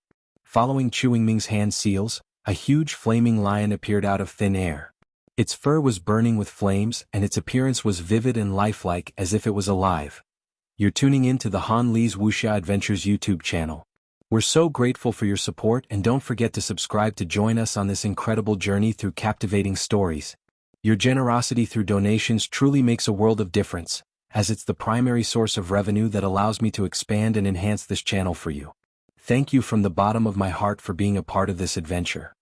Speaker 1: Following Chu Yingming's hand seals, a huge flaming lion appeared out of thin air. Its fur was burning with flames and its appearance was vivid and lifelike as if it was alive. You're tuning in to the Han Li's Wuxia Adventures YouTube channel. We're so grateful for your support and don't forget to subscribe to join us on this incredible journey through captivating stories. Your generosity through donations truly makes a world of difference, as it's the primary source of revenue that allows me to expand and enhance this channel for you. Thank you from the bottom of my heart for being a part of this adventure.